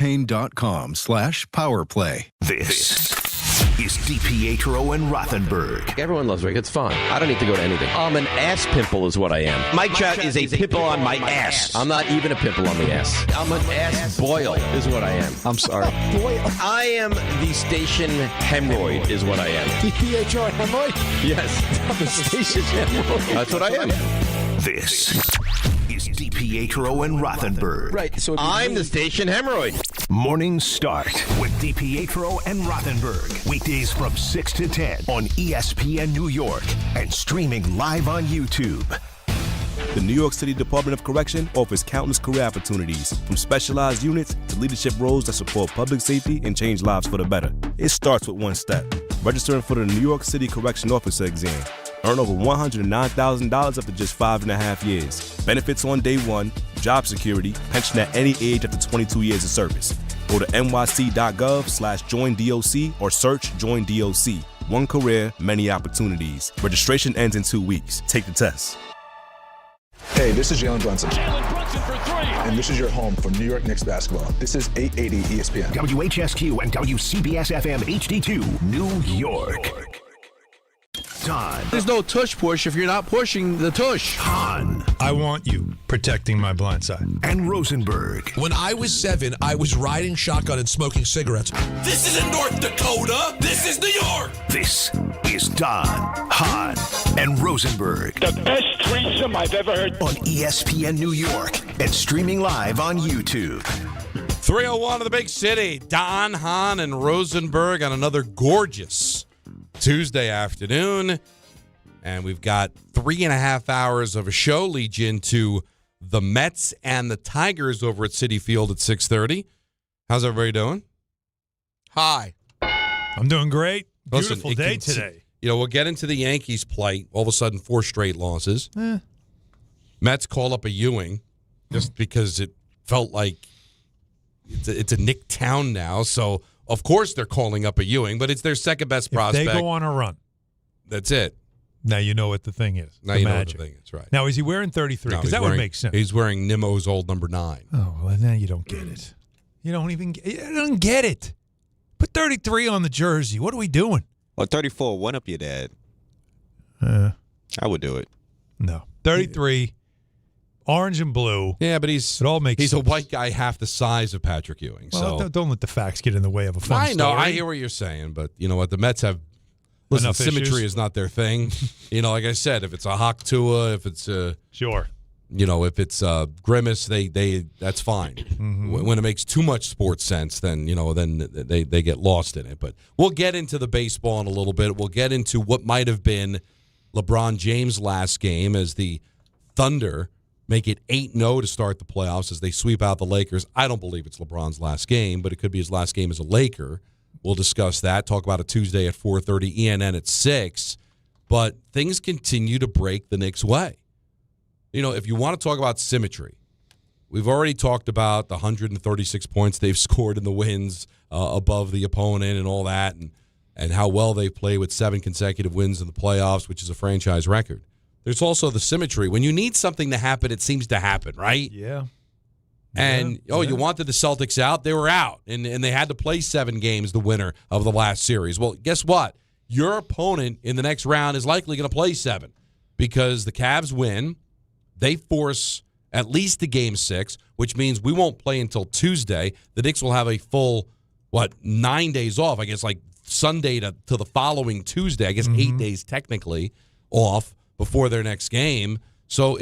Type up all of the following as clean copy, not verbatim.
Pain.com/powerplay. This is DiPietro and Rothenberg. Everyone loves Rick. It's fine. I don't need to go to anything. I'm an ass pimple is what I am. Mike Trout is a pimple on my ass. I'm not even a pimple on the ass. I'm an ass boil is what I am. I'm sorry. I am the station hemorrhoid is what I am. DiPietro hemorrhoid? Yes. The station hemorrhoid. That's what I am. This is DiPietro and Rothenberg. Right. So I'm the station hemorrhoid. Morning Start with DiPietro and Rothenberg. Weekdays from 6 to 10 on ESPN New York and streaming live on YouTube. The New York City Department of Correction offers countless career opportunities, from specialized units to leadership roles that support public safety and change lives for the better. It starts with one step: registering for the New York City Correction Officer exam. Earn over $109,000 after just 5.5 years. Benefits on day one, job security, pension at any age after 22 years of service. Go to nyc.gov/joindoc or search Join DOC. One career, many opportunities. Registration ends in 2 weeks. Take the test. Hey, this is Jalen Brunson. Jalen Brunson for three. And this is your home for New York Knicks basketball. This is 880 ESPN. WHSQ and WCBS-FM HD2, New York. Don. There's no tush push if you're not pushing the tush. Hahn. I want you protecting my blind side. And Rosenberg. When I was 7, I was riding shotgun and smoking cigarettes. This isn't North Dakota. This is New York. This is Don, Hahn, and Rosenberg. The best threesome I've ever heard. On ESPN New York and streaming live on YouTube. 301 of the big city. Don, Hahn, and Rosenberg on another gorgeous Tuesday afternoon. And we've got 3.5 hours of a show. Lead you into the Mets and the Tigers over at Citi Field at 6:30. How's everybody doing? Hi. I'm doing great. Beautiful day today. You know, we'll get into the Yankees' plight. All of a sudden, 4 straight losses. Mets call up a Ewing just because it felt like it's a Nick town now. So, of course, they're calling up a Ewing, but it's their second best prospect. They go on a run. That's it. Now you know what the thing is. Now you know what the thing is, right. Now, is he wearing 33? Because that would make sense. He's wearing Nimmo's old number 9. Oh, well, now you don't get it. You don't get it. Put 33 on the jersey. What are we doing? Well, 34, one up your dad. I would do it. No. 33, orange and blue. Yeah, but it all makes he's sense. a white guy half the size of Patrick Ewing. Well, so don't let the facts get in the way of a fun I know. story. I hear what you're saying, but you know what? The Mets have Listen, symmetry is not their thing. You know, like I said, if it's a Hawk Tua, if it's a sure, you know, if it's Grimace, they that's fine. Mm-hmm. When it makes too much sports sense, then you know, then they get lost in it. But we'll get into the baseball in a little bit. We'll get into what might have been LeBron James' last game as the Thunder make it 8-0 to start the playoffs as they sweep out the Lakers. I don't believe it's LeBron's last game, but it could be his last game as a Laker. We'll discuss that. Talk about it Tuesday at 4:30, ENN at 6. But things continue to break the Knicks' way. You know, if you want to talk about symmetry, we've already talked about the 136 points they've scored in the wins above the opponent and all that, and how well they've played with 7 consecutive wins in the playoffs, which is a franchise record. There's also the symmetry. When you need something to happen, it seems to happen, right? Yeah. And, you wanted the Celtics out. They were out, and they had to play 7 games, the winner of the last series. Well, guess what? Your opponent in the next round is likely going to play 7 because the Cavs win. They force at least a Game 6, which means we won't play until Tuesday. The Knicks will have a full, 9 days off, I guess, like Sunday to the following Tuesday. I guess 8 days technically off before their next game. So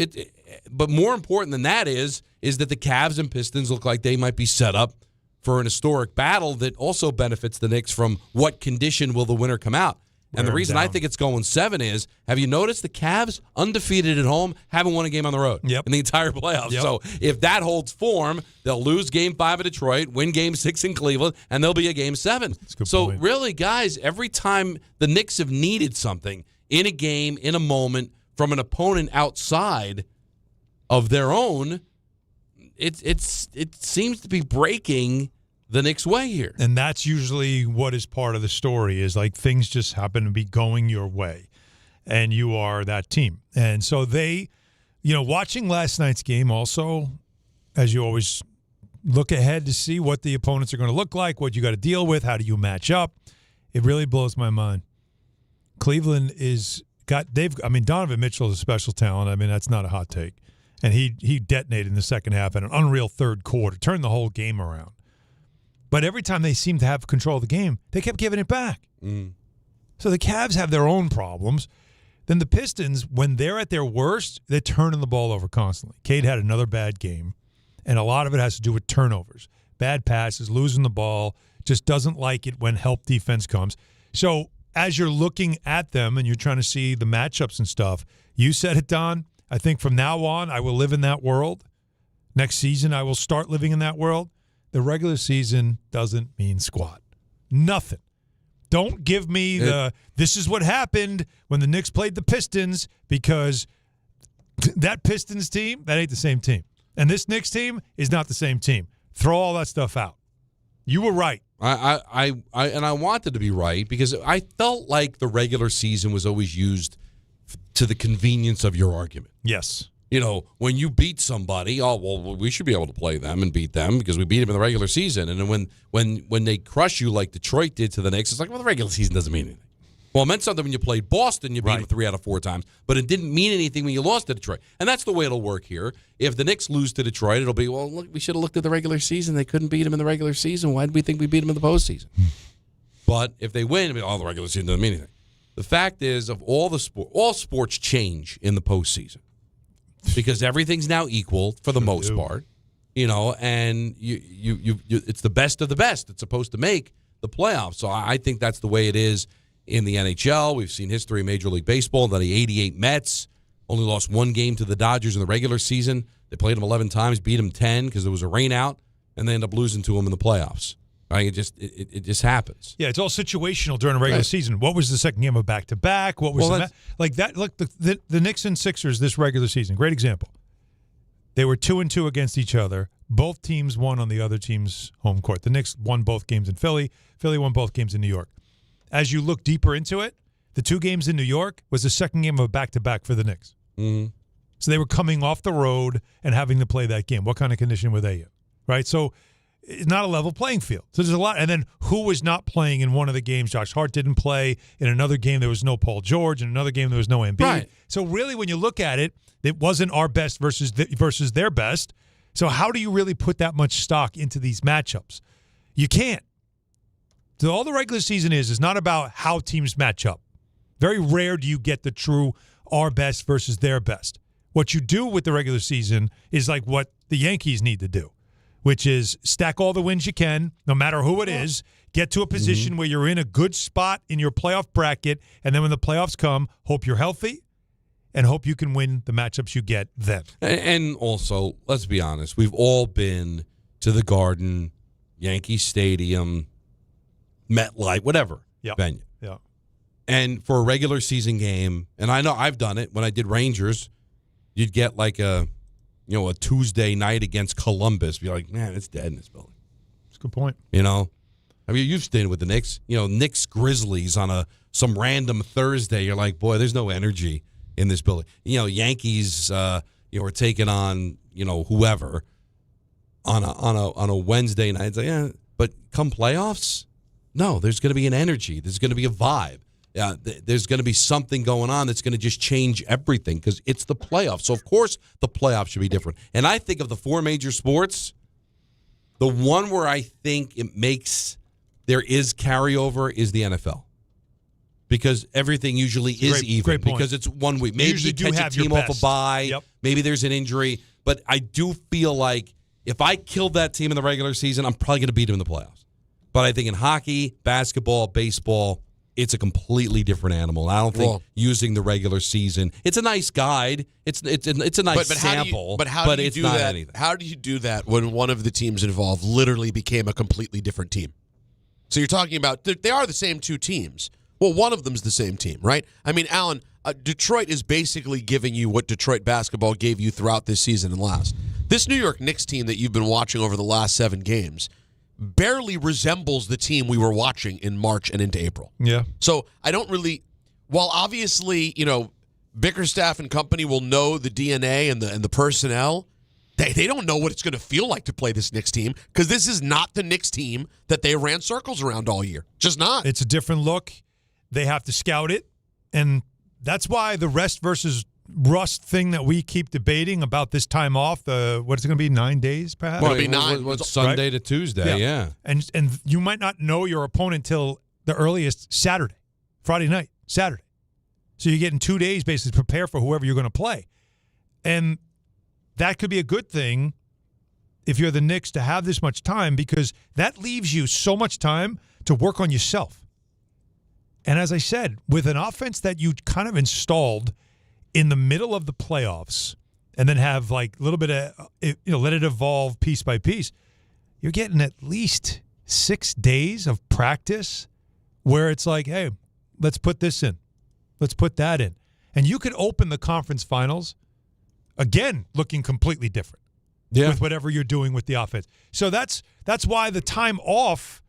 but more important than that is that the Cavs and Pistons look like they might be set up for an historic battle that also benefits the Knicks from what condition will the winner come out. And the reason I think it's going 7 is, have you noticed the Cavs, undefeated at home, haven't won a game on the road in the entire playoffs? Yep. So if that holds form, they'll lose Game 5 at Detroit, win Game 6 in Cleveland, and they'll be a Game 7. So really, guys, every time the Knicks have needed something in a game, in a moment, from an opponent outside of their own, it seems to be breaking the Knicks' way here. And that's usually what is part of the story, is like things just happen to be going your way, and you are that team. And so they, watching last night's game also, as you always, look ahead to see what the opponents are going to look like, what you got to deal with, how do you match up. It really blows my mind. Cleveland Donovan Mitchell is a special talent. I mean, that's not a hot take. And he detonated in the second half in an unreal third quarter, turned the whole game around. But every time they seemed to have control of the game, they kept giving it back. So the Cavs have their own problems. Then the Pistons, when they're at their worst, they're turning the ball over constantly. Cade had another bad game, and a lot of it has to do with turnovers. Bad passes, losing the ball, just doesn't like it when help defense comes. So as you're looking at them and you're trying to see the matchups and stuff, you said it, Don. I think from now on, I will live in that world. Next season, I will start living in that world. The regular season doesn't mean squat. Nothing. Don't give me this is what happened when the Knicks played the Pistons, because that Pistons team, that ain't the same team. And this Knicks team is not the same team. Throw all that stuff out. You were right. I wanted to be right because I felt like the regular season was always used to the convenience of your argument. Yes. You know, when you beat somebody, we should be able to play them and beat them because we beat them in the regular season. And then when they crush you like Detroit did to the Knicks, it's like, well, the regular season doesn't mean anything. Well, it meant something when you played Boston, you beat them 3 out of 4 times, but it didn't mean anything when you lost to Detroit. And that's the way it'll work here. If the Knicks lose to Detroit, it'll be, well, look, we should have looked at the regular season. They couldn't beat them in the regular season. Why did we think we beat them in the postseason? But if they win, the regular season doesn't mean anything. The fact is, of all sports change in the postseason. Because everything's now equal for the most part, and it's the best of the best. It's supposed to make the playoffs. So I think that's the way it is in the NHL. We've seen history in Major League Baseball. The 88 Mets only lost 1 game to the Dodgers in the regular season. They played them 11 times, beat them 10 because there was a rain out, and they end up losing to them in the playoffs. Right? It just happens. Yeah, it's all situational during a regular season. What was the second game of back-to-back? What was like that? Look, the Knicks and Sixers this regular season, great example. They were 2-2 against each other. Both teams won on the other team's home court. The Knicks won both games in Philly. Philly won both games in New York. As you look deeper into it, the 2 games in New York was the second game of a back-to-back for the Knicks. Mm-hmm. So they were coming off the road and having to play that game. What kind of condition were they in? Right? So it's not a level playing field. So there's a lot. And then who was not playing in one of the games? Josh Hart didn't play. In another game, there was no Paul George. In another game, there was no Embiid. Right. So really, when you look at it, it wasn't our best versus their best. So how do you really put that much stock into these matchups? You can't. So all the regular season is not about how teams match up. Very rare do you get the true our best versus their best. What you do with the regular season is like what the Yankees need to do, which is stack all the wins you can, no matter who it is, get to a position where you're in a good spot in your playoff bracket, and then when the playoffs come, hope you're healthy and hope you can win the matchups you get then. And also, let's be honest, we've all been to the Garden, Yankee Stadium, MetLife, whatever venue. Yeah. And for a regular season game, and I know I've done it when I did Rangers, you'd get like a Tuesday night against Columbus. Be like, man, it's dead in this building. That's a good point. I mean, you've stayed with the Knicks. Knicks Grizzlies on some random Thursday. You're like, boy, there's no energy in this building. Yankees, are taking on whoever on a Wednesday night. It's like, yeah, but come playoffs, no, there's going to be an energy. There's going to be a vibe. There's going to be something going on that's going to just change everything because it's the playoffs. So, of course, the playoffs should be different. And I think of the 4 major sports, the one where I think there is carryover is the NFL. Because everything usually is even. Great point. Because it's 1 week. Maybe you catch a team off a bye. Yep. Maybe there's an injury. But I do feel like if I killed that team in the regular season, I'm probably going to beat them in the playoffs. But I think in hockey, basketball, baseball, it's a completely different animal. I don't think using the regular season. It's a nice guide. It's a nice sample. How do you it's do not that? anything. How do you do that when one of the teams involved literally became a completely different team? So you're talking about they are the same 2 teams. Well, one of them's the same team, right? I mean, Alan, Detroit is basically giving you what Detroit basketball gave you throughout this season and last. This New York Knicks team that you've been watching over the last 7 games barely resembles the team we were watching in March and into April. Yeah. So I don't really, while obviously, Bickerstaff and company will know the DNA and the personnel, They don't know what it's going to feel like to play this Knicks team because this is not the Knicks team that they ran circles around all year. Just not. It's a different look. They have to scout it, and that's why the rest versus rust thing that we keep debating about this time off, what's it going to be, 9 days perhaps? Well, it'll be 9. What's Sunday right? to Tuesday, yeah. And you might not know your opponent till the earliest Saturday, Friday night, Saturday. So you're getting 2 days basically to prepare for whoever you're going to play. And that could be a good thing if you're the Knicks to have this much time because that leaves you so much time to work on yourself. And as I said, with an offense that you kind of installed in the middle of the playoffs and then have like a little bit of, let it evolve piece by piece, you're getting at least 6 days of practice where it's like, hey, let's put this in. Let's put that in. And you could open the conference finals, again, looking completely different with whatever you're doing with the offense. So that's why the time off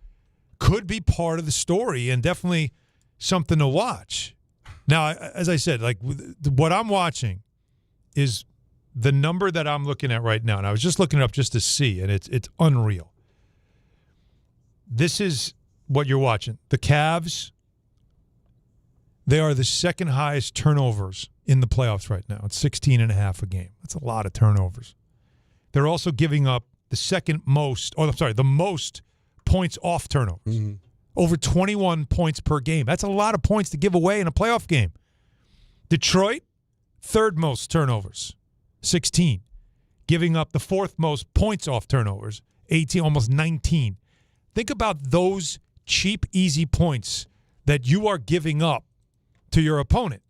could be part of the story and definitely something to watch. Now, as I said, like what I'm watching is the number that I'm looking at right now, and I was just looking it up just to see, and it's unreal. This is what you're watching. The Cavs, they are the second highest turnovers in the playoffs right now. It's 16.5 a game. That's a lot of turnovers. They're also giving up the most points off turnovers. Mm-hmm. Over 21 points per game. That's a lot of points to give away in a playoff game. Detroit, third most turnovers, 16. Giving up the fourth most points off turnovers, 18, almost 19. Think about those cheap, easy points that you are giving up to your opponent.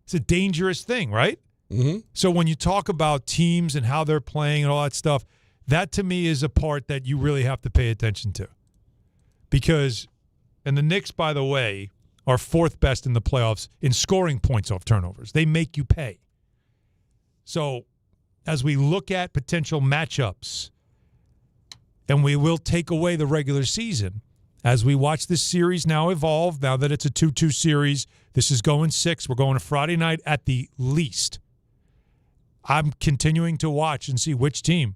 It's a dangerous thing, right? Mm-hmm. So when you talk about teams and how they're playing and all that stuff, that to me is a part that you really have to pay attention to. Because, and the Knicks, by the way, are fourth best in the playoffs in scoring points off turnovers. They make you pay. So as we look at potential matchups, and we will take away the regular season, as we watch this series now evolve, now that it's a 2-2 series, this is going 6. We're going to Friday night at the least. I'm continuing to watch and see which team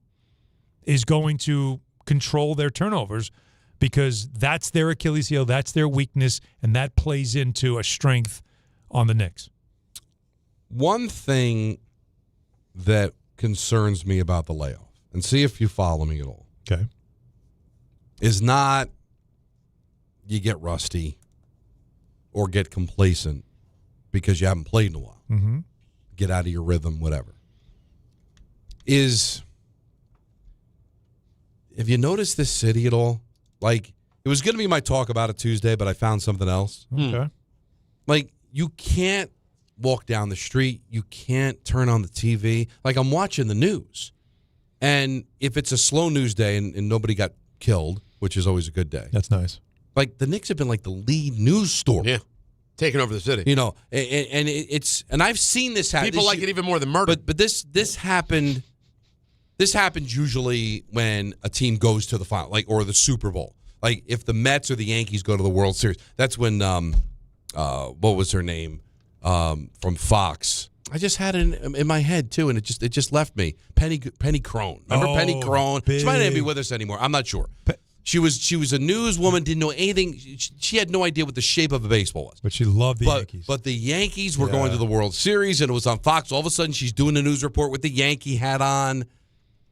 is going to control their turnovers because that's their Achilles heel, that's their weakness, and that plays into a strength on the Knicks. One thing that concerns me about the layoff, and see if you follow me at all, okay, is not you get rusty or get complacent because you haven't played in a while. Mm-hmm. Get out of your rhythm, whatever. Have you noticed this city at all? Like, it was going to be my talk about it Tuesday, but I found something else. Okay. Like, you can't walk down the street. You can't turn on the TV. Like, I'm watching the news. And if it's a slow news day and nobody got killed, which is always a good day. That's nice. Like, the Knicks have been like the lead news story. Yeah. Taking over the city. You know, and I've seen this happen. People like it even more than murder. But this happened. This happens usually when a team goes to the final, like, or the Super Bowl. Like, if the Mets or the Yankees go to the World Series, that's when what was her name from Fox? I just had it in my head too, and it just left me. Penny Crone. Remember Penny Crone? She might not be with us anymore. I'm not sure. She was a newswoman, didn't know anything. She had no idea what the shape of a baseball was. But she loved the Yankees. But the Yankees were going to the World Series, and it was on Fox. All of a sudden, she's doing a news report with the Yankee hat on,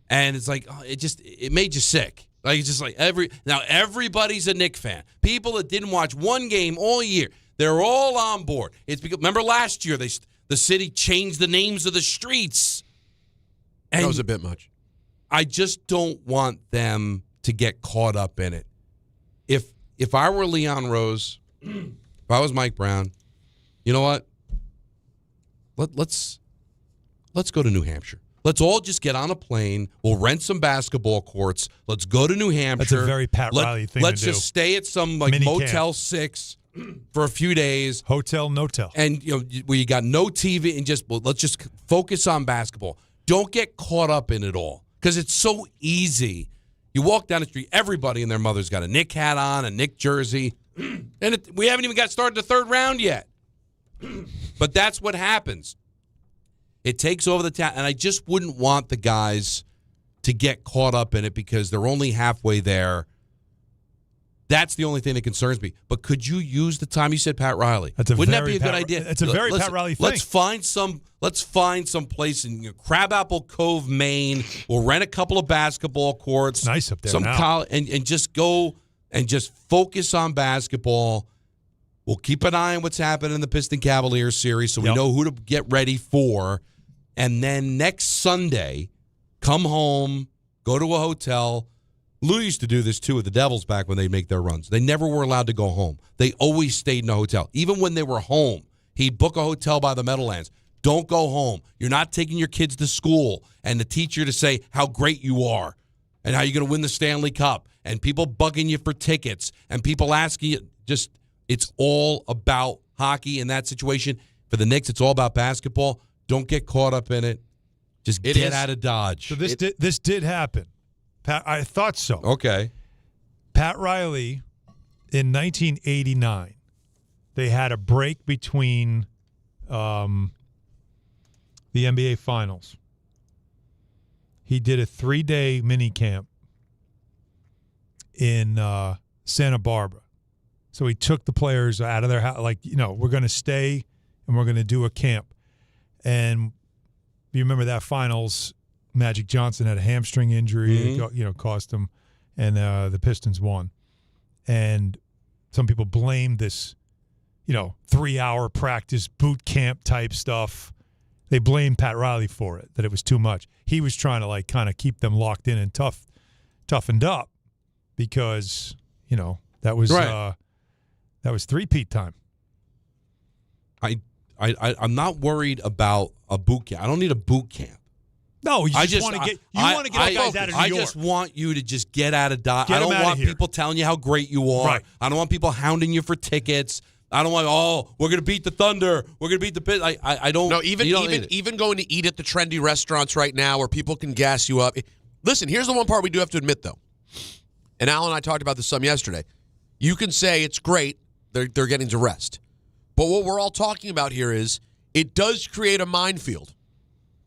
and it's like it made you sick. Like, it's just like now everybody's a Knicks fan. People that didn't watch one game all year, they're all on board. It's because remember last year the city changed the names of the streets. And that was a bit much. I just don't want them to get caught up in it. If I were Leon Rose, if I was Mike Brown, you know what? Let's go to New Hampshire. Let's all just get on a plane. We'll rent some basketball courts. Let's go to New Hampshire. That's a very Pat Riley thing to do. Let's just stay at some like Motel 6 for a few days. Hotel, no-tell. And where you got no TV and let's just focus on basketball. Don't get caught up in it all because it's so easy. You walk down the street, everybody and their mother's got a Knick hat on, a Knick jersey, and we haven't even got started the third round yet. But that's what happens. It takes over the town, and I just wouldn't want the guys to get caught up in it because they're only halfway there. That's the only thing that concerns me. But could you use the time? You said Pat Riley. Wouldn't that be a good idea? It's a very Pat Riley thing. Let's find some place in Crabapple Cove, Maine. We'll rent a couple of basketball courts. It's nice up there now. And just go and just focus on basketball. We'll keep an eye on what's happening in the Piston Cavaliers series so we know who to get ready for. And then next Sunday, come home, go to a hotel. Lou used to do this, too, with the Devils back when they make their runs. They never were allowed to go home. They always stayed in a hotel. Even when they were home, he'd book a hotel by the Meadowlands. Don't go home. You're not taking your kids to school and the teacher to say how great you are and how you're going to win the Stanley Cup and people bugging you for tickets and people asking you. Just, it's all about hockey in that situation. For the Knicks, it's all about basketball. Don't get caught up in it. Just get out of Dodge. So this did happen. Pat, I thought so. Okay. Pat Riley, in 1989, they had a break between the NBA Finals. He did a 3-day mini camp in Santa Barbara. So he took the players out of their house, we're going to stay and we're going to do a camp. And you remember that Finals, Magic Johnson had a hamstring injury, cost him, and the Pistons won. And some people blamed this, 3-hour practice boot camp type stuff. They blamed Pat Riley for it, that it was too much. He was trying to kind of keep them locked in and toughened up because, that was three-peat time. I'm not worried about a boot camp. I don't need a boot camp. No, you just want to get guys out of New York. I just want you to just get out of Dodge. I don't want people telling you how great you are. Right. I don't want people hounding you for tickets. I don't want, we're going to beat the Thunder. We're going to beat the Pit. I don't. No, even going to eat at the trendy restaurants right now where people can gas you up. Listen, here's the one part we do have to admit, though. And Al and I talked about this some yesterday. You can say it's great. They're getting to rest. But what we're all talking about here is it does create a minefield.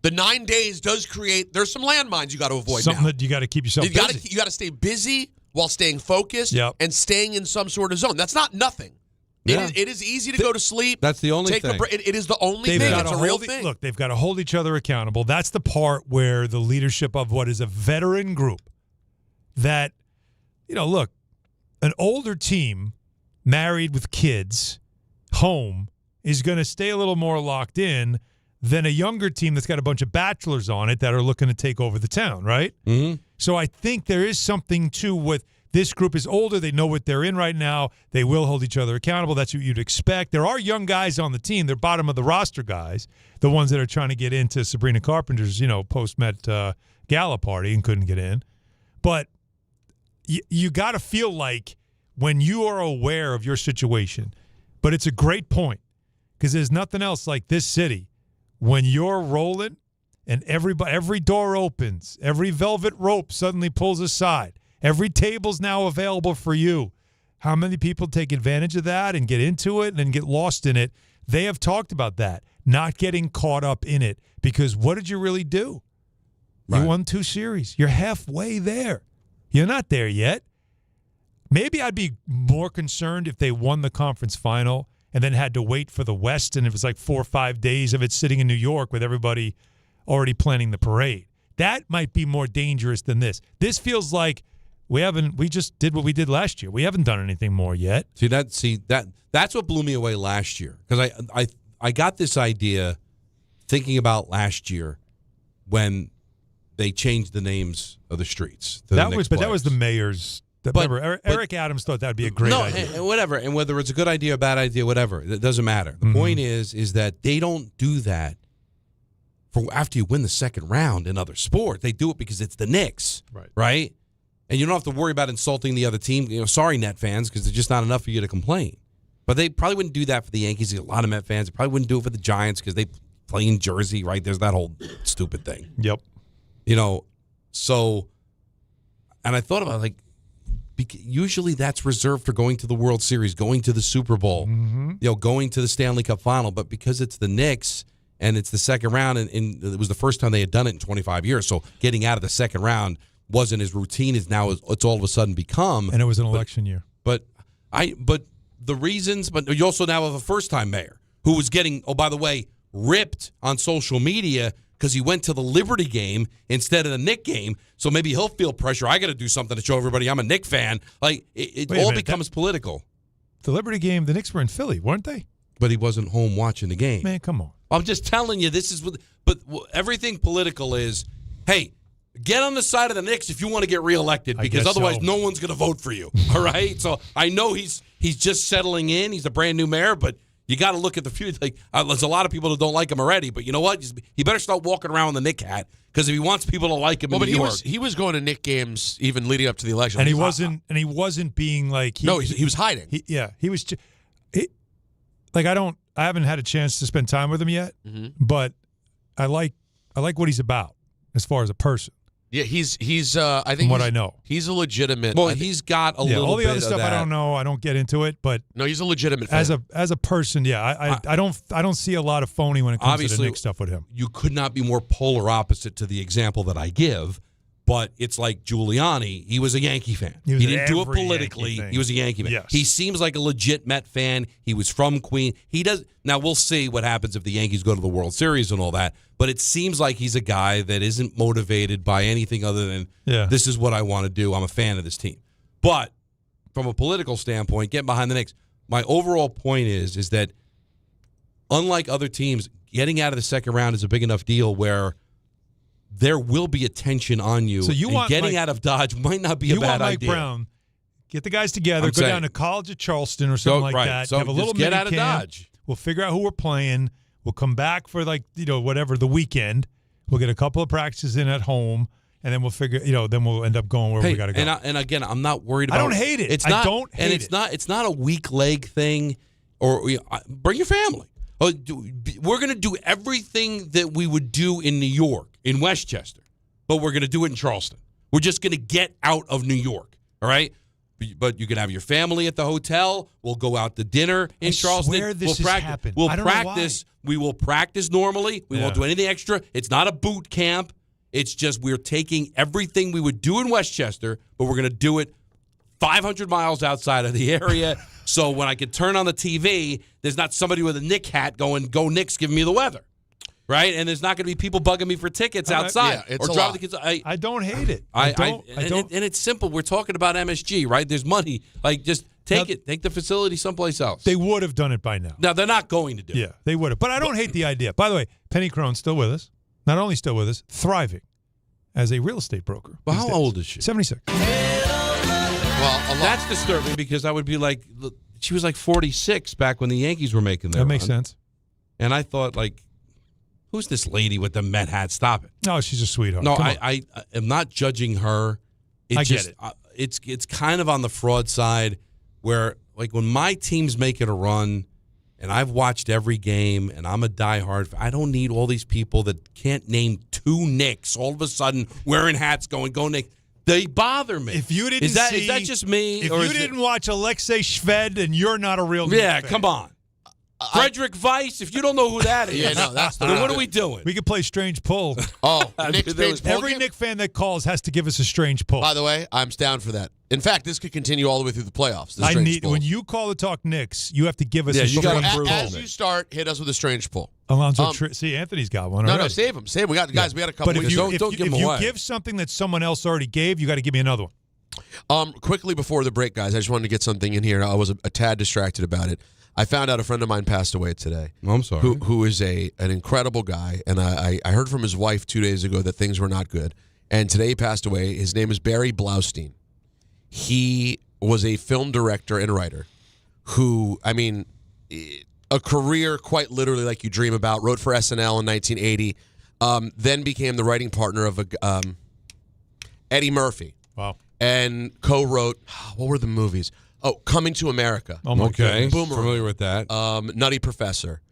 The 9 days does create. There's some landmines you got to avoid. Something now. that you got to keep yourself busy. You got to stay busy while staying focused and staying in some sort of zone. That's not nothing. Yeah. It is easy to go to sleep. That's the only thing. It is the only thing. It's a real thing. Look, they've got to hold each other accountable. That's the part where the leadership of what is a veteran group that, look, an older team married with kids home is going to stay a little more locked in than a younger team that's got a bunch of bachelors on it that are looking to take over the town, right? Mm-hmm. So I think there is something to what this group is older. They know what they're in right now. They will hold each other accountable. That's what you'd expect. There are young guys on the team. They're bottom of the roster guys, the ones that are trying to get into Sabrina Carpenter's, post-Met gala party and couldn't get in. But you got to feel like when you are aware of your situation, but it's a great point because there's nothing else like this city. When you're rolling and every door opens, every velvet rope suddenly pulls aside, every table's now available for you. How many people take advantage of that and get into it and then get lost in it? They have talked about that, not getting caught up in it because what did you really do? Right. You won 2 series. You're halfway there. You're not there yet. Maybe I'd be more concerned if they won the conference final and then had to wait for the West, and it was like 4 or 5 days of it sitting in New York with everybody already planning the parade. That might be more dangerous than this. This feels like we just did what we did last year. We haven't done anything more yet. That's what blew me away last year because I got this idea thinking about last year when they changed the names of the streets. That was the mayor's. Remember, Eric Adams thought that would be a great idea. And whatever. And whether it's a good idea or a bad idea, whatever, it doesn't matter. The point is that they don't do that for after you win the second round in other sports. They do it because it's the Knicks, right? And you don't have to worry about insulting the other team. Sorry, Net fans, because there's just not enough for you to complain. But they probably wouldn't do that for the Yankees. There's a lot of Met fans. They probably wouldn't do it for the Giants because they play in Jersey, right? There's that whole stupid thing. Yep. So, and I thought about usually that's reserved for going to the World Series, going to the Super Bowl, going to the Stanley Cup final. But because it's the Knicks and it's the second round, and it was the first time they had done it in 25 years. So getting out of the second round wasn't as routine as now it's all of a sudden become. And it was an election year. But the reasons, but you also now have a first-time mayor who was getting, oh, by the way, ripped on social media because he went to the Liberty game instead of the Knick game. So maybe he'll feel pressure. I got to do something to show everybody I'm a Knick fan. Like, it all becomes political. The Liberty game, the Knicks were in Philly, weren't they? But he wasn't home watching the game. Man, come on. I'm just telling you, this is what. But everything political is, hey, get on the side of the Knicks if you want to get reelected, because otherwise no one's going to vote for you. All right? So I know he's just settling in. He's a brand new mayor, but you got to look at the future. Like, there's a lot of people that don't like him already, but you know what? He better start walking around with the Knick hat, because if he wants people to like him in New York. He was going to Knick games even leading up to the election. And he wasn't being like he was hiding. He was like, I haven't had a chance to spend time with him yet, but I like what he's about as far as a person. Yeah, he's I think from what I know, he's a legitimate. Well, he's got a little. All the bit other stuff of that. I don't know. I don't get into it, but no, he's a legitimate fan. As a person. Yeah, I don't see a lot of phony when it comes to the Knicks stuff with him. You could not be more polar opposite to the example that I give. But it's like Giuliani. He was a Yankee fan. He didn't do it politically. He was a Yankee fan. Yes. He seems like a legit Met fan. He was from Queens. He does. Now, we'll see what happens if the Yankees go to the World Series and all that. But it seems like he's a guy that isn't motivated by anything other than, this is what I want to do. I'm a fan of this team. But from a political standpoint, getting behind the Knicks, my overall point is that unlike other teams, getting out of the second round is a big enough deal where there will be attention on you. So you want getting out of Dodge might not be a bad idea. You want Mike Brown, get the guys together, go down to College of Charleston or something like that. So have a little get out of camp. Dodge. We'll figure out who we're playing. We'll come back for whatever the weekend. We'll get a couple of practices in at home, and then we'll figure. Then we'll end up going where we got to go. And again, I'm not worried about. I don't hate it. It's not, I don't hate it. It's not a weak leg thing. Or bring your family. We're going to do everything that we would do in New York, in Westchester. But we're going to do it in Charleston. We're just going to get out of New York, all right? But you can have your family at the hotel. We'll go out to dinner in Charleston. Swear this has happened. We'll I don't know practice. We will practice normally. We won't do anything extra. It's not a boot camp. It's just we're taking everything we would do in Westchester, but we're going to do it 500 miles outside of the area. So when I can turn on the TV, there's not somebody with a Knick hat going, "Go Knicks, give me the weather." Right? And there's not going to be people bugging me for tickets outside or driving the kids. I don't hate it. I don't. And it's simple. We're talking about MSG, right? There's money. Like, just take it. Take the facility someplace else. They would have done it by now. Now, they're not going to do it. Yeah, they would have. But I don't hate the idea. By the way, Penny Crone's still with us. Not only still with us, thriving as a real estate broker. Well, how old is she? 76. Well, that's disturbing because I would be like, she was like 46 back when the Yankees were making their That makes run. sense. And I thought, like, who's this lady with the Met hat? Stop it. No, she's a sweetheart. No, I am not judging her. I get it. It's kind of on the fraud side where, like, when my team's making a run and I've watched every game and I'm a diehard, I don't need all these people that can't name two Knicks all of a sudden wearing hats going, "Go Knicks." They bother me. If you didn't is that just me? If you didn't watch Alexei Shved, then you're not a real Knicks fan. Come on. Frederick Weiss, if you don't know who that is, that's the then what are we doing? We could play strange pull. Oh, Nick's strange pull. Every Knick fan that calls has to give us a strange pull. By the way, I'm down for that. In fact, this could continue all the way through the playoffs. When you call to talk Knicks, you have to give us a strange pull. As you start, hit us with a strange pull. Alonzo, see, Anthony's got one. No, save him. We got guys. We got a couple. But if you give them away. Give something that someone else already gave, you got to give me another one. Quickly before the break, guys, I just wanted to get something in here. I was a tad distracted about it. I found out a friend of mine passed away today. Oh, I'm sorry. Who is an incredible guy, and I heard from his wife 2 days ago that things were not good. And today he passed away. His name is Barry Blaustein. He was a film director and writer who, I mean, a career quite literally like you dream about. Wrote for SNL in 1980, then became the writing partner of Eddie Murphy. Wow. And co-wrote, what were the movies? Oh, Coming to America. Oh, my okay. Boomerang. Familiar with that. Nutty Professor.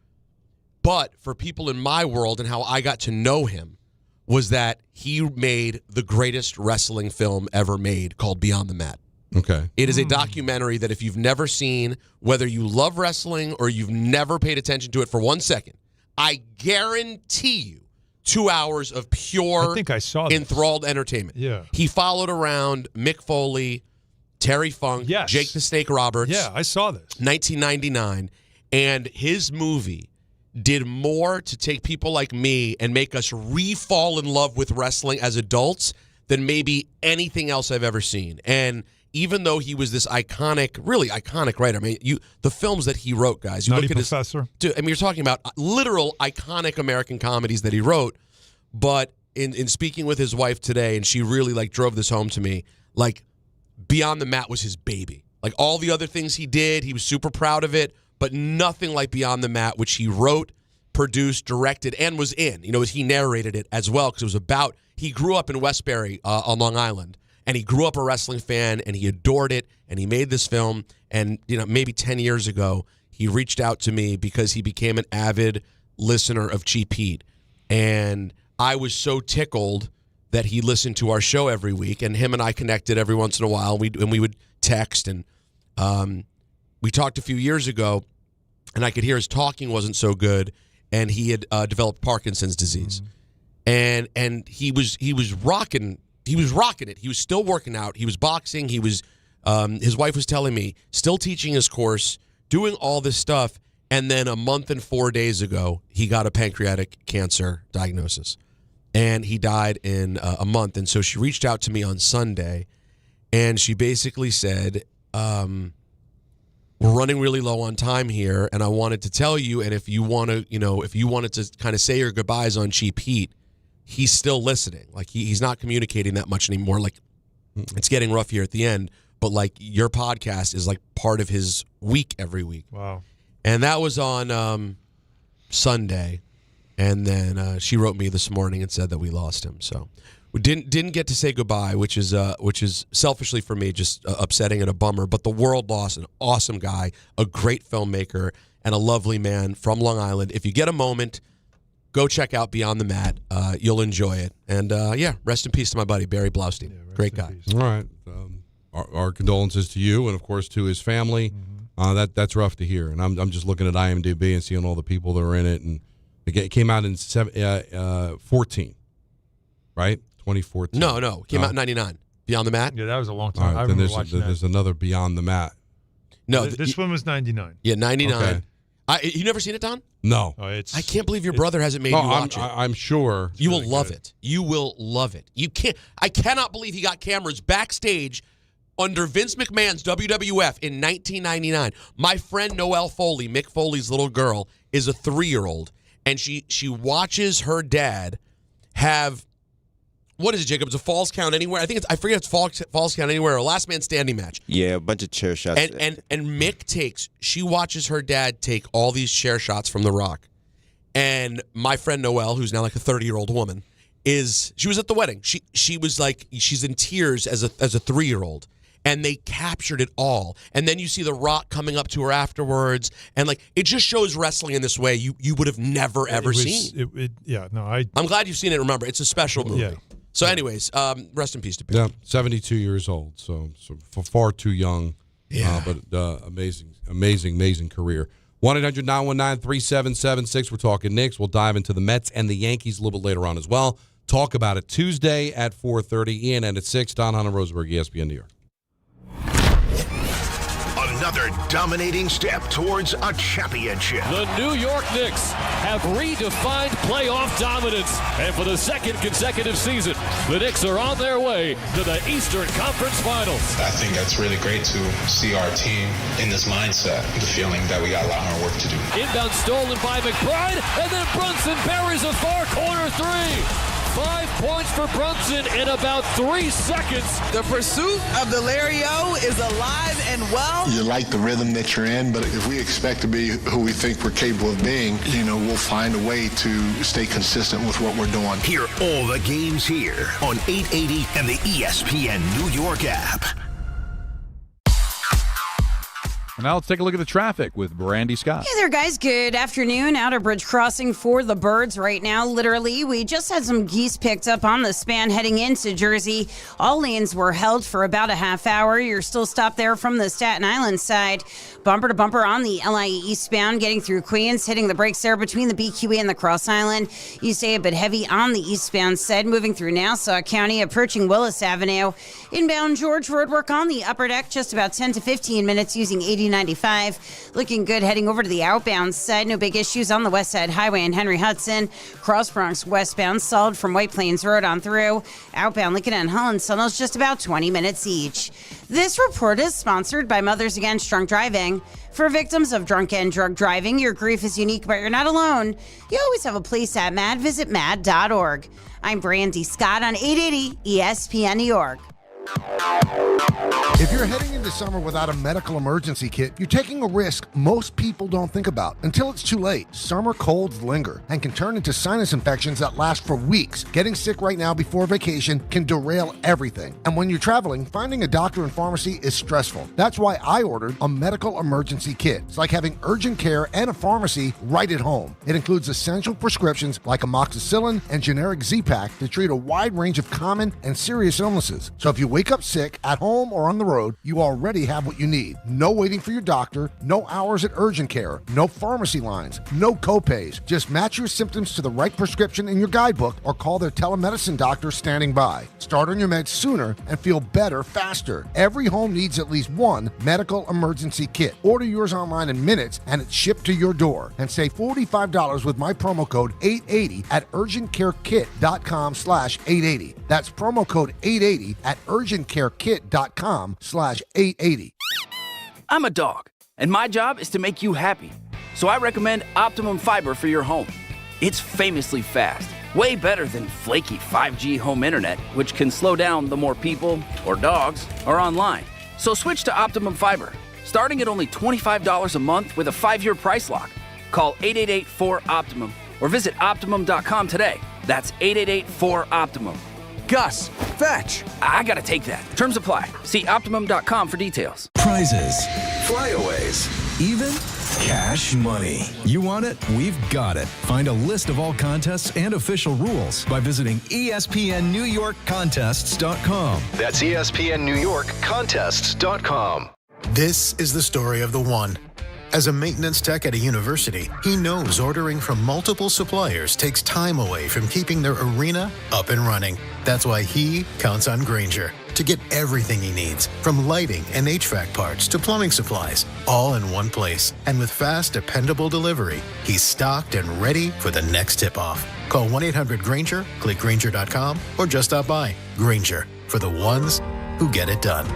But for people in my world and how I got to know him was that he made the greatest wrestling film ever made called Beyond the Mat. Okay. It is a documentary that if you've never seen, whether you love wrestling or you've never paid attention to it for 1 second, I guarantee you 2 hours of pure I think I saw this. enthralled entertainment. Yeah. He followed around Mick Foley, Terry Funk, Yes. Jake the Snake Roberts. Yeah, I saw this. 1999. And his movie did more to take people like me and make us re-fall in love with wrestling as adults than maybe anything else I've ever seen. And even though he was this iconic, really iconic writer, I mean, the films that he wrote, guys. You Nutty look at Professor. Dude, I mean, you're talking about literal iconic American comedies that he wrote. But in speaking with his wife today, and she really like drove this home to me, like Beyond the Mat was his baby. Like all the other things he did, he was super proud of it, but nothing like Beyond the Mat, which he wrote, produced, directed, and was in. You know, he narrated it as well because it was about, he grew up in Westbury on Long Island. And he grew up a wrestling fan, and he adored it, and he made this film. And, you know, maybe 10 years ago, he reached out to me because he became an avid listener of Cheap Heat. And I was so tickled that he listened to our show every week, and him and I connected every once in a while, and we would text. And we talked a few years ago, and I could hear his talking wasn't so good, and he had developed Parkinson's disease. And he was rocking. He was rocking it. He was still working out. He was boxing. He was, his wife was telling me, still teaching his course, doing all this stuff. And then a month and 4 days ago, he got a pancreatic cancer diagnosis. And he died in a month. And so she reached out to me on Sunday, and she basically said, we're running really low on time here, and I wanted to tell you, and if you want to, you know, if you wanted to kind of say your goodbyes on Cheap Heat, he's still listening. Like, he's not communicating that much anymore. Like, it's getting rough here at the end, but, like, your podcast is, like, part of his week every week. Wow. And that was on Sunday. And then she wrote me this morning and said that we lost him. So we didn't get to say goodbye, which is selfishly for me just upsetting and a bummer. But the world lost an awesome guy, a great filmmaker, and a lovely man from Long Island. If you get a moment, go check out Beyond the Mat. You'll enjoy it. And, rest in peace to my buddy, Barry Blaustein. Yeah, great guy. All right. Our condolences to you and, of course, to his family. That's rough to hear. And I'm just looking at IMDb and seeing all the people that are in it. And it came out in 14, right? 2014. No. It came out in 99. Beyond the Mat? Yeah, that was a long All time. right, I then remember watching that. there's another Beyond the Mat. No. This one was 99. Yeah, 99. Okay. You never seen it, Don? No. Oh, I can't believe your brother hasn't made you watch it. I'm sure. You will love it. You will love it. I cannot believe he got cameras backstage under Vince McMahon's WWF in 1999. My friend Noelle Foley, Mick Foley's little girl, is a 3-year-old, and she watches her dad have, what is it, Jacob? It's a Falls Count Anywhere. I forget it's Falls Count Anywhere or a Last Man Standing match. Yeah, a bunch of chair shots. And Mick she watches her dad take all these chair shots from The Rock. And my friend Noelle, who's now like a 30-year-old woman, she was at the wedding. She was like, she's in tears as a 3-year-old. And they captured it all. And then you see The Rock coming up to her afterwards. And, like, it just shows wrestling in this way you would have never, ever seen. I'm glad you've seen it. Remember, it's a special movie. Yeah. So, anyways, rest in peace to Barry. Yeah, 72 years old, so far too young. Yeah. But amazing career. 1-800-919-3776. We're talking Knicks. We'll dive into the Mets and the Yankees a little bit later on as well. Talk about it Tuesday at 4:30. Ian and at 6. Don, Hahn, and Rosenberg, ESPN New York. Another dominating step towards a championship. The New York Knicks have redefined playoff dominance. And for the second consecutive season, the Knicks are on their way to the Eastern Conference Finals. I think that's really great to see our team in this mindset, the feeling that we got a lot more work to do. Inbound stolen by McBride, and then Brunson buries a far corner three. 5 points for Brunson in about 3 seconds. The pursuit of the Larry-O is alive and well. You like the rhythm that you're in, but if we expect to be who we think we're capable of being, we'll find a way to stay consistent with what we're doing. Hear all the games here on 880 and the ESPN New York app. And now let's take a look at the traffic with Brandy Scott. Hey there, guys. Good afternoon. Outer Bridge crossing for the Birds right now. Literally, we just had some geese picked up on the span heading into Jersey. All lanes were held for about a half hour. You're still stopped there from the Staten Island side. Bumper to bumper on the LIE eastbound, getting through Queens, hitting the brakes there between the BQE and the Cross Island. You stay a bit heavy on the eastbound side, moving through Nassau County, approaching Willis Avenue. Inbound George roadwork on the upper deck, just about 10 to 15 minutes using 8095. Looking good heading over to the outbound side. No big issues on the West Side Highway and Henry Hudson. Cross Bronx westbound, solid from White Plains Road on through. Outbound Lincoln and Holland tunnels, just about 20 minutes each. This report is sponsored by Mothers Against Drunk Driving. For victims of drunk and drug driving, your grief is unique, but you're not alone. You always have a place at MAD. Visit mad.org. I'm Brandy Scott on 880 ESPN New York. If you're heading into summer without a medical emergency kit, you're taking a risk most people don't think about until it's too late. Summer colds linger and can turn into sinus infections that last for weeks. Getting sick right now before vacation can derail everything. And when you're traveling, finding a doctor and pharmacy is stressful. That's why I ordered a medical emergency kit. It's like having urgent care and a pharmacy right at home. It includes essential prescriptions like amoxicillin and generic Z-Pak to treat a wide range of common and serious illnesses. So if you wake up sick at home or on the road, you already have what you need. No waiting for your doctor, no hours at urgent care, no pharmacy lines, no copays. Just match your symptoms to the right prescription in your guidebook or call their telemedicine doctor standing by. Start on your meds sooner and feel better faster. Every home needs at least one medical emergency kit. Order yours online in minutes and it's shipped to your door. And save $45 with my promo code 880 at urgentcarekit.com/880. That's promo code 880 at urgentcarekit.com/880. I'm a dog, and my job is to make you happy. So I recommend Optimum Fiber for your home. It's famously fast, way better than flaky 5G home internet, which can slow down the more people or dogs are online. So switch to Optimum Fiber, starting at only $25 a month with a 5-year price lock. Call 888-4-OPTIMUM or visit Optimum.com today. That's 888-4-OPTIMUM. Gus, fetch. I gotta take that. Terms apply. See Optimum.com for details. Prizes, flyaways, even cash money. You want it? We've got it. Find a list of all contests and official rules by visiting ESPNNewYorkContests.com. That's ESPNNewYorkContests.com. This is the story of the one. As a maintenance tech at a university, he knows ordering from multiple suppliers takes time away from keeping their arena up and running. That's why he counts on Grainger to get everything he needs, from lighting and HVAC parts to plumbing supplies, all in one place. And with fast, dependable delivery, he's stocked and ready for the next tip-off. Call 1-800-GRAINGER, click Grainger.com, or just stop by. Grainger, for the ones who get it done.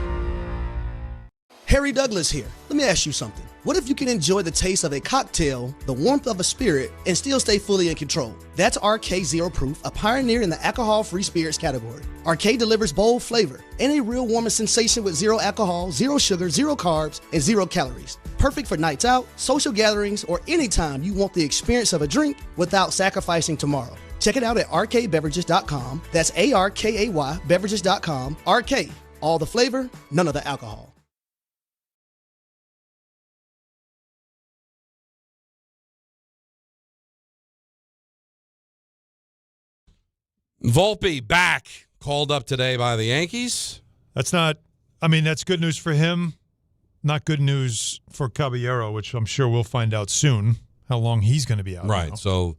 Harry Douglas here. Let me ask you something. What if you can enjoy the taste of a cocktail, the warmth of a spirit, and still stay fully in control? That's RK Zero Proof, a pioneer in the alcohol-free spirits category. RK delivers bold flavor and a real warming sensation with zero alcohol, zero sugar, zero carbs, and zero calories. Perfect for nights out, social gatherings, or anytime you want the experience of a drink without sacrificing tomorrow. Check it out at rkbeverages.com. That's ARKAY beverages.com. RK, all the flavor, none of the alcohol. Volpe back, called up today by the Yankees. That's good news for him. Not good news for Caballero, which I'm sure we'll find out soon how long he's going to be out. Right. Now. So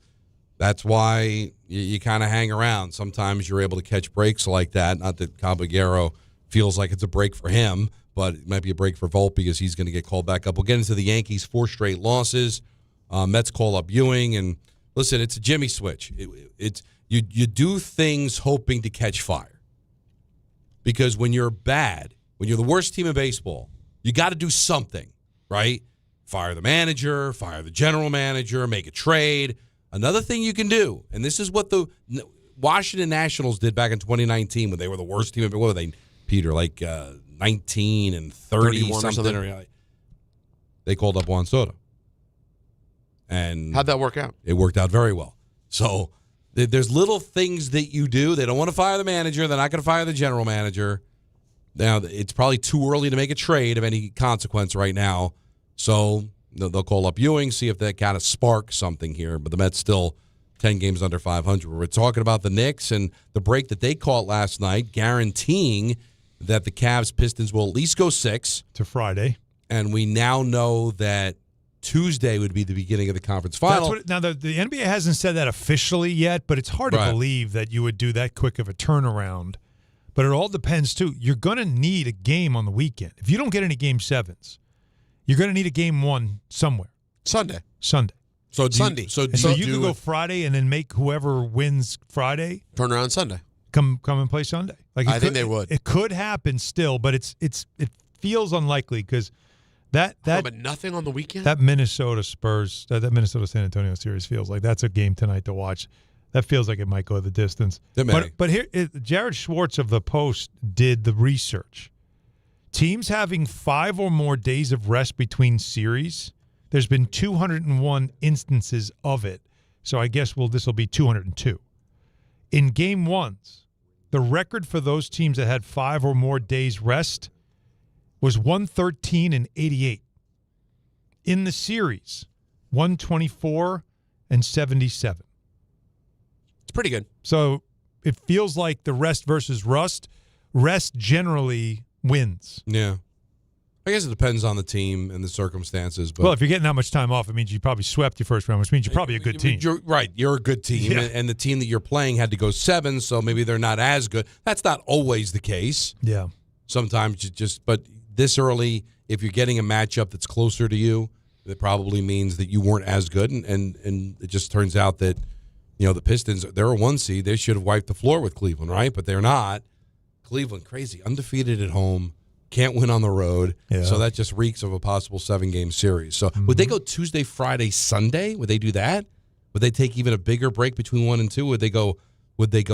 that's why you kind of hang around. Sometimes you're able to catch breaks like that. Not that Caballero feels like it's a break for him, but it might be a break for Volpe because he's going to get called back up. We'll get into the Yankees' 4 straight losses. Mets call up Ewing. And listen, it's a Jimmy switch. You do things hoping to catch fire. Because when you're bad, when you're the worst team in baseball, you got to do something, right? Fire the manager, fire the general manager, make a trade. Another thing you can do, and this is what the Washington Nationals did back in 2019 when they were the worst team. What were they, Peter, 19 and 30 something? They called up Juan Soto. And how'd that work out? It worked out very well. So there's little things that you do. They don't want to fire the manager. They're not going to fire the general manager. Now, it's probably too early to make a trade of any consequence right now. So they'll call up Ewing, see if that kind of sparks something here. But the Mets still 10 games under 500. We're talking about the Knicks and the break that they caught last night, guaranteeing that the Cavs-Pistons will at least go 6 to Friday. And we now know that Tuesday would be the beginning of the conference final. Now, the NBA hasn't said that officially yet, but it's hard to believe that you would do that quick of a turnaround. But it all depends, too. You're going to need a game on the weekend. If you don't get any Game 7s, you're going to need a Game 1 somewhere. Sunday. So Sunday. So you could go Friday and then make whoever wins Friday turn around Sunday. Come and play Sunday. I think they would. It could happen still, but it feels unlikely because but nothing on the weekend. That Minnesota Spurs, that Minnesota San Antonio series feels like that's a game tonight to watch. That feels like it might go the distance. But here, Jared Schwartz of the Post did the research. Teams having 5 or more days of rest between series, there's been 201 instances of it. So I guess this will be 202. In Game 1s, the record for those teams that had 5 or more days rest was 113 and 88. In the series, 124 and 77. It's pretty good. So it feels like the rest versus rust. Rest generally wins. Yeah. I guess it depends on the team and the circumstances. But well, if you're getting that much time off, it means you probably swept your first round, which means you're probably a good team. You're right. You're a good team. Yeah. And the team that you're playing had to go 7, so maybe they're not as good. That's not always the case. Yeah. Sometimes but this early, if you're getting a matchup that's closer to you, it probably means that you weren't as good. And it just turns out that, the Pistons, they're a 1 seed. They should have wiped the floor with Cleveland, right? But they're not. Cleveland, crazy. Undefeated at home. Can't win on the road. Yeah. So that just reeks of a possible 7-game series. So would they go Tuesday, Friday, Sunday? Would they do that? Would they take even a bigger break between 1 and 2? Would they go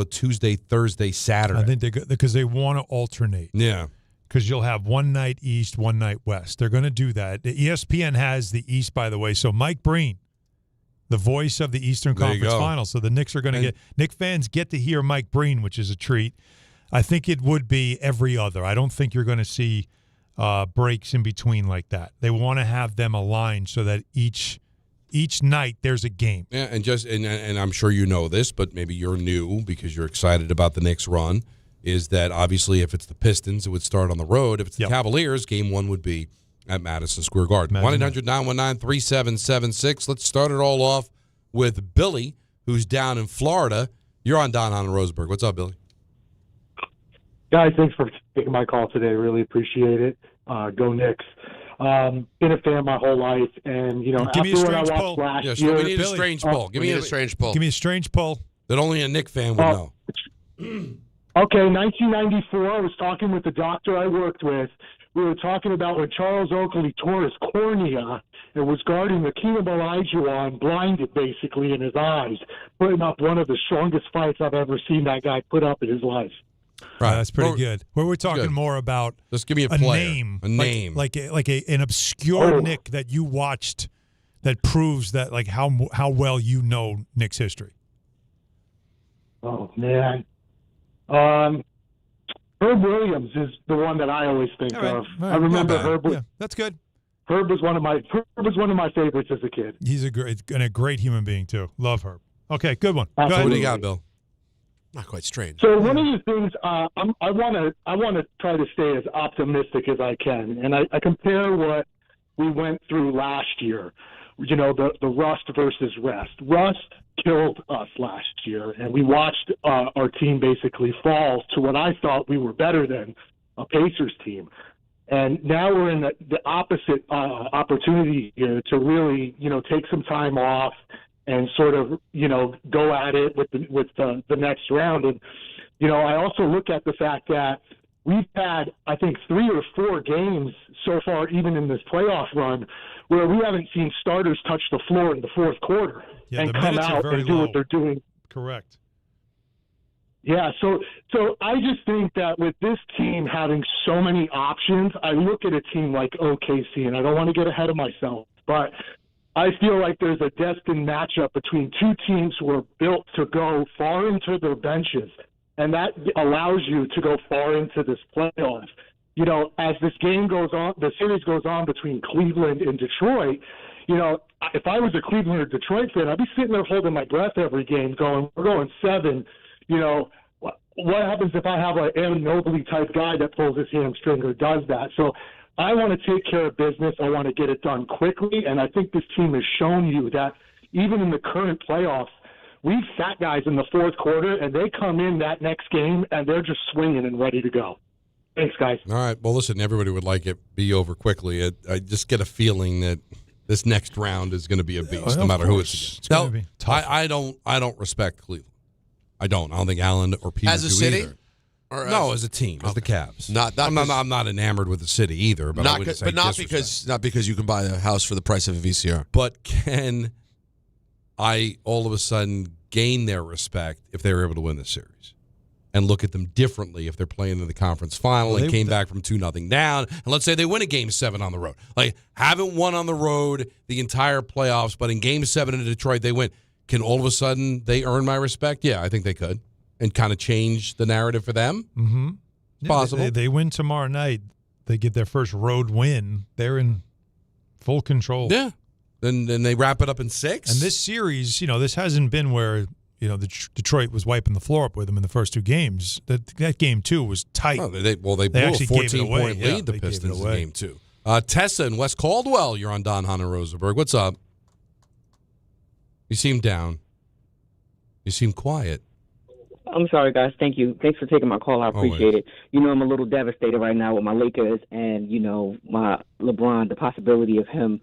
Tuesday, Thursday, Saturday? I think they go because they want to alternate. Yeah. Because you'll have one night East, one night West. They're going to do that. The ESPN has the East, by the way. So Mike Breen, the voice of the Eastern Conference Finals. So the Knicks are going to Knicks fans get to hear Mike Breen, which is a treat. I think it would be every other. I don't think you're going to see breaks in between like that. They want to have them aligned so that each night there's a game. Yeah, and I'm sure you know this, but maybe you're new because you're excited about the Knicks run, is that obviously if it's the Pistons, it would start on the road. If it's the Cavaliers, Game 1 would be at Madison Square Garden. 1-800-919-3776. Let's start it all off with Billy, who's down in Florida. You're on Don, Hahn, and Rosenberg. What's up, Billy? Guys, thanks for taking my call today. Really appreciate it. Go Knicks. Been a fan my whole life, and give me a strange poll. Yes, we need a strange poll. Give me a strange poll. Give me a strange poll that only a Knick fan would know. Okay, 1994. I was talking with the doctor I worked with. We were talking about when Charles Oakley tore his cornea and was guarding the Hakeem Olajuwon, blinded basically in his eyes, putting up one of the strongest fights I've ever seen that guy put up in his life. Right, that's pretty good. Where we're talking more about just give me a name, like an obscure Knick that you watched that proves that how well you know Knicks history. Oh man, Herb Williams is the one that I always think of. I remember Herb. That's good. Herb was one of my favorites as a kid. He's a great human being too. Love Herb. Okay, good one. Absolutely. Go ahead. What do you got, Bill? Not quite strange. So one of the things I want to try to stay as optimistic as I can, and I compare what we went through last year. The rust versus rest. Rust killed us last year, and we watched our team basically fall to what I thought we were better than, a Pacers team. And now we're in the opposite opportunity here to really, take some time off and sort of, go at it with the next round. And, I also look at the fact that we've had, I think, 3 or 4 games so far, even in this playoff run, where we haven't seen starters touch the floor in the fourth quarter and come out and do what they're doing. Correct. Yeah, so I just think that with this team having so many options, I look at a team like OKC, and I don't want to get ahead of myself, but I feel like there's a destined matchup between two teams who are built to go far into their benches, and that allows you to go far into this playoff. as this game goes on, the series goes on between Cleveland and Detroit, if I was a Cleveland or Detroit fan, I'd be sitting there holding my breath every game going, we're going 7. What happens if I have an Aaron Nobley type guy that pulls his hamstring or does that? So I want to take care of business. I want to get it done quickly. And I think this team has shown you that even in the current playoffs, we've sat guys in the fourth quarter, and they come in that next game, and they're just swinging and ready to go. Thanks, guys. All right. Well, listen, everybody would like it be over quickly. I just get a feeling that this next round is going to be a beast, no matter who it's against. I don't respect Cleveland. I don't think Allen or Peter as a do city, either. or as a team, as the Cavs. I'm not enamored with the city either. But not because you can buy a house for the price of a VCR. But can I all of a sudden gain their respect if they were able to win this series? And look at them differently if they're playing in the conference final and came back from 2-0 down. And let's say they win a Game 7 on the road. Like, haven't won on the road the entire playoffs, but in Game 7 in Detroit they win. Can all of a sudden they earn my respect? Yeah, I think they could. And kind of change the narrative for them? Mm-hmm. It's possible. They win tomorrow night. They get their first road win. They're in full control. Yeah. Then they wrap it up in 6. And this series, this hasn't been where Detroit was wiping the floor up with them in the first 2 games. That game 2 was tight. Oh, they blew a 14-point lead, the Pistons, in game 2. Tessa in West Caldwell, you're on Don, Hahn, and Rosenberg. What's up? You seem down. You seem quiet. I'm sorry, guys. Thank you. Thanks for taking my call. I appreciate it. I'm a little devastated right now with my Lakers and, my LeBron, the possibility of him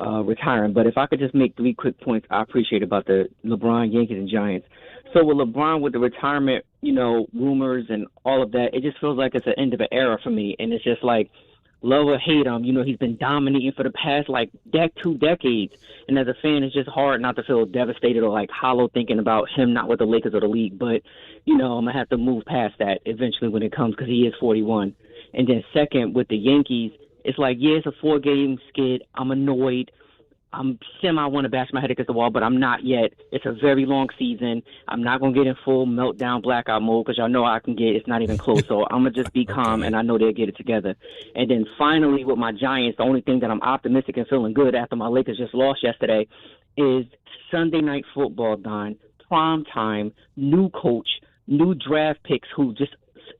retiring. But if I could just make 3 quick points, I appreciate about the LeBron, Yankees, and Giants. So with LeBron, with the retirement, rumors and all of that, it just feels like it's the end of an era for me. And it's just like, love or hate him, he's been dominating for the past, 2 decades. And as a fan, it's just hard not to feel devastated or, hollow thinking about him not with the Lakers or the league. But, I'm going to have to move past that eventually when it comes because he is 41. And then second, with the Yankees, it's it's a 4-game skid. I'm annoyed. I'm want to bash my head against the wall, but I'm not yet. It's a very long season. I'm not going to get in full meltdown blackout mode because y'all know I can get. It's not even close. So I'm going to just be calm, and I know they'll get it together. And then finally with my Giants, the only thing that I'm optimistic and feeling good after my Lakers just lost yesterday is Sunday Night Football, Don. Prime time, new coach, new draft picks who just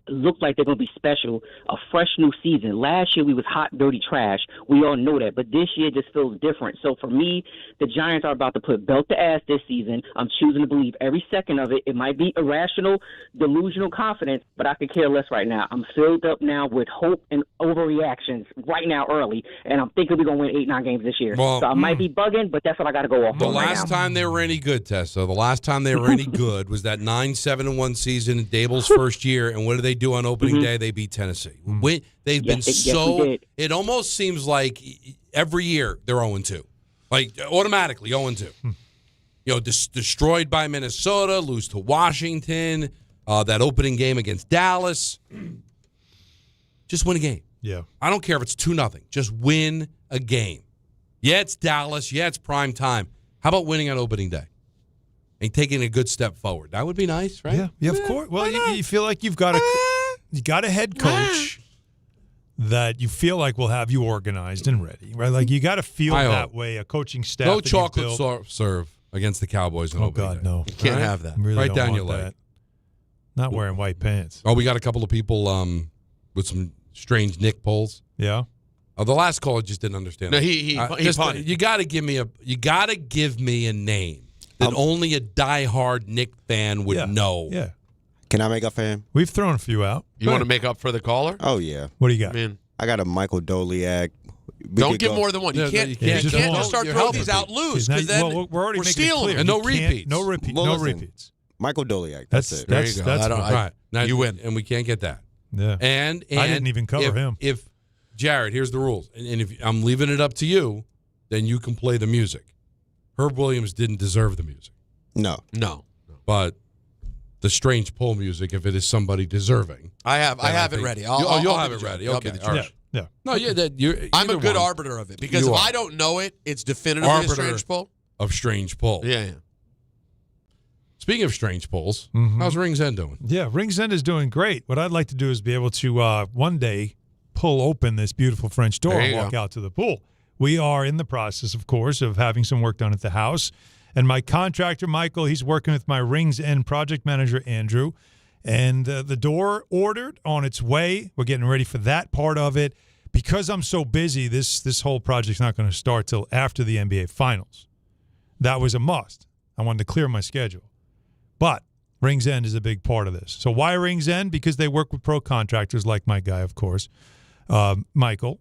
look like they're going to be special, a fresh new season. Last year we was hot, dirty trash. We all know that. But this year just feels different. So for me, the Giants are about to put belt to ass this season. I'm choosing to believe every second of it. It might be irrational, delusional confidence, but I could care less right now. I'm filled up now with hope and overreactions right now early, and I'm thinking we're going to win 8-9 games this year. Well, so I might be bugging, but that's what I got to go off the on last right now. time they were any good, Tessa, the last time they were any good was that 9-7-1 season in Dable's first year, and what did they do on opening day? They beat Tennessee. They've been it almost seems like every year they're 0-2. Automatically 0-2. Destroyed by Minnesota, lose to Washington, that opening game against Dallas. Just win a game. Yeah. I don't care if it's 2-0. Just win a game. Yeah, it's Dallas. Yeah, it's prime time. How about winning on opening day? And taking a good step forward. That would be nice, right? Yeah, of course. Well, you feel like you've got a head coach that you feel like will have you organized and ready, right? Like you got to feel that way. A coaching staff. No chocolate serve against the Cowboys. Oh God, no! You can't have that. Really right down your leg. leg. Not wearing white pants. Oh, we got a couple of people with some strange Nick polls. Yeah. Oh, the last caller just didn't understand. No, he punted. You got to give me a name that only a diehard Nick fan would know. Yeah. Can I make up for him? We've thrown a few out. You want to make up for the caller? Oh, yeah. What do you got? I got a Michael Doliak. Don't give more than one. You can't just start throwing these out loose because then we're already stealing. And no repeats. No repeats. Michael Doliak. That's it. There you go. That's right. Now, you win, and we can't get that. Yeah. And I didn't even cover him. If Jared, here's the rules, and if I'm leaving it up to you, then you can play the music. Herb Williams didn't deserve the music. No. But the strange poll music, if it is somebody deserving, I have it ready. You'll have it ready. Okay. Yeah. No, I'm a good arbiter of it because if I don't know it, it's definitively a strange poll. Of strange poll. Yeah. Speaking of strange polls, how's Rings End doing? Yeah, Rings End is doing great. What I'd like to do is be able to one day pull open this beautiful French door There and you walk go. out to the pool. We are in the process, of course, of having some work done at the house. And my contractor, Michael, he's working with my Rings End project manager, Andrew. And the door ordered, on its way. We're getting ready for that part of it. Because I'm so busy, this whole project's not going to start till after the NBA Finals. That was a must. I wanted to clear my schedule. But Rings End is a big part of this. So why Rings End? Because they work with pro contractors like my guy, of course, Michael,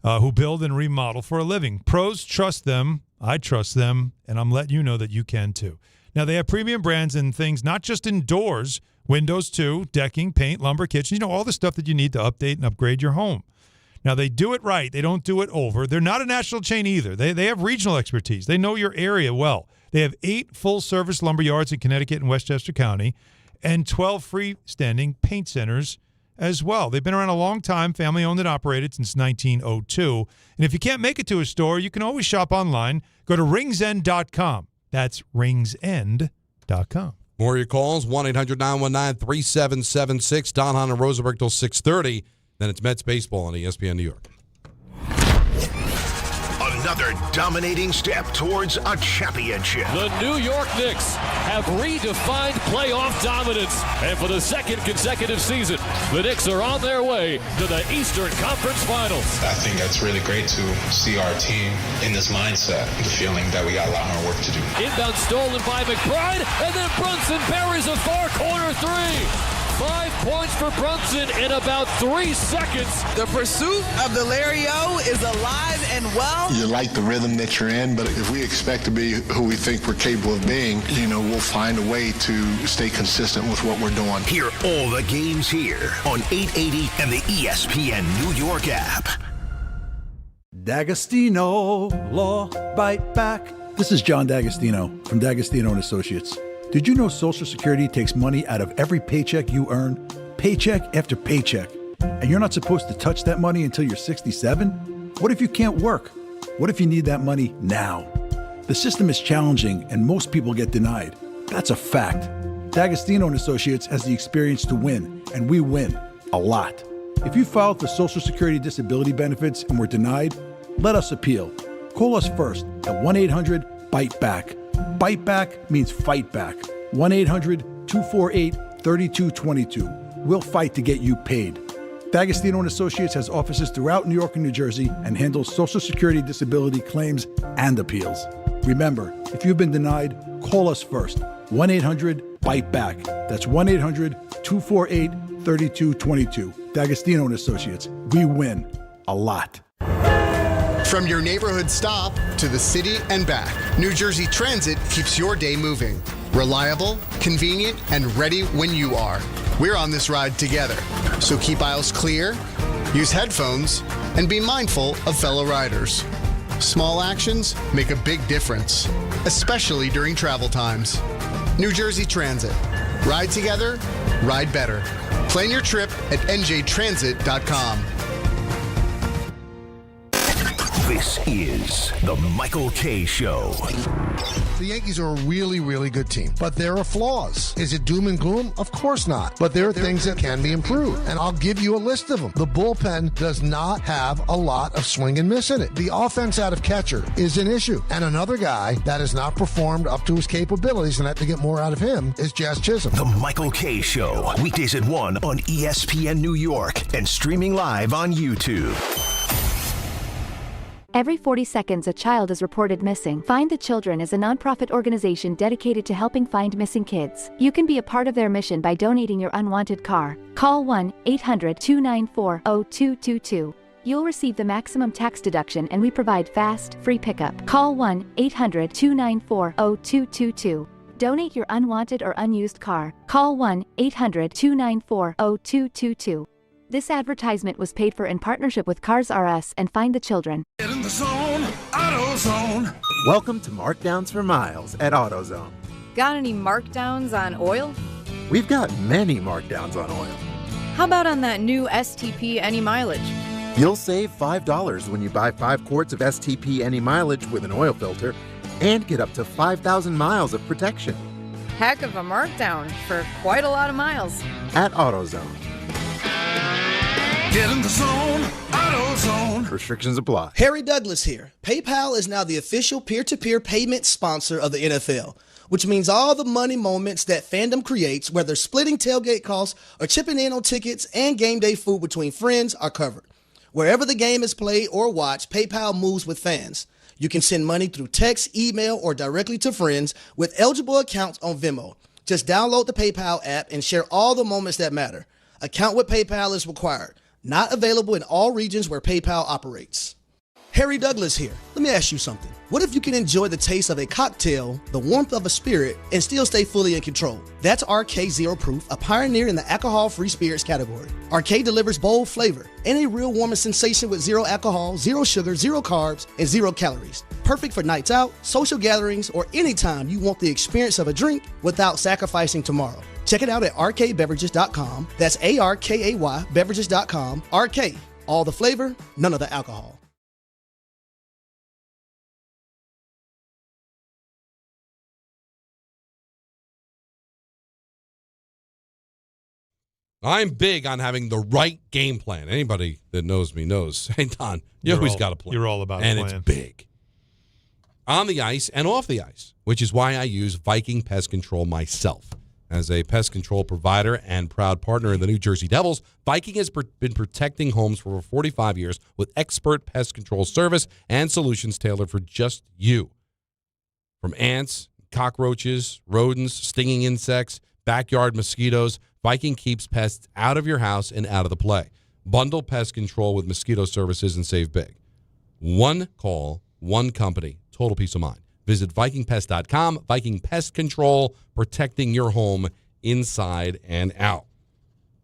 who build and remodel for a living. Pros trust them. I trust them. And I'm letting you know that you can too. Now, they have premium brands and things, not just indoors, windows too, decking, paint, lumber, kitchen, all the stuff that you need to update and upgrade your home. Now, they do it right. They don't do it over. They're not a national chain either. They have regional expertise. They know your area well. They have 8 full-service lumber yards in Connecticut and Westchester County and 12 freestanding paint centers as well. They've been around a long time, family-owned and operated since 1902. And if you can't make it to a store, you can always shop online. Go to ringsend.com. That's ringsend.com. More of your calls, 1-800-919-3776. Don, Hahn, and Rosenberg till 6:30. Then it's Mets baseball on ESPN New York. Another dominating step towards a championship. The New York Knicks have redefined playoff dominance. And for the second consecutive season, the Knicks are on their way to the Eastern Conference Finals. I think that's really great to see our team in this mindset, the feeling that we got a lot more work to do. Inbound stolen by McBride, and then Brunson buries a far corner three. 5 points for Brunson in about 3 seconds. The pursuit of the Larry O is alive and well. You like the rhythm that you're in, but if we expect to be who we think we're capable of being, we'll find a way to stay consistent with what we're doing. Hear all the games here on 880 and the ESPN New York app. D'Agostino Law Bite Back. This is John D'Agostino from D'Agostino & Associates. Did you know Social Security takes money out of every paycheck you earn, paycheck after paycheck, and you're not supposed to touch that money until you're 67? What if you can't work? What if you need that money now? The system is challenging and most people get denied. That's a fact. D'Agostino & Associates has the experience to win, and we win a lot. If you filed for Social Security disability benefits and were denied, let us appeal. Call us first at 1-800-BITE-BACK. Bite back means fight back. 1-800-248-3222. We'll fight to get you paid. D'Agostino & Associates has offices throughout New York and New Jersey and handles Social Security disability claims and appeals. Remember, if you've been denied, call us first. 1-800-BITE-BACK. That's 1-800-248-3222. D'Agostino & Associates. We win a lot. From your neighborhood stop to the city and back, New Jersey Transit keeps your day moving. Reliable, convenient, and ready when you are. We're on this ride together. So keep aisles clear, use headphones, and be mindful of fellow riders. Small actions make a big difference, especially during travel times. New Jersey Transit. Ride together, ride better. Plan your trip at njtransit.com. This is the Michael K. Show. The Yankees are a really, really good team, but there are flaws. Is it doom and gloom? Of course not. But there are things that can be improved, and I'll give you a list of them. The bullpen does not have a lot of swing and miss in it. The offense out of catcher is an issue. And another guy that has not performed up to his capabilities, and I have to get more out of him, is Jazz Chisholm. The Michael K. Show. Weekdays at 1 on ESPN New York and streaming live on YouTube. Every 40 seconds, a child is reported missing. Find the Children is a nonprofit organization dedicated to helping find missing kids. You can be a part of their mission by donating your unwanted car. Call 1-800-294-0222. You'll receive the maximum tax deduction, and we provide fast, free pickup. Call 1-800-294-0222. Donate your unwanted or unused car. Call 1-800-294-0222. This advertisement was paid for in partnership with Cars R Us and Find the Children. Get in the zone, AutoZone. Welcome to Markdowns for Miles at AutoZone. Got any markdowns on oil? We've got many markdowns on oil. How about on that new STP Any Mileage? You'll save $5 when you buy 5 quarts of STP Any Mileage with an oil filter and get up to 5,000 miles of protection. Heck of a markdown for quite a lot of miles. At AutoZone. Get in the zone, AutoZone. Restrictions apply. Harry Douglas here. PayPal is now the official peer-to-peer payment sponsor of the NFL, which means all the money moments that fandom creates, whether splitting tailgate costs or chipping in on tickets and game day food between friends, are covered. Wherever the game is played or watched, PayPal moves with fans. You can send money through text, email, or directly to friends with eligible accounts on Venmo. Just download the PayPal app and share all the moments that matter. Account with PayPal is required. Not available in all regions where PayPal operates. Harry Douglas here. Let me ask you something. What if you can enjoy the taste of a cocktail, the warmth of a spirit, and still stay fully in control? That's RK Zero Proof, a pioneer in the alcohol-free spirits category. RK delivers bold flavor and a real warming sensation with zero alcohol, zero sugar, zero carbs, and zero calories. Perfect for nights out, social gatherings, or anytime you want the experience of a drink without sacrificing tomorrow. Check it out at rkbeverages.com. That's ARKAY beverages.com. RK, all the flavor, none of the alcohol. I'm big on having the right game plan. Anybody that knows me knows. Hey, Don, you always got a plan. You're all about and a plan. it's big. On the ice and off the ice, which is why I use Viking Pest Control myself. As a pest control provider and proud partner in the New Jersey Devils, Viking has been protecting homes for over 45 years with expert pest control service and solutions tailored for just you. From ants, cockroaches, rodents, stinging insects, backyard mosquitoes, Viking keeps pests out of your house and out of the play. Bundle pest control with mosquito services and save big. One call, one company, total peace of mind. Visit VikingPest.com. Viking Pest Control, protecting your home inside and out.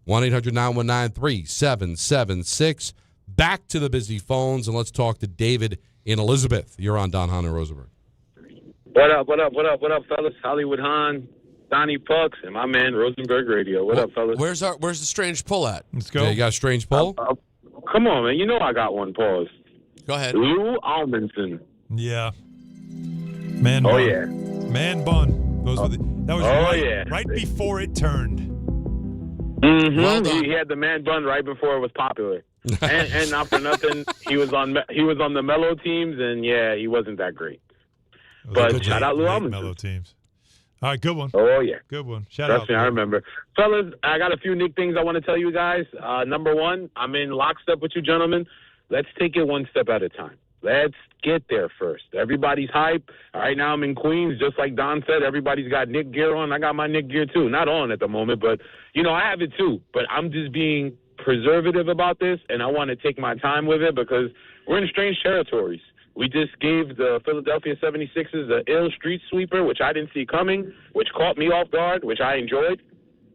1-800-919-3776. Back to the busy phones, and let's talk to David in Elizabeth. You're on Don, Hahn, and Rosenberg. What up, fellas? Hollywood Hahn, Donnie Pucks, and my man Rosenberg Radio. What up, fellas? Where's the strange pull at? Let's go. Yeah, you got a strange pull? Come on, man. You know I got one. Pause. Go ahead. Lou Almondson. Yeah. Man bun. Oh, yeah. Man bun. That was right before it turned. Mm-hmm. Well done. He had the man bun right before it was popular. and not for nothing, he was on the mellow teams, and yeah, he wasn't that great. But shout out Lou Almondson. Mellow teams. All right, good one. Oh, yeah. Good one. Shout Trust out. me, I remember. Fellas, I got a few Nick things I want to tell you guys. Number one, I'm in lockstep with you gentlemen. Let's take it one step at a time. Let's get there first. Everybody's hype. Right now I'm in Queens, just like Don said. Everybody's got Nick gear on. I got my Nick gear too. Not on at the moment, but, I have it too. But I'm just being preservative about this, and I want to take my time with it because we're in strange territories. We just gave the Philadelphia 76ers the ill street sweeper, which I didn't see coming, which caught me off guard, which I enjoyed.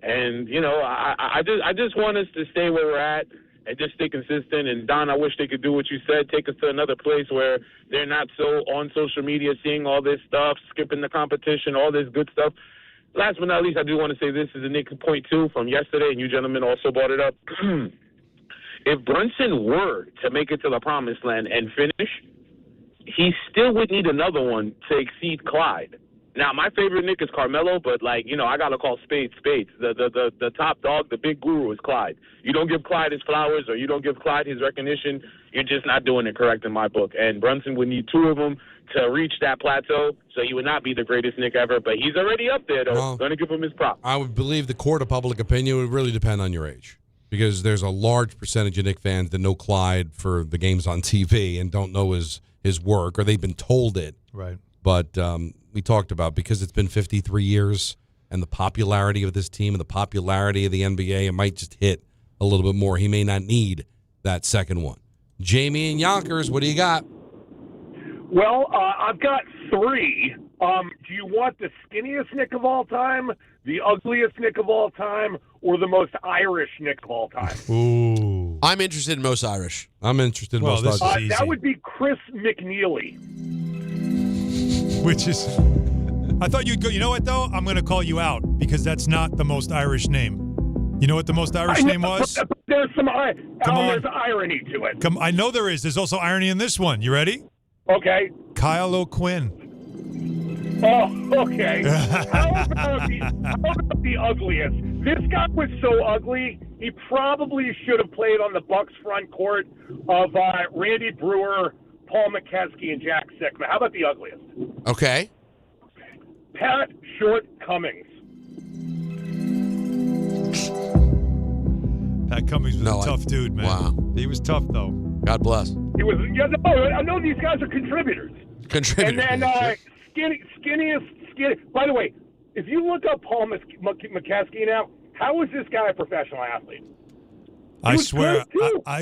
And, I just want us to stay where we're at and just stay consistent. And, Don, I wish they could do what you said, take us to another place where they're not so on social media seeing all this stuff, skipping the competition, all this good stuff. Last but not least, I do want to say this is a Nick point two from yesterday, and you gentlemen also brought it up. If Brunson were to make it to the promised land and finish, he still would need another one to exceed Clyde. Now, my favorite Nick is Carmelo, but, I got to call spades spades. The top dog, the big guru is Clyde. You don't give Clyde his flowers or you don't give Clyde his recognition, you're just not doing it correct in my book. And Brunson would need two of them to reach that plateau, so he would not be the greatest Nick ever. But he's already up there, though. Well, going to give him his props. I would believe the court of public opinion would really depend on your age, because there's a large percentage of Nick fans that know Clyde for the games on TV and don't know his work, or they've been told it. Right. But we talked about, because it's been 53 years and the popularity of this team and the popularity of the NBA, it might just hit a little bit more. He may not need that second one. Jamie and Yonkers, what do you got? Well, I've got three. Do you want the skinniest Nick of all time, the ugliest Nick of all time, or the most Irish Nick of all time? Ooh. I'm interested in most Irish. I'm interested in most Irish. That would be Chris McNeely. Which is, I thought you'd go, you know what, though? I'm going to call you out because that's not the most Irish name. You know what the most Irish name was? There's some there's irony to it. I know there is. There's also irony in this one. You ready? Okay. Kyle O'Quinn. Oh, okay. How about the ugliest? This guy was so ugly, he probably should have played on the Bucks front court of Randy Brewer, Paul McKeskey, and Jack Sickman. How about the ugliest? Okay. Pat Short Cummings. Pat Cummings was a tough dude, man. Wow. He was tough, though. God bless. He was. Yeah, no, I know these guys are contributors. Contributors. And then skinniest. By the way, if you look up Paul McKeskey now, how is this guy a professional athlete? I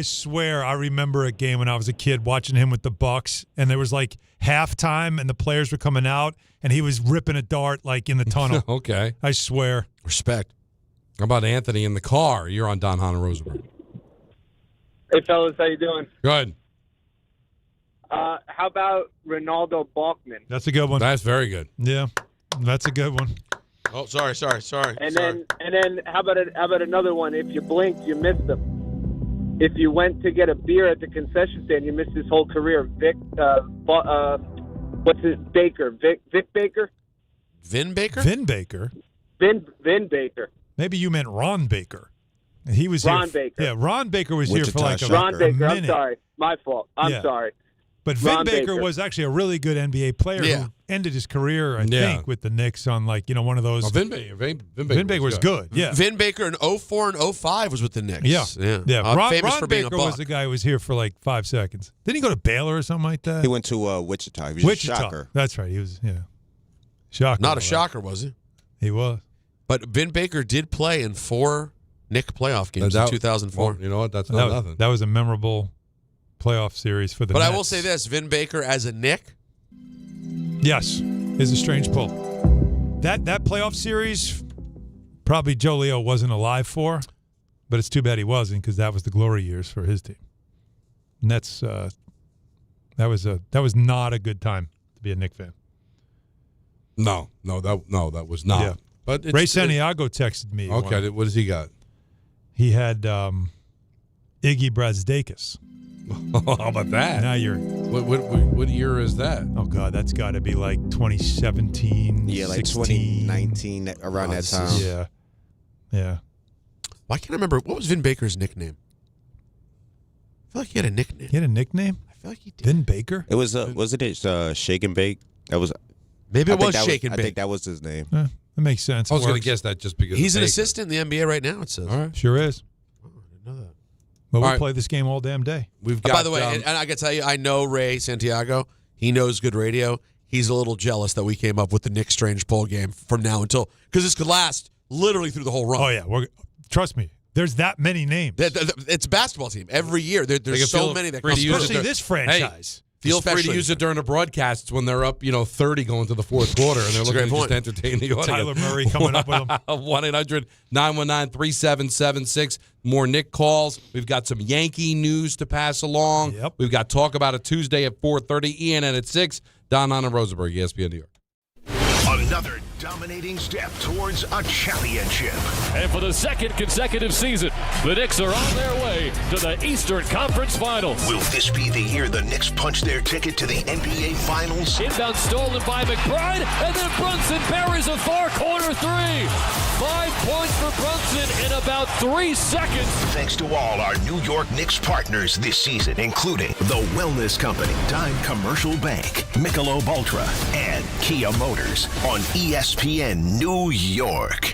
swear, I remember a game when I was a kid watching him with the Bucks, and there was like halftime, and the players were coming out, and he was ripping a dart like in the tunnel. Okay. I swear. Respect. How about Anthony in the car? You're on Don, Hahn, and Rosenberg. Hey, fellas, how you doing? Good. How about Ronaldo Balkman? That's a good one. That's very good. Yeah, that's a good one. Oh, sorry. And then how about another one? If you blinked, you missed him. If you went to get a beer at the concession stand, you missed his whole career. Vic Baker? Vic Baker? Vin Baker? Vin Baker? Vin Baker. Maybe you meant Ron Baker. He was Ron here. Baker. Yeah, Ron Baker was here for like a Ron Baker. minute. I'm sorry. My fault. I'm sorry. But Ron Vin Baker Baker was actually a really good NBA player who ended his career, I think, with the Knicks on one of those. Oh, Vin Baker was good. Yeah. Vin Baker in 04 and 05 was with the Knicks. Yeah. Famous for being Baker a buck. was the guy who was here for like 5 seconds. Didn't he go to Baylor or something like that? He went to Wichita. He was a shocker. That's right. He was, shocker. Not a shocker, was he? He was. But Vin Baker did play in 4 Knick playoff games in 2004. Well, you know what? That's not nothing. That was a memorable playoff series for the But Nets. I will say this, Vin Baker as a Knick. Yes, is a strange pull. That playoff series, probably Joe Leo wasn't alive for, but it's too bad he wasn't because that was the glory years for his team. Nets, that was not a good time to be a Knick fan. No, that was not. Yeah. But Ray Santiago texted me. Okay, what does he got? He had Iggy Brazdakis. How about that? Now you're. What year is that? Oh God, that's got to be like 2017. Yeah, like 16. 2019, around that time. Yeah. Well, I can't remember. What was Vin Baker's nickname? I feel like he had a nickname. He had a nickname? I feel like he did. Vin Baker? It was wasn't it Shake and Bake? That was. Maybe it was Shake and Bake. I think that was his name. That makes sense. I was going to guess that just because he's an assistant in the NBA right now. It says. All right. Sure is. Oh, I didn't know that. Well, we'll play this game all damn day. We've got. By the way, and I got to tell you, I know Ray Santiago. He knows good radio. He's a little jealous that we came up with the Knicks Strange Poll game from now until because this could last literally through the whole run. Oh yeah, trust me. There's that many names. It's a basketball team every year. There's so many that come through. Especially this franchise. Feel free to use it during the broadcasts when they're up, 30 going to the fourth quarter, and they're looking to just entertain the audience. Tyler Murray coming up with them. 1-800-919-3776. More Knick calls. We've got some Yankee news to pass along. Yep. We've got Talk About It Tuesday at 4:30. ENN at 6. Don, Hahn, and Rosenberg, ESPN New York. Another dominating step towards a championship. And for the second consecutive season, the Knicks are on their way to the Eastern Conference Finals. Will this be the year the Knicks punch their ticket to the NBA Finals? Inbound stolen by McBride, and then Brunson buries a far corner three. 5 points for Brunson in about 3 seconds. Thanks to all our New York Knicks partners this season, including The Wellness Company, Dime Commercial Bank, Michelob Ultra, and Kia Motors on ESPN New York.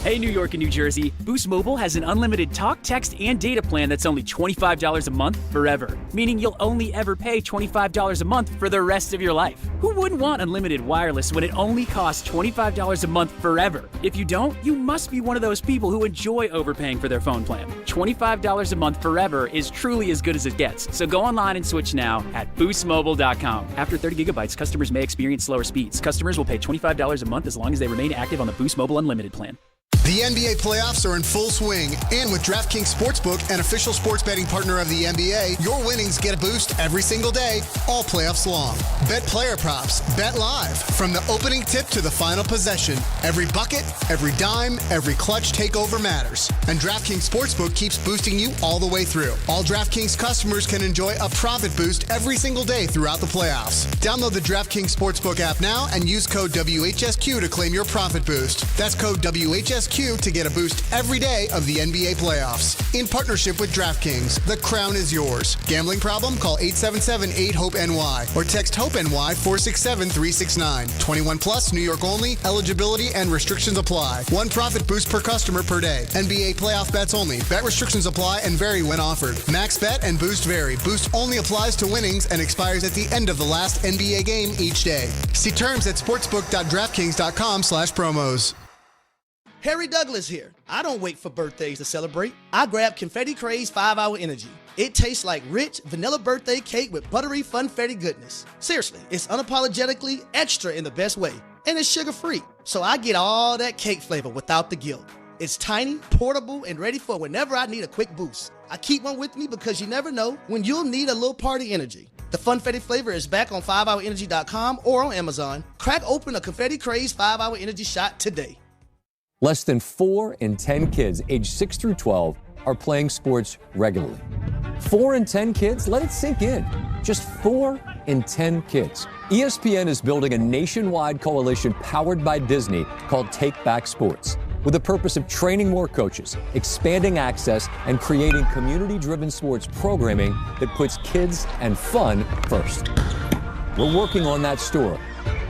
Hey, New York and New Jersey, Boost Mobile has an unlimited talk, text, and data plan that's only $25 a month forever, meaning you'll only ever pay $25 a month for the rest of your life. Who wouldn't want unlimited wireless when it only costs $25 a month forever? If you don't, you must be one of those people who enjoy overpaying for their phone plan. $25 a month forever is truly as good as it gets, so go online and switch now at boostmobile.com. After 30 gigabytes, customers may experience slower speeds. Customers will pay $25 a month as long as they remain active on the Boost Mobile Unlimited plan. The NBA playoffs are in full swing, and with DraftKings Sportsbook, an official sports betting partner of the NBA, your winnings get a boost every single day, all playoffs long. Bet player props, bet live, from the opening tip to the final possession. Every bucket, every dime, every clutch takeover matters. And DraftKings Sportsbook keeps boosting you all the way through. All DraftKings customers can enjoy a profit boost every single day throughout the playoffs. Download the DraftKings Sportsbook app now and use code WHSQ to claim your profit boost. That's code WHSQ HSQ to get a boost every day of the NBA playoffs. In partnership with DraftKings, the crown is yours. Gambling problem? Call 877-8-HOPE-NY or text HOPE-NY 467-369. 21 plus, New York only. Eligibility and restrictions apply. One profit boost per customer per day. NBA playoff bets only. Bet restrictions apply and vary when offered. Max bet and boost vary. Boost only applies to winnings and expires at the end of the last NBA game each day. See terms at sportsbook.draftkings.com/promos. Harry Douglas here. I don't wait for birthdays to celebrate. I grab Confetti Craze 5-Hour Energy. It tastes like rich vanilla birthday cake with buttery funfetti goodness. Seriously, it's unapologetically extra in the best way. And it's sugar-free, so I get all that cake flavor without the guilt. It's tiny, portable, and ready for whenever I need a quick boost. I keep one with me because you never know when you'll need a little party energy. The Funfetti flavor is back on 5hourenergy.com or on Amazon. Crack open a Confetti Craze 5-Hour Energy shot today. Less than 4 in 10 kids aged 6 through 12 are playing sports regularly. 4 in 10 kids? Let it sink in. Just 4 in 10 kids. ESPN is building a nationwide coalition powered by Disney called Take Back Sports, with the purpose of training more coaches, expanding access, and creating community-driven sports programming that puts kids and fun first. We're working on that story.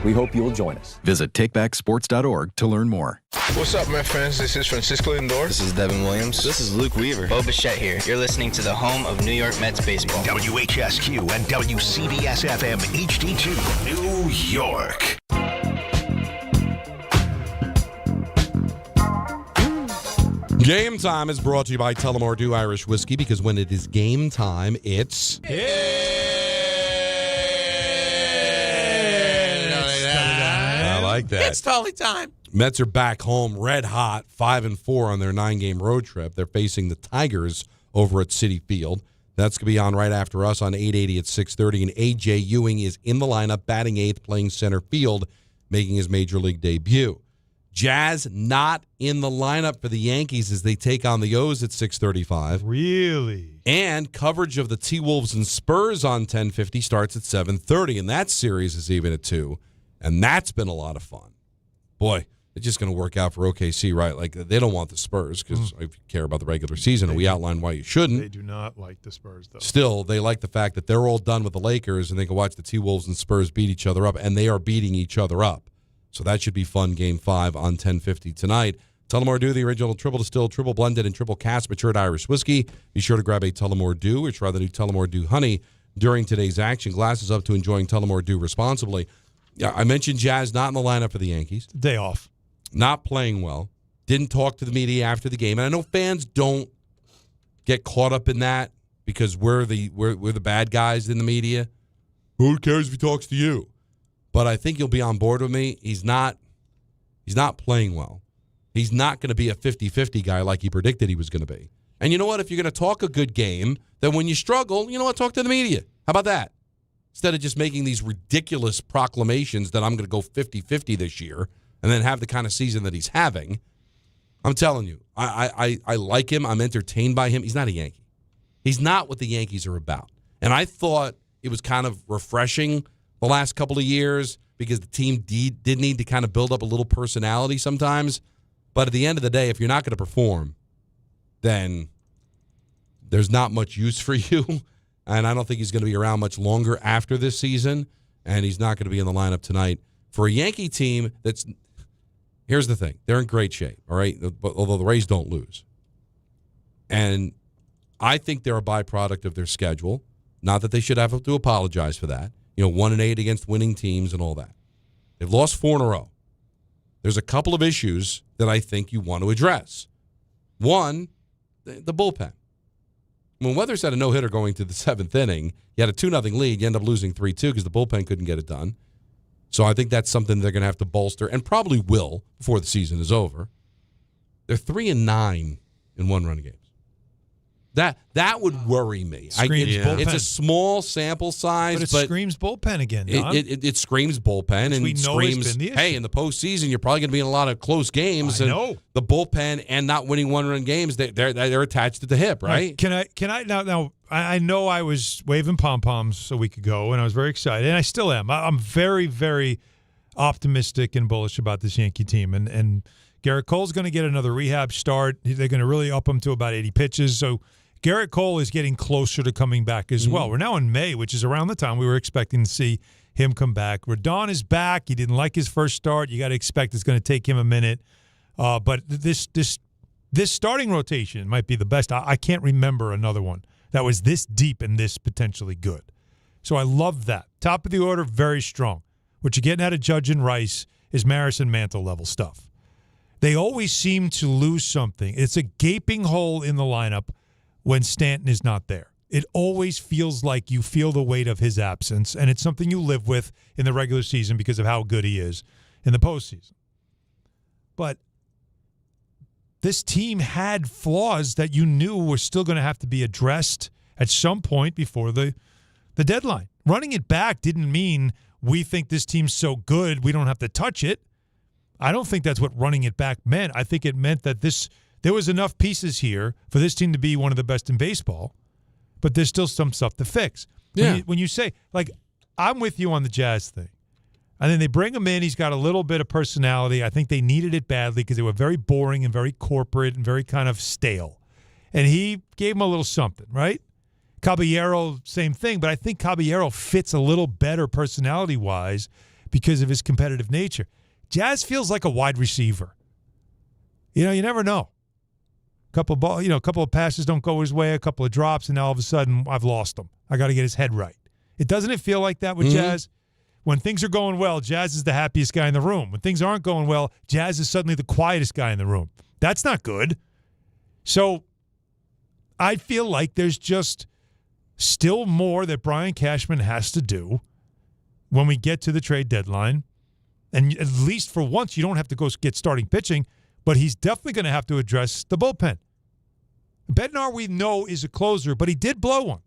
We hope you'll join us. Visit takebacksports.org to learn more. What's up, my friends? This is Francisco Lindor. This is Devin Williams. This is Luke Weaver. Bo Bichette here. You're listening to the home of New York Mets baseball. WHSQ and WCBS-FM HD2, New York. Game time is brought to you by Tullamore Dew Irish Whiskey, because when it is game time, it's... I like that. It's totally time. Mets are back home red hot, 5-4 on their 9-game road trip. They're facing the Tigers over at Citi Field. That's going to be on right after us on 880 at 6:30. And A.J. Ewing is in the lineup, batting 8th, playing center field, making his Major League debut. Jazz not in the lineup for the Yankees as they take on the O's at 6:35. Really? And coverage of the T-Wolves and Spurs on 1050 starts at 7:30, and that series is even at 2. And that's been a lot of fun. Boy, it's just going to work out for OKC, right? Like, they don't want the Spurs because if you care about the regular season, and we outlined why you shouldn't. They do not like the Spurs, though. Still, they like the fact that they're all done with the Lakers, and they can watch the T-Wolves and Spurs beat each other up, and they are beating each other up. So that should be fun, Game 5 on 1050 tonight. Tullamore Dew, the original triple distilled, triple blended, and triple cast matured Irish whiskey. Be sure to grab a Tullamore Dew or try the new Tullamore Dew Honey during today's action. Glasses up to enjoying Tullamore Dew responsibly. Yeah, I mentioned Jazz not in the lineup for the Yankees. Day off. Not playing well. Didn't talk to the media after the game. And I know fans don't get caught up in that because we're the bad guys in the media. Who cares if he talks to you? But I think you'll be on board with me. He's not playing well. He's not going to be a 50-50 guy like he predicted he was going to be. And you know what? If you're going to talk a good game, then when you struggle, you know what? Talk to the media. How about that? Instead of just making these ridiculous proclamations that I'm going to go 50-50 this year and then have the kind of season that he's having. I'm telling you, I like him. I'm entertained by him. He's not a Yankee. He's not what the Yankees are about. And I thought it was kind of refreshing the last couple of years because the team did need to kind of build up a little personality sometimes. But at the end of the day, if you're not going to perform, then there's not much use for you. And I don't think he's going to be around much longer after this season. And he's not going to be in the lineup tonight for a Yankee team that's – here's the thing. They're in great shape, all right, although the Rays don't lose. And I think they're a byproduct of their schedule. Not that they should have to apologize for that. 1-8 against winning teams and all that. They've lost 4 in a row. There's a couple of issues that I think you want to address. One, the bullpen. When Weathers had a no-hitter going to the 7th inning, you had a 2-0 lead. You end up losing 3-2 because the bullpen couldn't get it done. So I think that's something they're going to have to bolster and probably will before the season is over. They're 3-9 in one-run games. That would worry me. It's a small sample size, but it screams bullpen again. It screams bullpen, and it screams, hey, in the postseason, you're probably going to be in a lot of close games. I know. The bullpen and not winning one-run games, they're attached at the hip, right? Can I now? I know I was waving pom-poms a week ago, and I was very excited, and I still am. I'm very, very optimistic and bullish about this Yankee team, and Garrett Cole's going to get another rehab start. They're going to really up him to about 80 pitches. So Garrett Cole is getting closer to coming back as well. We're now in May, which is around the time we were expecting to see him come back. Rodon is back. He didn't like his first start. You got to expect it's going to take him a minute. But this starting rotation might be the best. I can't remember another one that was this deep and this potentially good. So I love that. Top of the order, very strong. What you're getting out of Judge and Rice is Maris and Mantle level stuff. They always seem to lose something. It's a gaping hole in the lineup when Stanton is not there. It always feels like you feel the weight of his absence, and it's something you live with in the regular season because of how good he is in the postseason. But this team had flaws that you knew were still going to have to be addressed at some point before the deadline. Running it back didn't mean we think this team's so good we don't have to touch it. I don't think that's what running it back meant. I think it meant that there was enough pieces here for this team to be one of the best in baseball, but there's still some stuff to fix. Yeah. When you say, like, I'm with you on the Jazz thing. And then they bring him in. He's got a little bit of personality. I think they needed it badly because they were very boring and very corporate and very kind of stale. And he gave him a little something, right? Caballero, same thing. But I think Caballero fits a little better personality-wise because of his competitive nature. Jazz feels like a wide receiver. You never know. A couple of passes don't go his way, a couple of drops, and now all of a sudden I've lost him. I got to get his head right. Doesn't it feel like that with Jazz? When things are going well, Jazz is the happiest guy in the room. When things aren't going well, Jazz is suddenly the quietest guy in the room. That's not good. So I feel like there's just still more that Brian Cashman has to do when we get to the trade deadline. And at least for once, you don't have to go get starting pitching, but he's definitely going to have to address the bullpen. Bednar, we know, is a closer, but he did blow one.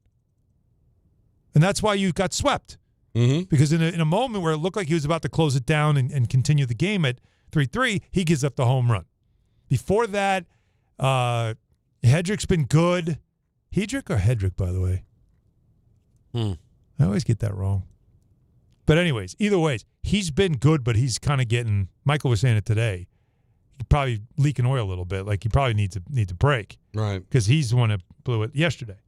And that's why you got swept. Because in a moment where it looked like he was about to close it down and continue the game at 3-3, he gives up the home run. Before that, Hedrick's been good. Hedrick or Hedrick, by the way? I always get that wrong. But anyways, either ways, he's been good, but he's kind of getting, Michael was saying it today, he's probably leaking oil a little bit. Like he probably needs to break. Right. Because he's the one that blew it yesterday.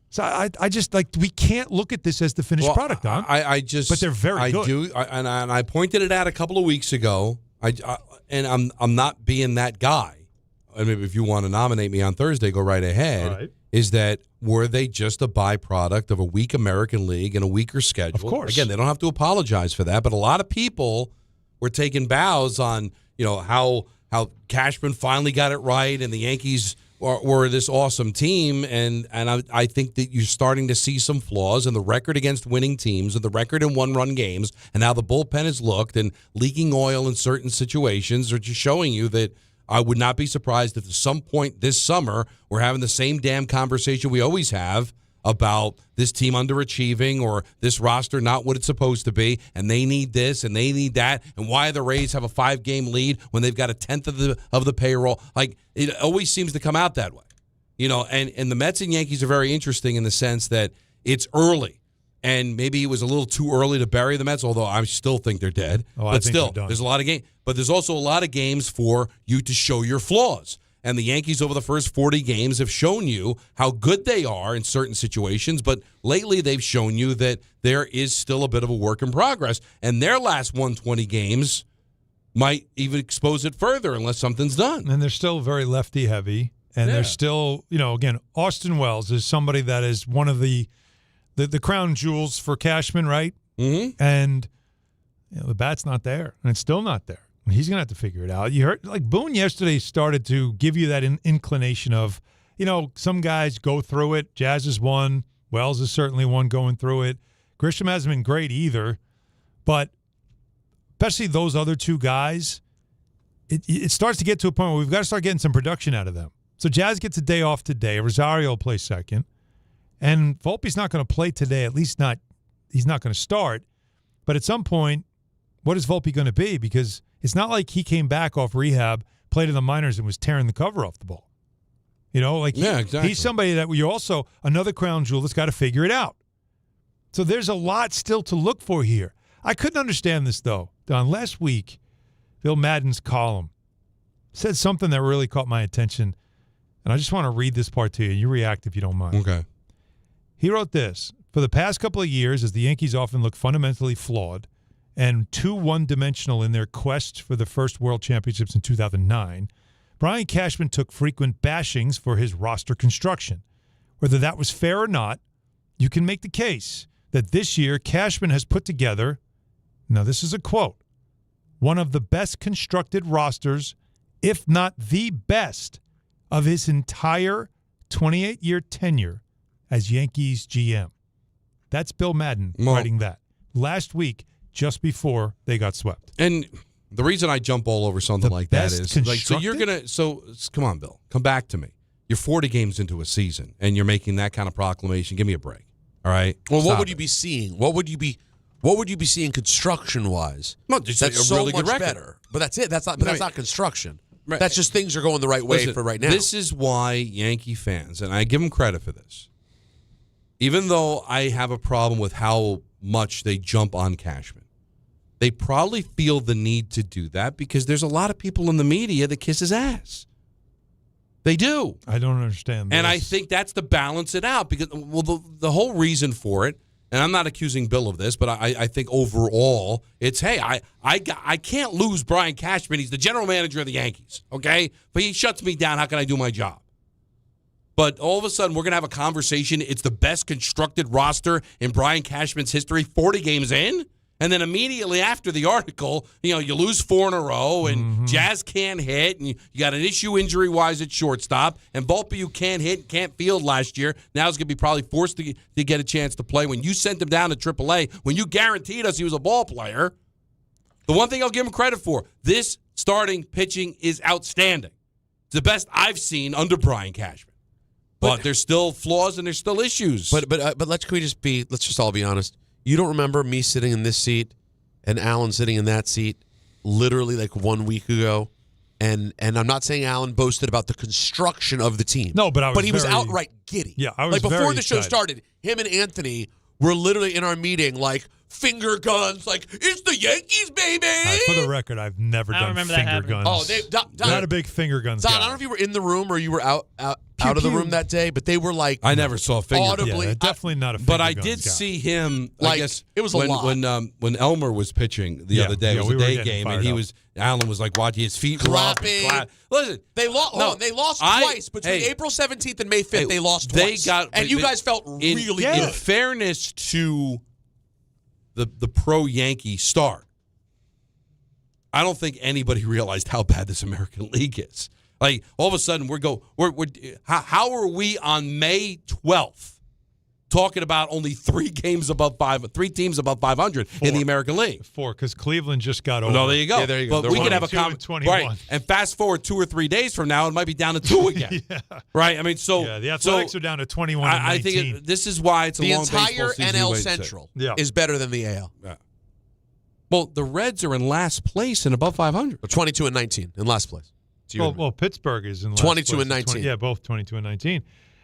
So I just, like, we can't look at this as the finished product, Don. But they're very good. And I pointed it out a couple of weeks ago. And I'm not being that guy. I mean, if you want to nominate me on Thursday, go right ahead. All right. Is that were they just a byproduct of a weak American League and a weaker schedule? Of course. Again, they don't have to apologize for that. But a lot of people were taking bows on how Cashman finally got it right and the Yankees were this awesome team, and I think that you're starting to see some flaws in the record against winning teams and the record in one-run games, and how the bullpen has looked and leaking oil in certain situations are just showing you that I would not be surprised if at some point this summer we're having the same damn conversation we always have about this team underachieving or this roster not what it's supposed to be, and they need this and they need that, and why the Rays have a 5-game lead when they've got a tenth of the payroll. Like, it always seems to come out that way. And the Mets and Yankees are very interesting in the sense that it's early. And maybe it was a little too early to bury the Mets, although I still think they're dead. I think still, they're done. there's a lot of games. But there's also a lot of games for you to show your flaws. And the Yankees over the first 40 games have shown you how good they are in certain situations. But lately they've shown you that there is still a bit of a work in progress. And their last 120 games might even expose it further unless something's done. And they're still very lefty heavy. And they're still, again, Austin Wells is somebody that is one of the crown jewels for Cashman, right? Mm-hmm. And the bat's not there. And it's still not there. He's going to have to figure it out. You heard, like, Boone yesterday started to give you that inclination of, some guys go through it. Jazz is one. Wells is certainly one going through it. Grisham hasn't been great either. But especially those other two guys, it starts to get to a point where we've got to start getting some production out of them. So Jazz gets a day off today. Rosario will play second. And Volpe's not going to play today, at least not – he's not going to start. But at some point, what is Volpe going to be? Because – it's not like he came back off rehab, played in the minors, and was tearing the cover off the ball. Exactly. He's somebody that you're also another crown jewel that's got to figure it out. So there's a lot still to look for here. I couldn't understand this, though. Don, last week, Bill Madden's column said something that really caught my attention, and I just want to read this part to you. You react if you don't mind. Okay. He wrote this. For the past couple of years, as the Yankees often look fundamentally flawed and too one-dimensional in their quest for the first World Championships in 2009, Brian Cashman took frequent bashings for his roster construction. Whether that was fair or not, you can make the case that this year Cashman has put together, now this is a quote, one of the best constructed rosters, if not the best, of his entire 28-year tenure as Yankees GM. That's Bill Madden writing that last week, just before they got swept. And the reason I jump all over something like that is, like, so you're gonna, so come on, Bill, come back to me. You're 40 games into a season, and you're making that kind of proclamation. Give me a break, all right? Well, what would you be seeing? What would you be seeing construction-wise? No, just that's a so really good much record. better. But that's it. That's not. But that's not construction. Right. That's just things are going the right way Listen, for right now. This is why Yankee fans, and I give them credit for this, even though I have a problem with how much they jump on Cashman, they probably feel the need to do that because there's a lot of people in the media that kiss his ass. They do. I don't understand this. And I think that's to balance it out because, well, the whole reason for it, and I'm not accusing Bill of this, but I think overall it's, hey, I can't lose Brian Cashman. He's the general manager of the Yankees, okay? But he shuts me down. How can I do my job? But all of a sudden, we're going to have a conversation. It's the best constructed roster in Brian Cashman's history, 40 games in. And then immediately after the article, you lose 4 in a row, and Jazz can't hit, and you got an issue injury-wise at shortstop, and Volpe, you can't hit, can't field last year. Now he's going to be probably forced to get a chance to play. When you sent him down to AAA, when you guaranteed us he was a ball player, the one thing I'll give him credit for, this starting pitching is outstanding. It's the best I've seen under Brian Cashman. But there's still flaws and there's still issues. But let's just all be honest. You don't remember me sitting in this seat and Alan sitting in that seat literally like 1 week ago, and I'm not saying Alan boasted about the construction of the team. No, but he was outright giddy. Yeah, I was like before very the show excited. started. Him and Anthony were literally in our meeting like finger guns, like it's the Yankees, baby. For the record, I've never done finger guns. Oh, not a big finger guns Don, guy. I don't know if you were in the room or you were out of the room that day, but they were like I never saw finger audibly. Yeah, definitely not a finger But I guns did guy. see him. Like, I guess it was a lot. When Elmer was pitching the other day. It was we a were day getting game, and fired up. Alan was like watching his feet were up and Clapping. Listen, They lost. They lost twice between April 17th and May 5th. They lost twice. And you guys felt really good. In fairness to the pro Yankee start, I don't think anybody realized how bad this American League is. Like all of a sudden how are we on May 12th talking about only 3 teams above 500 in the American League? 4, because Cleveland just got over. No, there you go. Yeah, there you go. But we could have a 22 and right. And fast forward 2 or 3 days from now, it might be down to 2 again. Right? I mean, so the Athletics are down to 21 and 19. I think this is why it's a the long baseball entire season. NL Wait a second. Central is better than the AL. Yeah. Well, the Reds are in last place and above 500. 22 and 19 in last place. Well, Pittsburgh is in last 22 place. and 19. Yeah, both 22 and 19.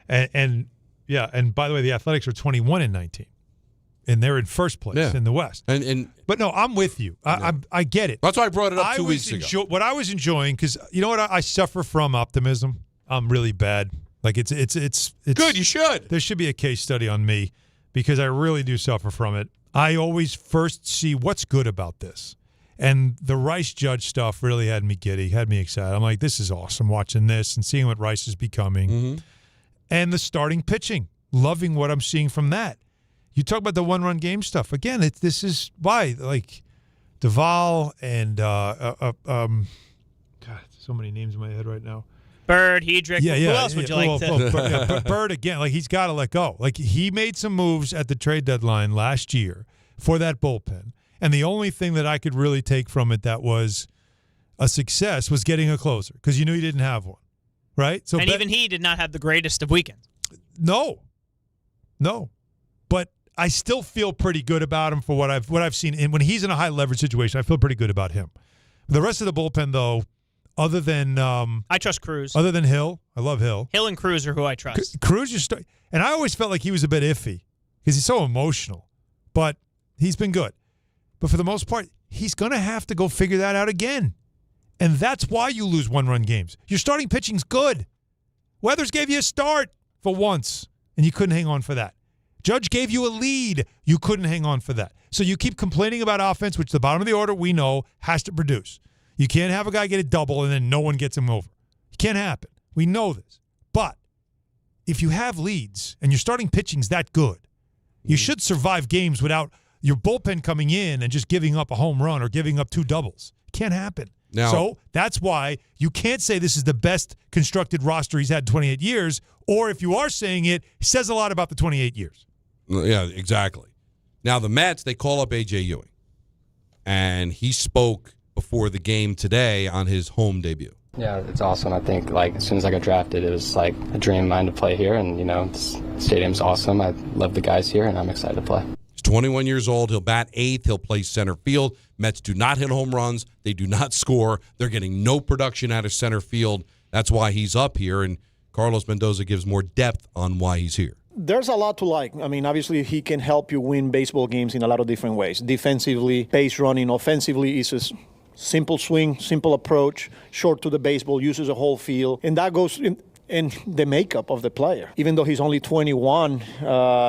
And by the way, the Athletics are 21 and 19. And they're in first place in the West. But no, I'm with you. I get it. That's why I brought it up 2 weeks ago. What I was enjoying, because you know what, I suffer from optimism. I'm really bad. Like it's good. You should. There should be a case study on me because I really do suffer from it. I always first see what's good about this. And the Rice Judge stuff really had me giddy, had me excited. I'm like, this is awesome watching this and seeing what Rice is becoming. Mm-hmm. And the starting pitching, loving what I'm seeing from that. You talk about the one-run game stuff. Again, this is why, like, Duvall and, God, so many names in my head right now. Bird, Hedrick. Yeah. Who else would you like to? Bird, again, like, he's got to let go. Like, he made some moves at the trade deadline last year for that bullpen. And the only thing that I could really take from it that was a success was getting a closer because you knew you didn't have one, right? So, even he did not have the greatest of weekends. No. But I still feel pretty good about him for what I've seen. And when he's in a high leverage situation, I feel pretty good about him. The rest of the bullpen, though, other than I trust Cruz. Other than Hill, I love Hill. Hill and Cruz are who I trust. Cruz is and I always felt like he was a bit iffy because he's so emotional, but he's been good. But for the most part, he's going to have to go figure that out again. And that's why you lose one-run games. Your starting pitching's good. Weathers gave you a start for once, and you couldn't hang on for that. Judge gave you a lead. You couldn't hang on for that. So you keep complaining about offense, which the bottom of the order we know has to produce. You can't have a guy get a double and then no one gets him over. It can't happen. We know this. But if you have leads and your starting pitching's that good, you should survive games without your bullpen coming in and just giving up a home run or giving up 2 doubles. It can't happen. Now, so that's why you can't say this is the best constructed roster he's had in 28 years, or if you are saying it, it says a lot about the 28 years. Yeah, exactly. Now, the Mets, they call up A.J. Ewing, and he spoke before the game today on his home debut. Yeah, it's awesome. I think, as soon as I got drafted, it was like a dream of mine to play here, and, this stadium's awesome. I love the guys here, and I'm excited to play. He's 21 years old. He'll bat 8th. He'll play center field. Mets do not hit home runs. They do not score. They're getting no production out of center field. That's why he's up here, and Carlos Mendoza gives more depth on why he's here. There's a lot to like. I mean, obviously, he can help you win baseball games in a lot of different ways. Defensively, base running. Offensively, is a simple swing, simple approach, short to the baseball, uses a whole field. And that goes in the makeup of the player. Even though he's only 21,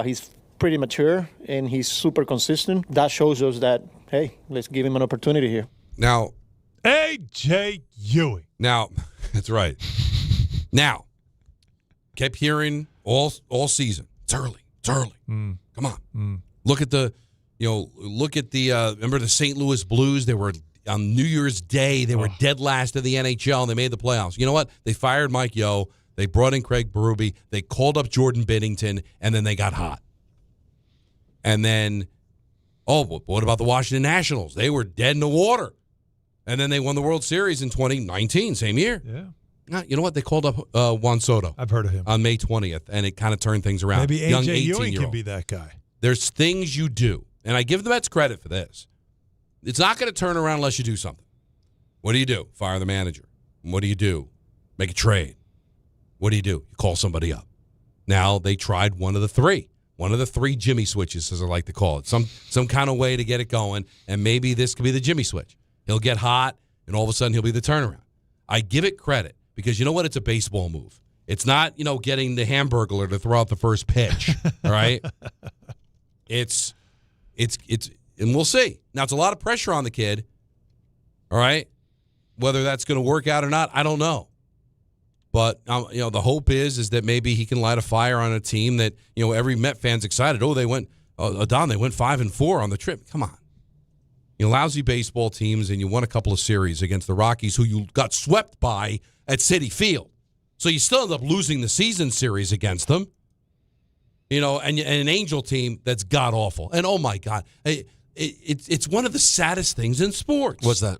he's pretty mature, and he's super consistent. That shows us that, hey, let's give him an opportunity here. Now, A.J. Ewing. Now, that's right. Now, kept hearing all season. It's early. Come on. Look at the remember the St. Louis Blues? They were on New Year's Day. They were dead last in the NHL, and they made the playoffs. You know what? They fired Mike Yeo. They brought in Craig Berube. They called up Jordan Binnington, and then they got hot. And then, what about the Washington Nationals? They were dead in the water. And then they won the World Series in 2019, same year. Yeah. You know what? They called up Juan Soto. I've heard of him. On May 20th, and it kind of turned things around. Maybe Young A.J. Ewing 18-year-old. can be that guy. There's things you do, and I give the Mets credit for this. It's not going to turn around unless you do something. What do you do? Fire the manager. What do you do? Make a trade. What do? You call somebody up. Now they tried one of the three Jimmy switches, as I like to call it. Some kind of way to get it going, and maybe this could be the Jimmy switch. He'll get hot, and all of a sudden he'll be the turnaround. I give it credit because you know what? It's a baseball move. It's not, getting the Hamburglar to throw out the first pitch. All right. It's and we'll see. Now, it's a lot of pressure on the kid. All right. Whether that's going to work out or not, I don't know. But, the hope is that maybe he can light a fire on a team that, every Met fan's excited. They went 5-4 on the trip. Come on. Lousy baseball teams, and you won a couple of series against the Rockies, who you got swept by at Citi Field. So you still end up losing the season series against them. And an Angel team that's god-awful. And, oh, my God, it's one of the saddest things in sports. What's that?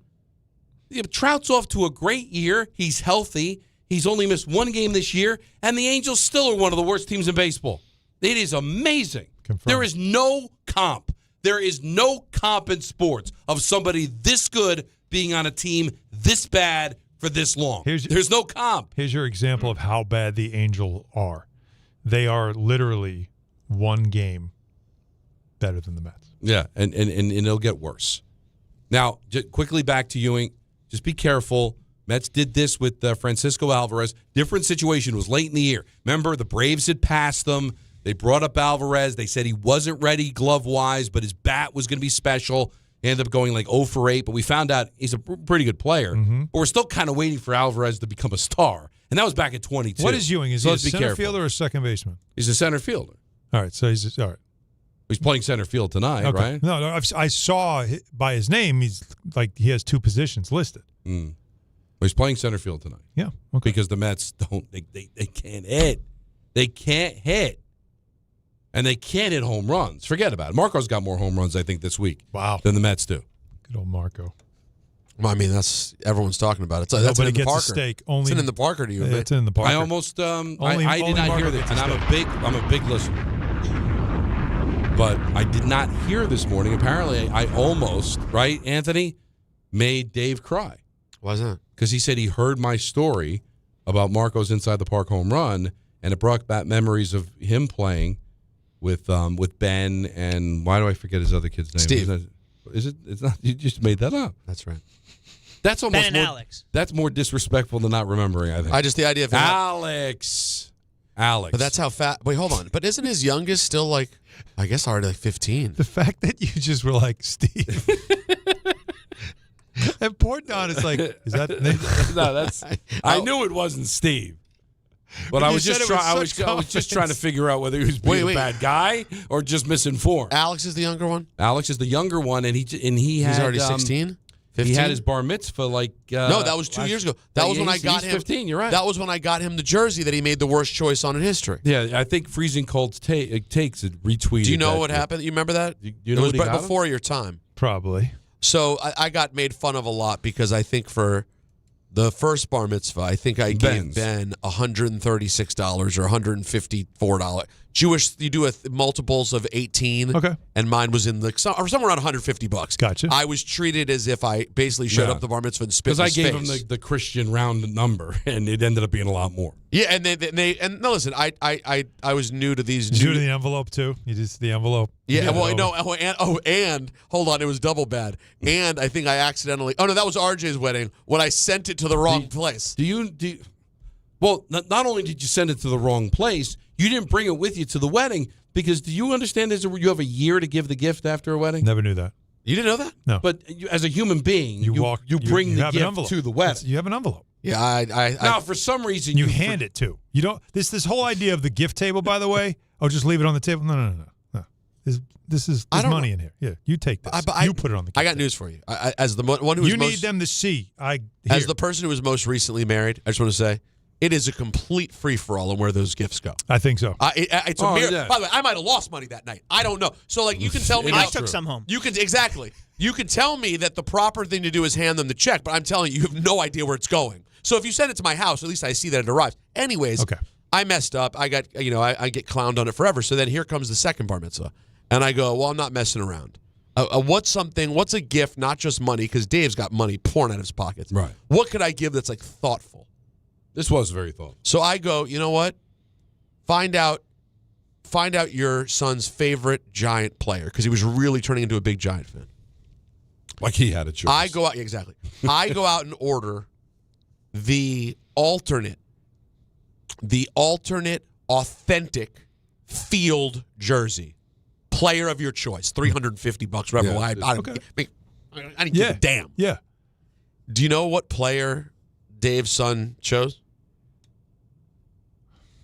Trout's off to a great year. He's healthy. He's only missed one game this year, and the Angels still are one of the worst teams in baseball. It is amazing. Confirmed. There is no comp. There is no comp in sports of somebody this good being on a team this bad for this long. There's no comp. Here's your example of how bad the Angels are. They are literally one game better than the Mets. Yeah, and it'll get worse. Now, just quickly back to Ewing. Just be careful. Mets did this with Francisco Alvarez. Different situation. It was late in the year. Remember, the Braves had passed them. They brought up Alvarez. They said he wasn't ready glove-wise, but his bat was going to be special. He ended up going 0 for 8, but we found out he's a pretty good player. Mm-hmm. But we're still kind of waiting for Alvarez to become a star. And that was back at 22. What is Ewing? Is he a center fielder or a second baseman? He's a center fielder. All right, so he's all right. He's playing center field tonight, okay. right? No, I saw by his name, he's he has 2 positions listed. Mm. He's playing center field tonight. Yeah, okay. Because the Mets they can't hit. They can't hit. And they can't hit home runs. Forget about it. Marco's got more home runs, I think, this week than the Mets do. Good old Marco. Well, I mean, that's everyone's talking about it. Nobody that's in gets the Parker. A steak. Only it's in the Parker to you. It's in the Parker. I almost I did not hear that, and I'm a big listener. But I did not hear this morning. Apparently, I almost, right, Anthony, made Dave cry. Why is that? Because he said he heard my story about Marco's inside the park home run, and it brought back memories of him playing with Ben and why do I forget his other kid's name? Steve. Is it? It's not. You just made that up. That's right. That's almost Ben and more, Alex. That's more disrespectful than not remembering, I think. The idea of him Alex. But that's how fat. Wait, hold on. But isn't his youngest still like, I guess already like 15? The fact that you just were like, Steve. And poor Don is like, is that? No, that's. I knew it wasn't Steve. But I was just I was just trying to figure out whether he was being a bad guy or just misinformed. Alex is the younger one? Alex is the younger one, and he's already 16? 15? He had his bar mitzvah no, that was 2 years ago. That was when I got him. 15, you're right. That was when I got him the jersey that he made the worst choice on in history. Yeah, I think Freezing Cold's takes it retweeted. Do you know what happened? You remember that? You know it was what he got before your time. Probably. So I got made fun of a lot because I think for the first bar mitzvah, I think I gave Ben $136 or $154. Jewish, you do multiples of 18. Okay. And mine was in somewhere around $150. Gotcha. I was treated as if I basically showed up the bar mitzvah and spit in his face. Because I gave him the Christian round number, and it ended up being a lot more. Yeah, and no, listen, I was new to these. Did you do the envelope too? You just the envelope. Yeah, and hold on, it was double bad. And I think I accidentally. Oh no, that was RJ's wedding when I sent it to the wrong place. Well, not only did you send it to the wrong place, you didn't bring it with you to the wedding because do you understand you have a year to give the gift after a wedding? Never knew that. You didn't know that? No. But as a human being, you bring the gift to the wedding. You have an envelope. Yeah, now, for some reason, you hand it to. You don't. This whole idea of the gift table, by the way. Oh, just leave it on the table. No. There's money in here. Yeah, you take this. You put it on the gift I got news for you. As the one who was need them to see. As the person who was most recently married, I just want to say, it is a complete free-for-all on where those gifts go. I think so. It's a mirror. Yeah. By the way, I might have lost money that night. I don't know. So, you can tell me. I took some home. You can tell me that the proper thing to do is hand them the check, but I'm telling you, you have no idea where it's going. So if you send it to my house, at least I see that it arrives. Anyways, okay. I messed up. I got I get clowned on it forever. So then here comes the second bar mitzvah, and I go, well, I'm not messing around. What's a gift, not just money, because Dave's got money pouring out of his pockets. Right. What could I give that's thoughtful? This was very thoughtful. So I go, you know what? Find out your son's favorite Giant player, because he was really turning into a big Giant fan. Like he had a choice. I go out, exactly. I go out and order the alternate authentic field jersey. Player of your choice, $350, whatever. Yeah, I didn't give a damn. Yeah. Do you know what player Dave's son chose?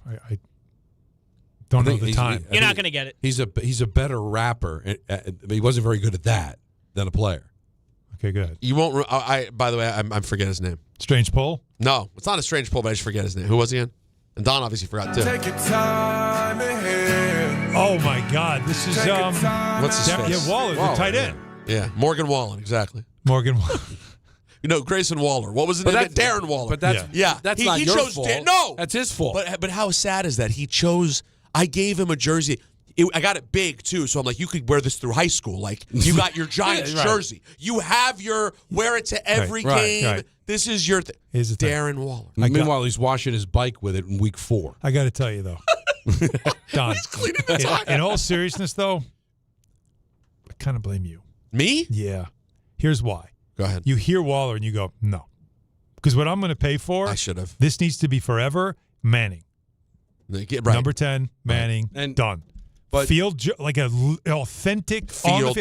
I don't know the time. You're not going to get it. He's a better rapper. He wasn't very good at that than a player. Okay, good. You won't. By the way, I forget his name. Strange Poll? No, it's not a strange poll, but I just forget his name. Who was he again? And Don obviously forgot too. Take your time ahead. Oh my God! This is what's his face? Yeah, Waller, the tight end. Yeah, Morgan Wallen, exactly. Morgan Wallen. Grayson Waller. What was his name? Darren Waller. But that's not your fault. No, that's his fault. But how sad is that? He chose. I gave him a jersey. I got it big too, so I'm like, you could wear this through high school. Like, you got your Giants jersey. You have wear it to every game. Right. This is your thing. Darren Waller. Meanwhile, he's washing his bike with it in week 4. I got to tell you, though. Don, in all seriousness, though, I kind of blame you. Me? Yeah. Here's why. Go ahead. You hear Waller and you go, no. Because what I'm going to pay for, I should have. This needs to be forever Manning. Right. Number 10, Manning, and done. But field, like an authentic field.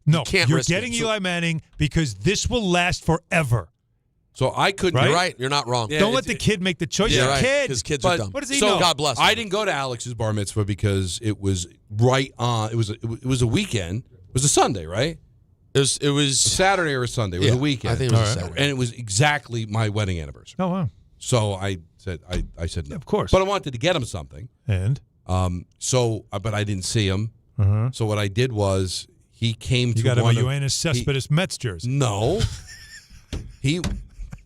No, you're getting Eli Manning because this will last forever. So I couldn't. Right? You're right. You're not wrong. Don't let the kid make the choice. Yeah, He's a kid. His kids are dumb. What does he know? God bless him. I didn't go to Alex's bar mitzvah because it was right on. It was a weekend. It was a Sunday, right? It was a Saturday or a Sunday. It was a weekend. I think it was a Saturday. And it was exactly my wedding anniversary. Oh wow! So I said no. Of course. But I wanted to get him something. And but I didn't see him. Uh-huh. So what I did was he came to you got him one a Yoenis Cespedes Mets jersey. No.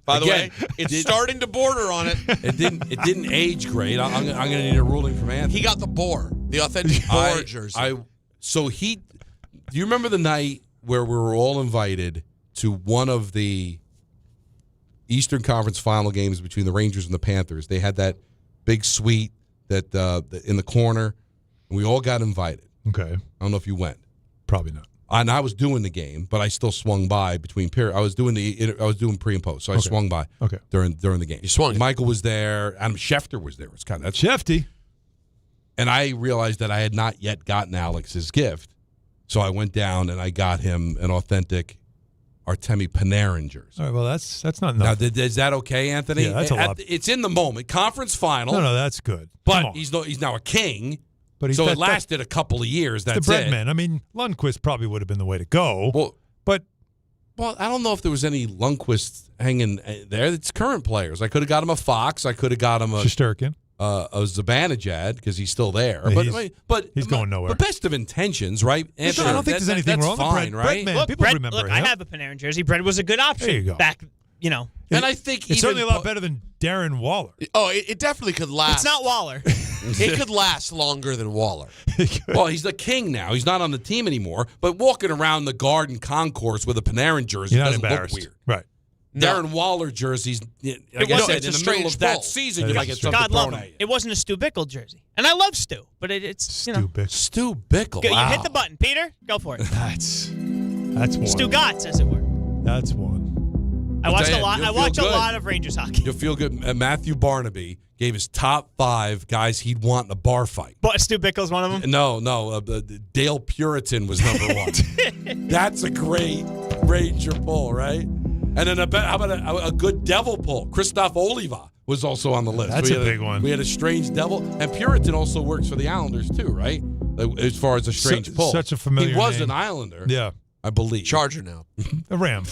By the way, it's starting to border on it. It didn't age great. I'm going to need a ruling from Anthony. He got the authentic Boar jersey. Do you remember the night where we were all invited to one of the Eastern Conference final games between the Rangers and the Panthers? They had that big suite that in the corner, and we all got invited. Okay. I don't know if you went. Probably not. And I was doing the game, but I still swung by between periods. I was doing pre and post, so I swung by during the game. You swung. Michael was there. Adam Schefter was there. It's kind of Shefty. And I realized that I had not yet gotten Alex's gift, so I went down and I got him an authentic Artemi Panarin jersey. All right, well, that's not enough. Now, is that okay, Anthony? Yeah, that's a lot. It's in the moment. Conference final. No, that's good. But he's now a king. But so it lasted a couple of years. That's the bread man. I mean, Lundqvist probably would have been the way to go. Well, I don't know if there was any Lundqvist hanging there. It's current players. I could have got him a Fox. I could have got him a Shesterkin. A Zibanejad because he's still there. Yeah, but he's going nowhere. But best of intentions, right? Anthony, I don't think there's anything wrong with fine, Bread man. Look, People Bread, remember look, him. I have a Panarin jersey. Bread was a good option There you go. back, And I think it's certainly a lot better than Darren Waller. Oh, it definitely could last. It's not Waller. It could last longer than Waller. Well, he's the king now. He's not on the team anymore. But walking around the Garden Concourse with a Panarin jersey You're not doesn't look embarrassed. weird. Right. Darren Waller jerseys, like I said, in the middle of that season, you might get something God thrown love at him. you. It wasn't a Stu Bickle jersey. And I love Stu, but it's, Stu Bickle. Stu Bickle, Go, wow. You hit the button, Peter. Go for it. That's one. Stu Gotts, as it were. That's one. I watch You'll a lot of Rangers hockey. You'll feel good. Matthew Barnaby gave his top 5 guys he'd want in a bar fight. But Stu Bickle's one of them? No. Dale Puritan was number 1. That's a great Ranger pull, right? And then how about a good devil pull? Christoph Oliva was also on the list. That's a big one. We had a strange devil. And Puritan also works for the Islanders too, right? As far as a strange pull. Such a familiar He was name. an Islander. Yeah. I believe. Charger now. A Ram.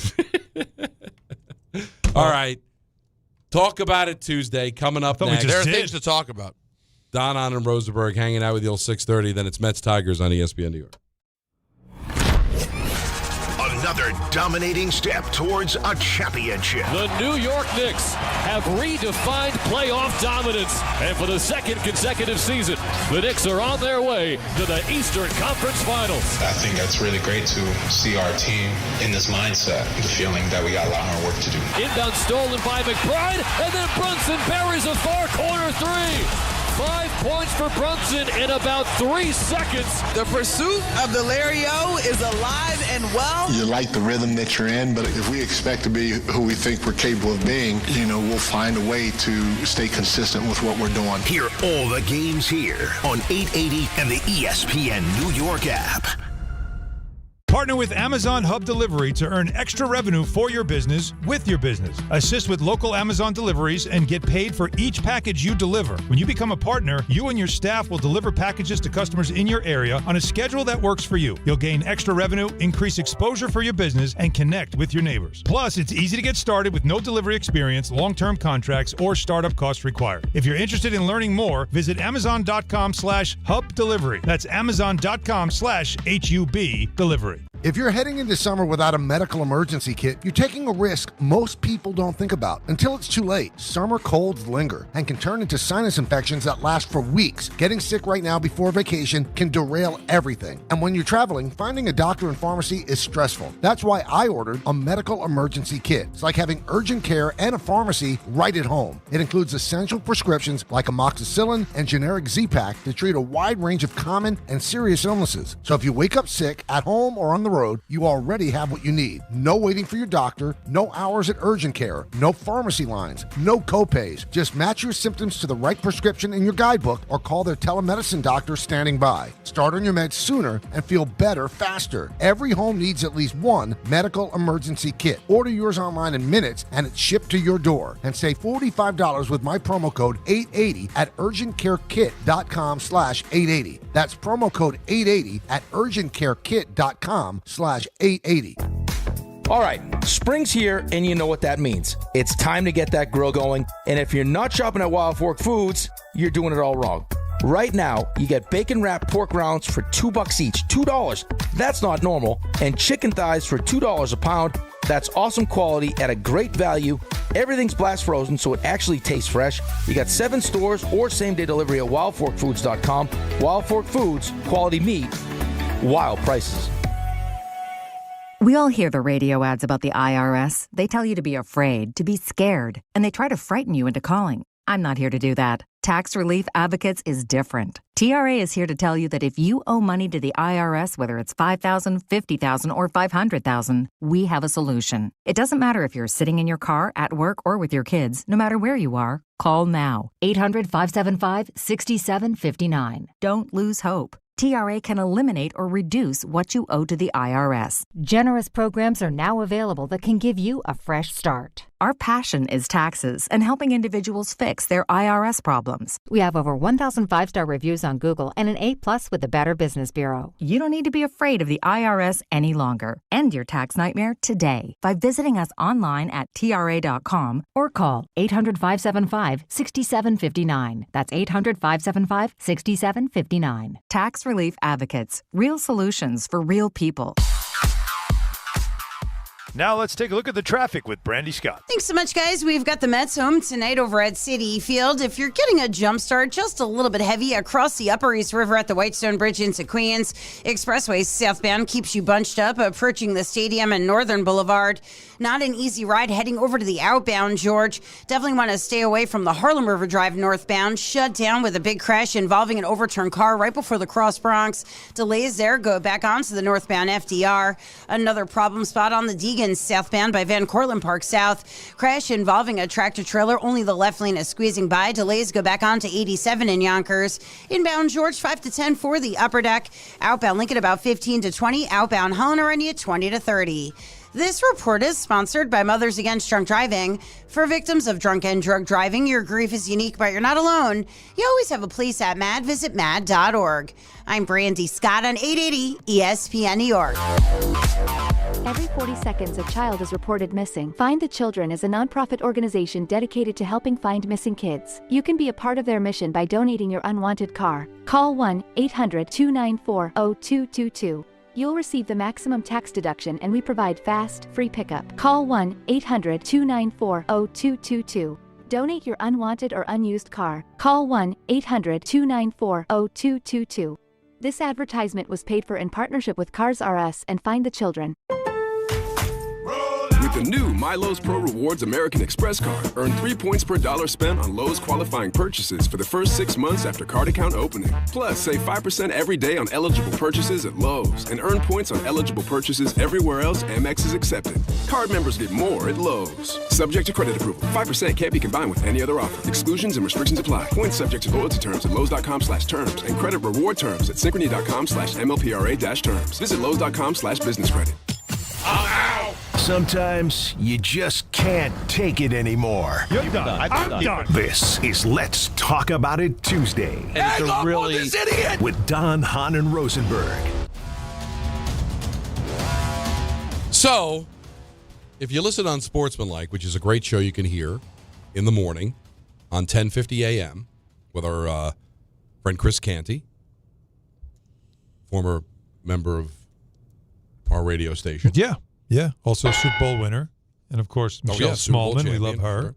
All right. Talk about it Tuesday. Coming up next. There are things to talk about. Don Hahn and Rosenberg hanging out with you till 6:30. Then it's Mets Tigers on ESPN New York. Another dominating step towards a championship. The New York Knicks have redefined playoff dominance. And for the second consecutive season, the Knicks are on their way to the Eastern Conference Finals. I think that's really great to see our team in this mindset, the feeling that we got a lot more work to do. Inbound stolen by McBride, and then Brunson buries a far corner 3. 5 points for Brunson in about 3 seconds. The pursuit of the Larry-O is alive and well. You like the rhythm that you're in, but if we expect to be who we think we're capable of being, we'll find a way to stay consistent with what we're doing. Hear all the games here on 880 and the ESPN New York app. Partner with Amazon Hub Delivery to earn extra revenue for your business with your business. Assist with local Amazon deliveries and get paid for each package you deliver. When you become a partner, you and your staff will deliver packages to customers in your area on a schedule that works for you. You'll gain extra revenue, increase exposure for your business, and connect with your neighbors. Plus, it's easy to get started with no delivery experience, long-term contracts, or startup costs required. If you're interested in learning more, visit Amazon.com/Hub Delivery. That's Amazon.com/HUB Delivery. If you're heading into summer without a medical emergency kit, you're taking a risk most people don't think about until it's too late. Summer colds linger and can turn into sinus infections that last for weeks. Getting sick right now before vacation can derail everything. And when you're traveling, finding a doctor and pharmacy is stressful. That's why I ordered a medical emergency kit. It's like having urgent care and a pharmacy right at home. It includes essential prescriptions like amoxicillin and generic Z-Pak to treat a wide range of common and serious illnesses. So if you wake up sick at home or on the road, you already have what you need. No waiting for your doctor, no hours at urgent care, no pharmacy lines, no copays. Just match your symptoms to the right prescription in your guidebook or call their telemedicine doctor standing by. Start on your meds sooner and feel better faster. Every home needs at least one medical emergency kit. Order yours online in minutes and it's shipped to your door. And save $45 with my promo code 880 at urgentcarekit.com/880. That's promo code 880 at urgentcarekit.com/880. All right, spring's here, and you know what that means. It's time to get that grill going, and if you're not shopping at Wild Fork Foods, you're doing it all wrong. Right now, you get bacon-wrapped pork rounds for $2 each, $2. That's not normal. And chicken thighs for $2 a pound. That's awesome quality at a great value. Everything's blast frozen, so it actually tastes fresh. You got 7 stores or same-day delivery at wildforkfoods.com. Wild Fork Foods, quality meat, wild prices. We all hear the radio ads about the IRS. They tell you to be afraid, to be scared, and they try to frighten you into calling. I'm not here to do that. Tax Relief Advocates is different. TRA is here to tell you that if you owe money to the IRS, whether it's $5,000, $50,000, or $500,000, we have a solution. It doesn't matter if you're sitting in your car, at work, or with your kids. No matter where you are, call now. 800-575-6759. Don't lose hope. TRA can eliminate or reduce what you owe to the IRS. Generous programs are now available that can give you a fresh start. Our passion is taxes and helping individuals fix their IRS problems. We have over 1,000 5-star reviews on Google and an A+ with the Better Business Bureau. You don't need to be afraid of the IRS any longer. End your tax nightmare today by visiting us online at TRA.com or call 800-575-6759. That's 800-575-6759. Tax Relief Advocates. Real solutions for real people. Now let's take a look at the traffic with Brandy Scott. Thanks so much, guys. We've got the Mets home tonight over at Citi Field. If you're getting a jump start, just a little bit heavy across the Upper East River at the Whitestone Bridge into Queens. Expressway southbound keeps you bunched up, approaching the stadium and Northern Boulevard. Not an easy ride heading over to the outbound, George. Definitely want to stay away from the Harlem River Drive northbound. Shut down with a big crash involving an overturned car right before the Cross Bronx. Delays there. Go back onto the northbound FDR. Another problem spot on the Deegan southbound by Van Cortlandt Park South. Crash involving a tractor trailer. Only the left lane is squeezing by. Delays go back on to 87 in Yonkers. Inbound George 5 to 10 for the upper deck. Outbound Lincoln about 15 to 20. Outbound Helena 20 to 30. This report is sponsored by Mothers Against Drunk Driving. For victims of drunk and drug driving, your grief is unique, but you're not alone. You always have a place at MAD. Visit MAD.org. I'm Brandy Scott on 880 ESPN New York. Every 40 seconds, a child is reported missing. Find the Children is a nonprofit organization dedicated to helping find missing kids. You can be a part of their mission by donating your unwanted car. Call 1-800-294-0222. You'll receive the maximum tax deduction, and we provide fast, free pickup. Call 1-800-294-0222. Donate your unwanted or unused car. Call 1-800-294-0222. This advertisement was paid for in partnership with Cars R Us and Find the Children. With the new My Lowe's Pro Rewards American Express card, earn 3 points per dollar spent on Lowe's qualifying purchases for the first 6 months after card account opening. Plus, save 5% every day on eligible purchases at Lowe's and earn points on eligible purchases everywhere else Amex is accepted. Card members get more at Lowe's. Subject to credit approval. 5% can't be combined with any other offer. Exclusions and restrictions apply. Points subject to loyalty terms at Lowe's.com/terms and credit reward terms at Synchrony.com/MLPRA-terms. Visit Lowe's.com/business credit. Sometimes you just can't take it anymore. You're done. I'm done. This is Let's Talk About It Tuesday. And it's a really this idiot with Don, Hahn, and Rosenberg. So, if you listen on Sportsmanlike, which is a great show you can hear in the morning on 10:50 a.m. with our friend Chris Canty, former member of our radio station. Yeah. Yeah. Also Super Bowl winner. And, of course, Michelle Smallman. We love her. Sure.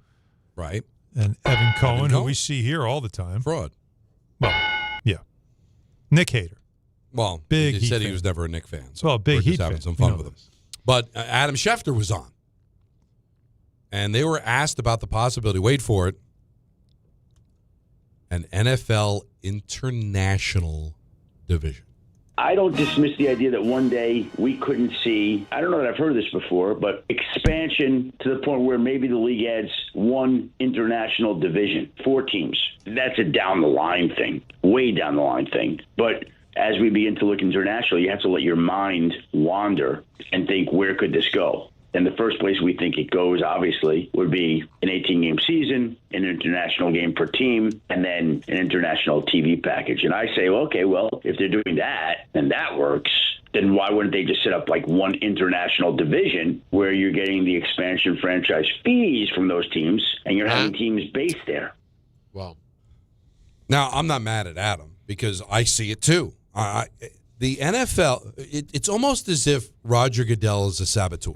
Right. And Evan Cohen, who we see here all the time. Fraud. Well, yeah. Nick hater. Well, big he said fan. he was never a Knicks fan. So well, big we're Heat just having fan. some fun with him. But Adam Schefter was on. And they were asked about the possibility, wait for it, an NFL international division. I don't dismiss the idea that one day we couldn't see, I don't know that I've heard this before, but expansion to the point where maybe the league adds one international division, 4 teams. That's a down the line thing, way down the line thing. But as we begin to look international, you have to let your mind wander and think, where could this go? And the first place we think it goes, obviously, would be an 18-game season, an international game per team, and then an international TV package. And I say, well, okay, well, if they're doing that and that works, then why wouldn't they just set up like one international division where you're getting the expansion franchise fees from those teams and you're having teams based there? Well, now I'm not mad at Adam because I see it too. The NFL, it's almost as if Roger Goodell is a saboteur.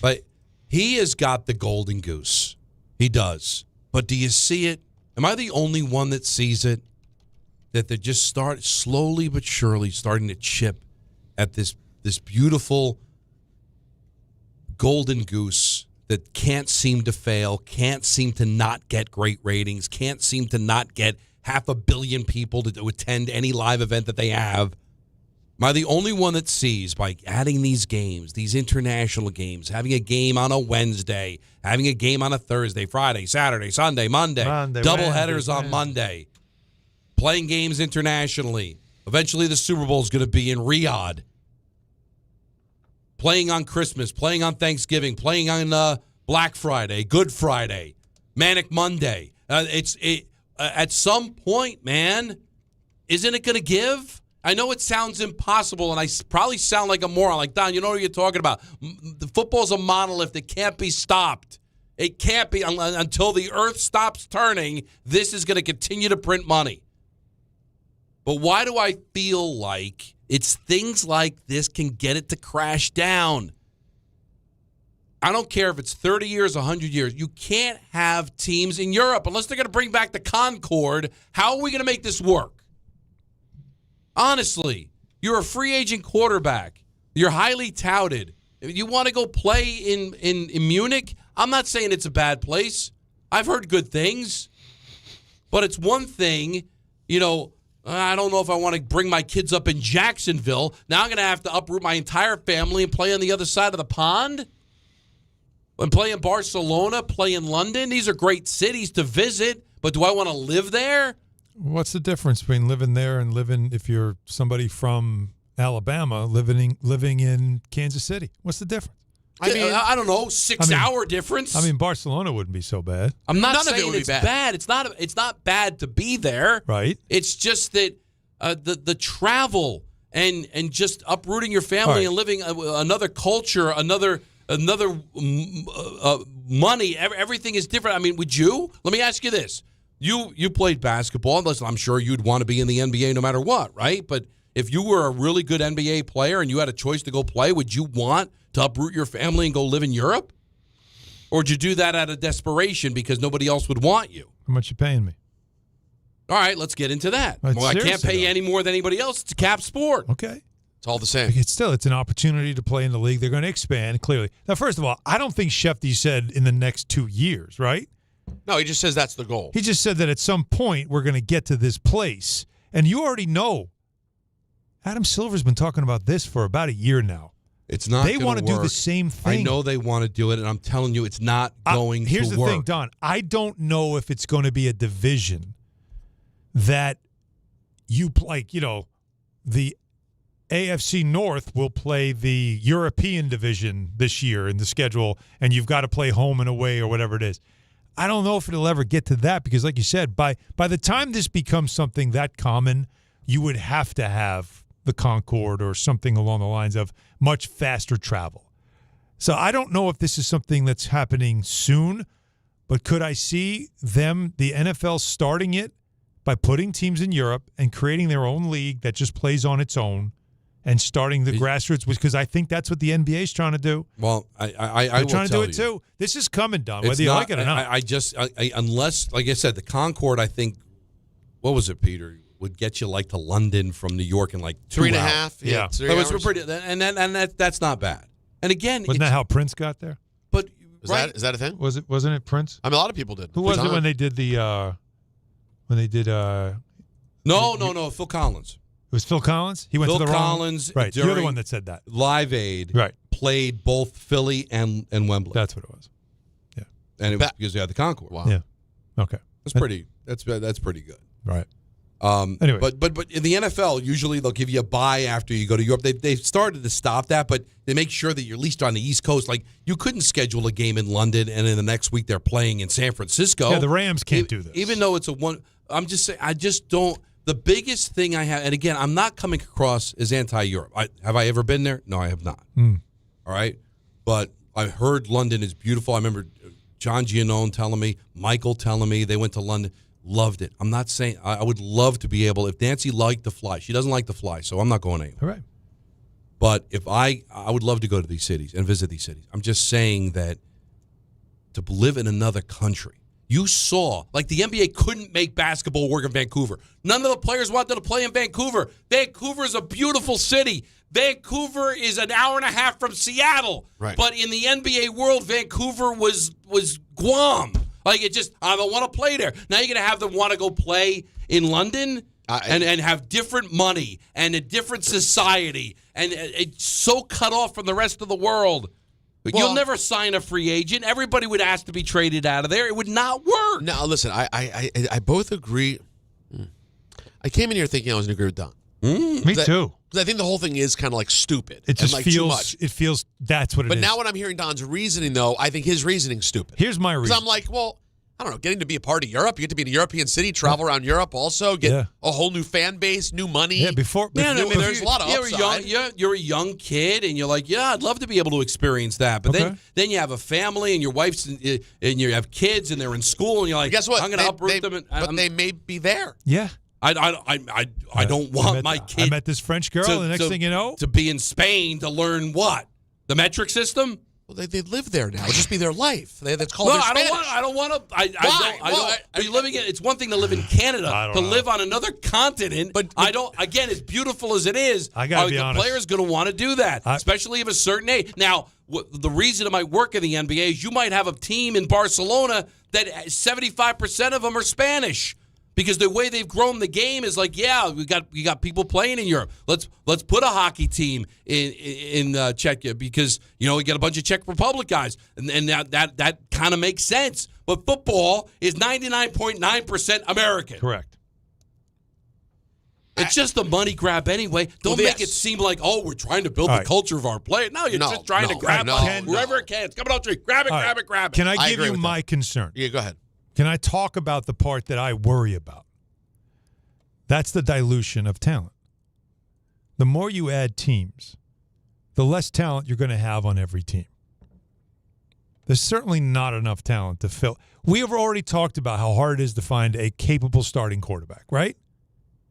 But he has got the golden goose. He does. But do you see it? Am I the only one that sees it? That they just start slowly but surely starting to chip at this beautiful golden goose that can't seem to fail, can't seem to not get great ratings, can't seem to not get 500 million people to attend any live event that they have. Am I the only one that sees, by adding these games, these international games, having a game on a Wednesday, having a game on a Thursday, Friday, Saturday, Sunday, Monday double headers on Monday, playing games internationally. Eventually the Super Bowl is going to be in Riyadh. Playing on Christmas, playing on Thanksgiving, playing on Black Friday, Good Friday, Manic Monday. At some point, man, isn't it going to give? I know it sounds impossible, and I probably sound like a moron. Like, Don, you know what you're talking about. The football's a monolith. It can't be stopped. It can't be until the earth stops turning. This is going to continue to print money. But why do I feel like it's things like this can get it to crash down? I don't care if it's 30 years, 100 years. You can't have teams in Europe unless they're going to bring back the Concorde. How are we going to make this work? Honestly, you're a free agent quarterback. You're highly touted. If you want to go play in Munich, I'm not saying it's a bad place. I've heard good things. But it's one thing, I don't know if I want to bring my kids up in Jacksonville. Now I'm going to have to uproot my entire family and play on the other side of the pond? And play in Barcelona, play in London. These are great cities to visit, but do I want to live there? What's the difference between living there and living, if you're somebody from Alabama, living in Kansas City? What's the difference? I don't know, 6-hour difference. Barcelona wouldn't be so bad. I'm not saying it's bad. It's not bad to be there. Right. It's just that the travel and just uprooting your family and living another culture, another money. Everything is different. I mean, would you? Let me ask you this. You played basketball. Listen, I'm sure you'd want to be in the NBA no matter what, right? But if you were a really good NBA player and you had a choice to go play, would you want to uproot your family and go live in Europe? Or would you do that out of desperation because nobody else would want you? How much you paying me? All right, let's get into that. Well, I can't pay you any more than anybody else. It's a cap sport. Okay. It's all the same. It's an opportunity to play in the league. They're going to expand, clearly. Now, first of all, I don't think Shefty said in the next 2 years, right? No, he just says that's the goal. He just said that at some point we're going to get to this place. And you already know. Adam Silver's been talking about this for about a year now. It's not. They want to do the same thing. I know they want to do it, and I'm telling you, it's not going to work. Here's the thing, Don. I don't know if it's going to be a division that the AFC North will play the European division this year in the schedule, and you've got to play home and away or whatever it is. I don't know if it'll ever get to that because, like you said, by the time this becomes something that common, you would have to have the Concorde or something along the lines of much faster travel. So I don't know if this is something that's happening soon, but could I see the NFL starting it by putting teams in Europe and creating their own league that just plays on its own and starting the grassroots? Because I think that's what the NBA is trying to do. Well, They're trying to do it too. This is coming, Don, whether you like it or not. Unless, like I said, the Concorde, I think, what was it, Peter? Would get you to London from New York in 2 hours. 3.5. Yeah. 3 But hours. it's pretty, and that's not bad. And again, wasn't that how Prince got there? But is that a thing? Wasn't it Prince? I mean, a lot of people did. Who was it when they did the No, Phil Collins. It was Phil Collins? He went Phil to the Collins, wrong. Right. You're the one that said that. Live Aid. Right. Played both Philly and Wembley. That's what it was. Yeah. And it was because they had the Concorde. Wow. Yeah. Okay. That's pretty good. Right. Anyway. But in the NFL, usually they'll give you a bye after you go to Europe. They've started to stop that, but they make sure that you're at least on the East Coast. Like, you couldn't schedule a game in London and in the next week they're playing in San Francisco. Yeah, the Rams can't do this. Even though it's I'm just saying, I just don't. The biggest thing I have, and again, I'm not coming across as anti-Europe. Have I ever been there? No, I have not. All right? But I heard London is beautiful. I remember John Giannone telling me, Michael telling me they went to London. Loved it. I'm not saying I would love to be able, if Nancy liked to fly. She doesn't like to fly, so I'm not going anywhere. All right. But if I would love to go to these cities and visit these cities. I'm just saying that to live in another country. You saw, the NBA couldn't make basketball work in Vancouver. None of the players wanted to play in Vancouver. Vancouver is a beautiful city. Vancouver is an hour and a half from Seattle. Right. But in the NBA world, Vancouver was Guam. Like, I don't want to play there. Now you're going to have them want to go play in London and have different money and a different society. And it's so cut off from the rest of the world. You'll never sign a free agent. Everybody would ask to be traded out of there. It would not work. No, listen, I both agree. I came in here thinking I was going to agree with Don. Me too. Because I think the whole thing is kind of like stupid. It just and like feels too much. It feels that's what it is. But now when I'm hearing Don's reasoning, though, I think his reasoning's stupid. Here's my reason. Because I'm like, well, I don't know, getting to be a part of Europe, you get to be in a European city, travel around Europe, also get a whole new fan base, new money. Yeah, there's a lot of upside. You're a young kid, and you're like, yeah, I'd love to be able to experience that. But then you have a family, and your wife's, and you have kids, and they're in school, and you're like, guess what? I'm going to uproot them. But they may be there. Yeah. I don't want my kid. I met this French girl, and the next thing you know, to be in Spain to learn what? The metric system? Well, they live there now. It'll just be their life. That's called their Spanish. I don't want to. Are you living in? It's one thing to live in Canada. To live on another continent, but I don't. Again, as beautiful as it is, I gotta be honest. The player's going to want to do that, especially of a certain age. Now, the reason it might work in the NBA is you might have a team in Barcelona that 75% of them are Spanish. Because the way they've grown the game is like, yeah, we got people playing in Europe. Let's put a hockey team in Czechia because we got a bunch of Czech Republic guys, and that kind of makes sense. But football is 99.9% American. Correct. It's just a money grab anyway. Don't make it seem like, we're trying to build the culture of our play. No, you're just trying to grab whoever it can. It's coming out tree. Grab it. Can I give you my concern? Yeah, go ahead. Can I talk about the part that I worry about? That's the dilution of talent. The more you add teams, the less talent you're going to have on every team. There's certainly not enough talent to fill. We have already talked about how hard it is to find a capable starting quarterback, right?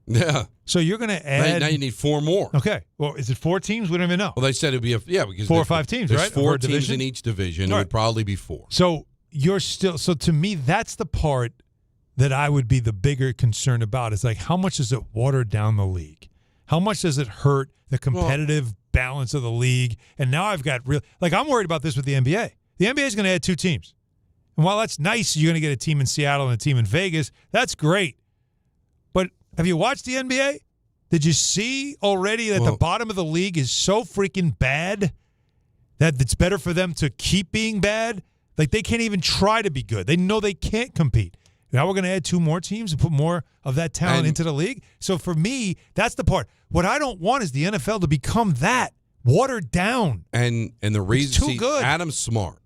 Yeah. So you're going to add. Now you need 4 more. Okay. Well, is it 4 teams? We don't even know. Well, they said it'd be because 4 or 5 teams, there's right? 4 teams in each division. Right. It would probably be 4. So to me, that's the part that I would be the bigger concern about is like, how much does it water down the league? How much does it hurt the competitive balance of the league? And now I've got I'm worried about this with the NBA. The NBA is going to add 2 teams. And while that's nice, you're going to get a team in Seattle and a team in Vegas. That's great. But have you watched the NBA? Did you see already that the bottom of the league is so freaking bad that it's better for them to keep being bad? Like, they can't even try to be good. They know they can't compete. Now we're going to add 2 more teams and put more of that talent into the league. So for me, that's the part. What I don't want is the NFL to become that, watered down. And the reason, too good. Adam's smart,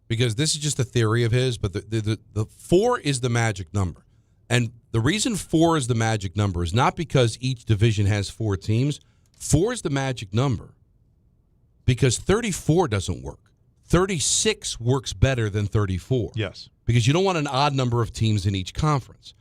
because this is just a theory of his, but the 4 is the magic number. And the reason 4 is the magic number is not because each division has 4 teams. 4 is the magic number because 34 doesn't work. 36 works better than 34. Yes. Because you don't want an odd number of teams in each conference.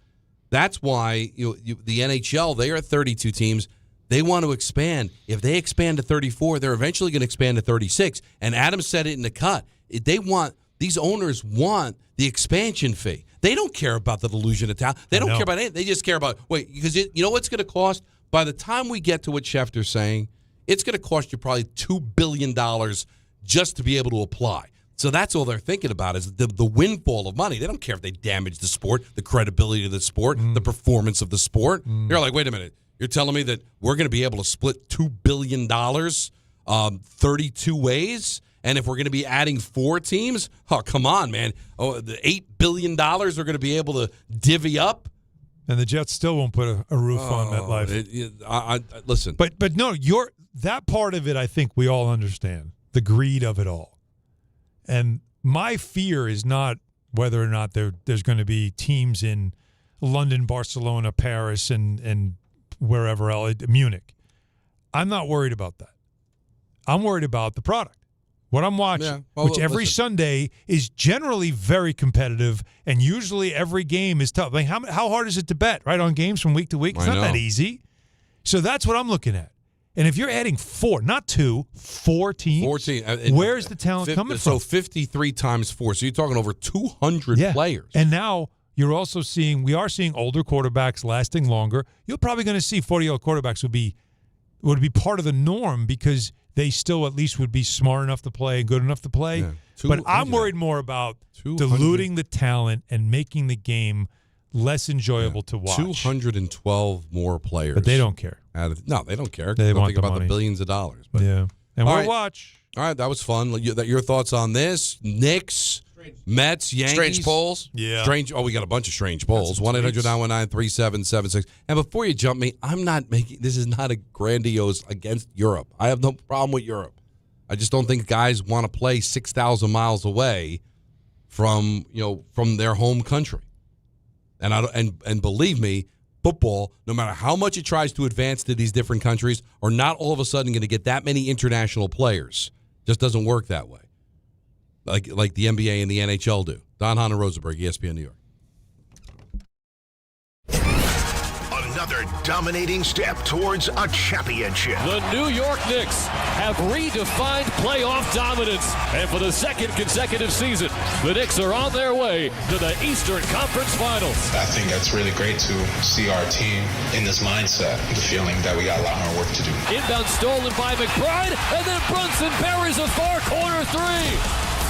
That's why the NHL, they are at 32 teams. They want to expand. If they expand to 34, they're eventually going to expand to 36. And Adam said it in the cut. These owners want the expansion fee. They don't care about the delusion of talent. They don't care about anything. They just care about, because you know what's going to cost? By the time we get to what Schefter's saying, it's going to cost you probably $2 billion just to be able to apply. So that's all they're thinking about is the windfall of money. They don't care if they damage the sport, the credibility of the sport, the performance of the sport. They're like, wait a minute. You're telling me that we're going to be able to split $2 billion 32 ways? And if we're going to be adding 4 teams, come on, man. The $8 billion are going to be able to divvy up. And the Jets still won't put a roof on that life. Listen. But no, that part of it, I think we all understand. The greed of it all. And my fear is not whether or not there's going to be teams in London, Barcelona, Paris, and wherever else, Munich. I'm not worried about that. I'm worried about the product. What I'm watching, which every Sunday is generally very competitive, and usually every game is tough. Like how hard is it to bet, right, on games from week to week? It's not that easy. So that's what I'm looking at. And if you're adding 4, not 2, 4 teams, 14, where's the talent coming from? So 53 times 4. So you're talking over 200 players. And now we are seeing older quarterbacks lasting longer. You're probably going to see 40-year-old quarterbacks will be would be part of the norm because they still at least would be smart enough to play and good enough to play. Yeah. But I'm worried more about diluting the talent and making the game less enjoyable to watch. 212 more players. But they don't care. No, they don't care. They want think the about money. the billions of dollars. But. Yeah. And All we'll right. watch. All right, that was fun. Your thoughts on this? Knicks, Mets, Yankees. Strange polls? Yeah. Strange. Oh, we got a bunch of strange polls. 1-800-919-3776. And before you jump me, this is not a grandiose against Europe. I have no problem with Europe. I just don't think guys want to play 6,000 miles away from their home country. And believe me, football, no matter how much it tries to advance to these different countries, are not all of a sudden going to get that many international players. Just doesn't work that way. Like the NBA and the NHL do. Don Hahn and Rosenberg, ESPN New York. Another dominating step towards a championship. The New York Knicks have redefined playoff dominance. And for the second consecutive season, the Knicks are on their way to the Eastern Conference Finals. I think that's really great to see our team in this mindset, the feeling that we got a lot more work to do. Inbound stolen by McBride, and then Brunson buries a far corner three.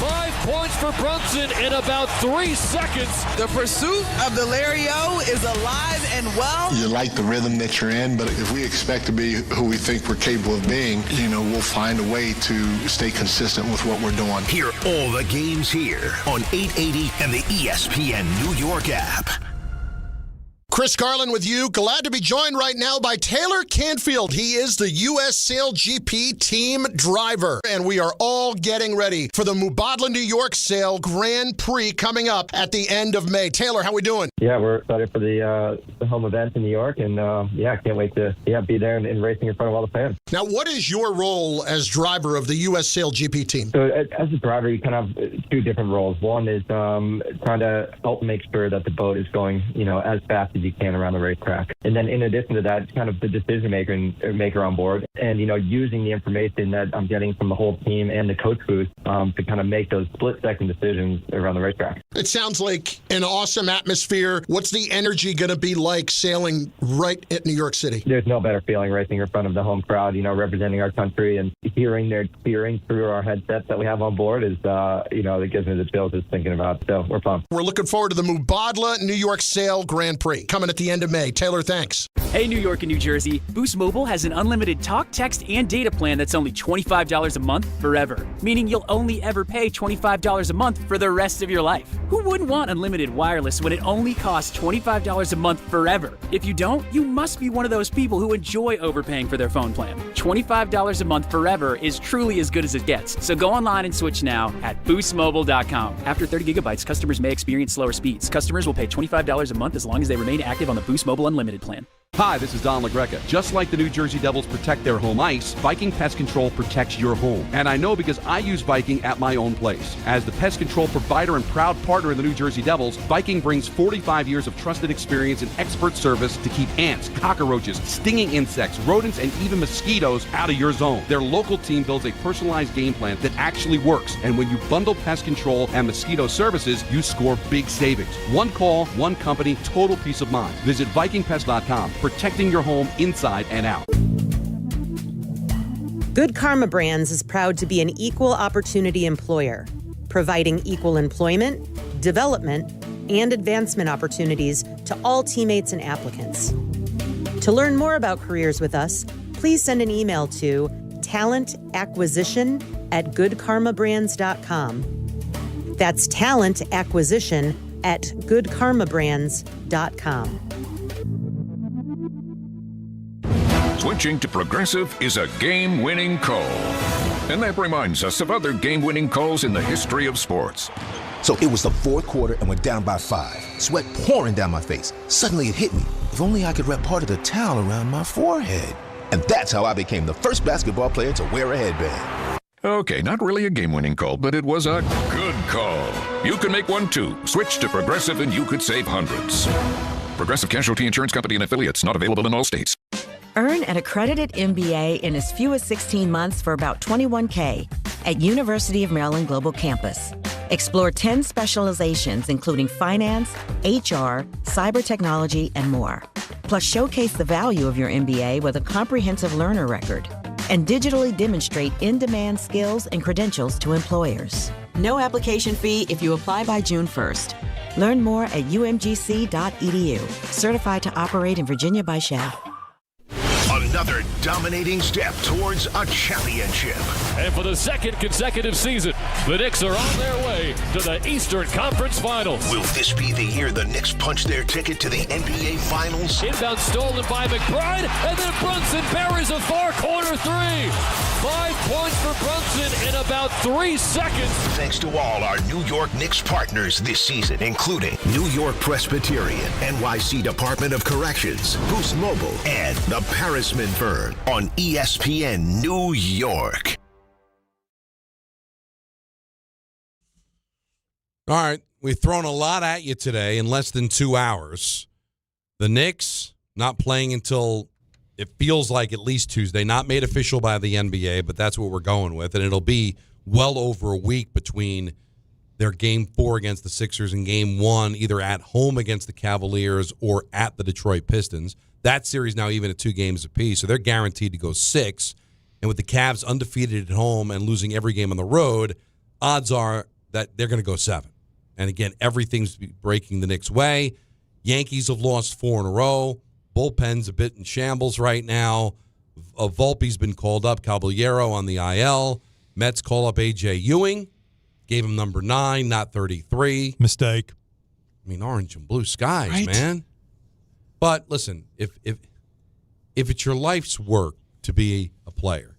5 points for Brunson in about 3 seconds. The pursuit of the Larry-O is alive and well. You like the rhythm that you're in, but if we expect to be who we think we're capable of being, we'll find a way to stay consistent with what we're doing. Hear all the games here on 880 and the ESPN New York app. Chris Carlin with you. Glad to be joined right now by Taylor Canfield. He is the U.S. Sail GP team driver, and we are all getting ready for the Mubadala New York Sail Grand Prix coming up at the end of May. Taylor, how we doing? Yeah, we're excited for the home event in New York, and can't wait to be there and racing in front of all the fans. Now, what is your role as driver of the U.S. Sail GP team? So as a driver, you kind of have two different roles. One is trying to help make sure that the boat is going, as fast as you can around the racetrack. And then in addition to that, it's kind of the decision maker on board and, using the information that I'm getting from the whole team and the coach booth to kind of make those split-second decisions around the racetrack. It sounds like an awesome atmosphere. What's the energy going to be like sailing right at New York City? There's no better feeling racing in front of the home crowd, representing our country and hearing their cheering through our headsets that we have on board is, it gives me the chills just thinking about it. So we're pumped. We're looking forward to the Mubadala New York Sail Grand Prix coming at the end of May. Taylor, thanks. Hey, New York and New Jersey. Boost Mobile has an unlimited talk, text, and data plan that's only $25 a month forever, meaning you'll only ever pay $25 a month for the rest of your life. Who wouldn't want unlimited wireless when it only costs $25 a month forever? If you don't, you must be one of those people who enjoy overpaying for their phone plan. $25 a month forever is truly as good as it gets. So go online and switch now at boostmobile.com. After 30 gigabytes, customers may experience slower speeds. Customers will pay $25 a month as long as they remain active on the Boost Mobile Unlimited plan. Hi, this is Don LaGreca. Just like the New Jersey Devils protect their home ice, Viking Pest Control protects your home. And I know because I use Viking at my own place. As the pest control provider and proud partner of the New Jersey Devils, Viking brings 45 years of trusted experience and expert service to keep ants, cockroaches, stinging insects, rodents, and even mosquitoes out of your zone. Their local team builds a personalized game plan that actually works. And when you bundle pest control and mosquito services, you score big savings. One call, one company, total peace of mind. Visit VikingPest.com. Protecting your home inside and out. Good Karma Brands is proud to be an equal opportunity employer, providing equal employment, development, and advancement opportunities to all teammates and applicants. To learn more about careers with us, please send an email to talentacquisition@goodkarmabrands.com. That's talentacquisition@goodkarmabrands.com. Switching to Progressive is a game-winning call. And that reminds us of other game-winning calls in the history of sports. So it was the fourth quarter and we're down by 5. Sweat pouring down my face. Suddenly it hit me. If only I could wrap part of the towel around my forehead. And that's how I became the first basketball player to wear a headband. Okay, not really a game-winning call, but it was a good call. You can make one too. Switch to Progressive and you could save hundreds. Progressive Casualty Insurance Company and affiliates, not available in all states. Earn an accredited MBA in as few as 16 months for about $21K at University of Maryland Global Campus. Explore 10 specializations, including finance, HR, cyber technology, and more. Plus, showcase the value of your MBA with a comprehensive learner record and digitally demonstrate in-demand skills and credentials to employers. No application fee if you apply by June 1st. Learn more at umgc.edu. Certified to operate in Virginia by Shell. Another dominating step towards a championship. And for the second consecutive season, the Knicks are on their way to the Eastern Conference Finals. Will this be the year the Knicks punch their ticket to the NBA Finals? Inbound stolen by McBride, and then Brunson buries a far-corner three. 5 points for Brunson in about 3 seconds. Thanks to all our New York Knicks partners this season, including New York Presbyterian, NYC Department of Corrections, Boost Mobile, and the Parisman Firm on ESPN New York. All right, we've thrown a lot at you today in less than 2 hours. The Knicks not playing until it feels like at least Tuesday, not made official by the NBA, but that's what we're going with. And it'll be well over a week between their Game 4 against the Sixers and Game 1, either at home against the Cavaliers or at the Detroit Pistons. That series now even at 2 games apiece, so they're guaranteed to go 6. And with the Cavs undefeated at home and losing every game on the road, odds are that they're going to go 7. And again, everything's breaking the Knicks' way. Yankees have lost 4 in a row. Bullpen's a bit in shambles right now. Volpe's been called up. Caballero on the IL. Mets call up A.J. Ewing. Gave him number 9, not 33. Mistake. I mean, orange and blue skies, Right. man. But listen, if it's your life's work to be a player,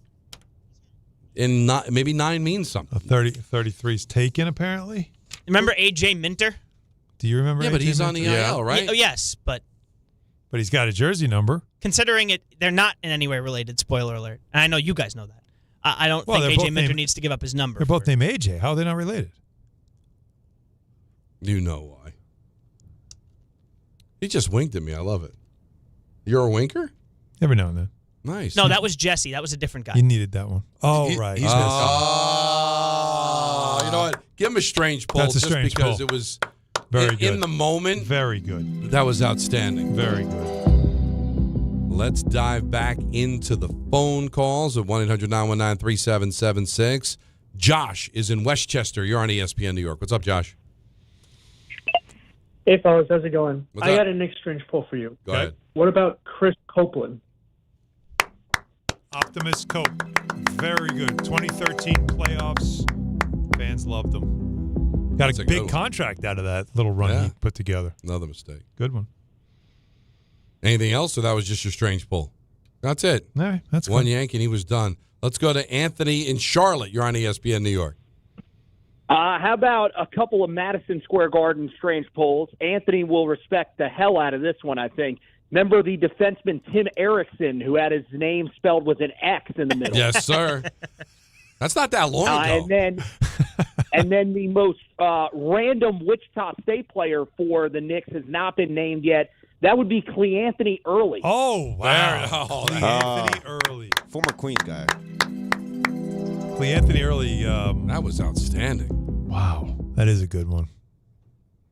and maybe 9 means something. 33's taken, apparently. Remember A.J. Minter? Do you remember? Yeah, but AJ he's on the Minter? IL, right? Oh, yes, but But he's got a jersey number. considering it, they're not in any way related. Spoiler alert. And I know you guys know that. I don't Well, think they're A.J. both Minter named- needs to give up his number. They're both named AJ. How are they not related? You know why. He just winked at me. I love it. You're a winker? Every now and then. Nice. No, that was Jesse. That was a different guy. You needed that one. Oh, right. You know what? Give him a strange pull. That's a just strange because pull. it was Very good. in the moment. Very good. That was outstanding. Very good. Let's dive back into the phone calls at 1-800-919-3776. Josh is in Westchester. You're on ESPN New York. What's up, Josh? Hey, fellas, how's it going? What's I up? got a Knicks strange pull for you. Go ahead. What about Chris Copeland? Optimist Cope. Very good. 2013 playoffs. Fans loved him. Got That's a a good big one. contract out of that little run Yeah. he put together. Another mistake. Good one. Anything else, or that was just your strange pull? That's it. All right, that's one good. yank, and he was done. Let's go to Anthony in Charlotte. You're on ESPN New York. How about a couple of Madison Square Garden strange polls? Anthony will respect the hell out of this one, I think. Remember the defenseman Tim Erickson, who had his name spelled with an X in the middle? Yes, sir. That's not that long ago. And then the most random Wichita State player for the Knicks has not been named yet. That would be Cleanthony Early. Oh, wow. Oh, Cleanthony Early. Former Queens guy. Cleanthony Early. That was outstanding. Wow. That is a good one.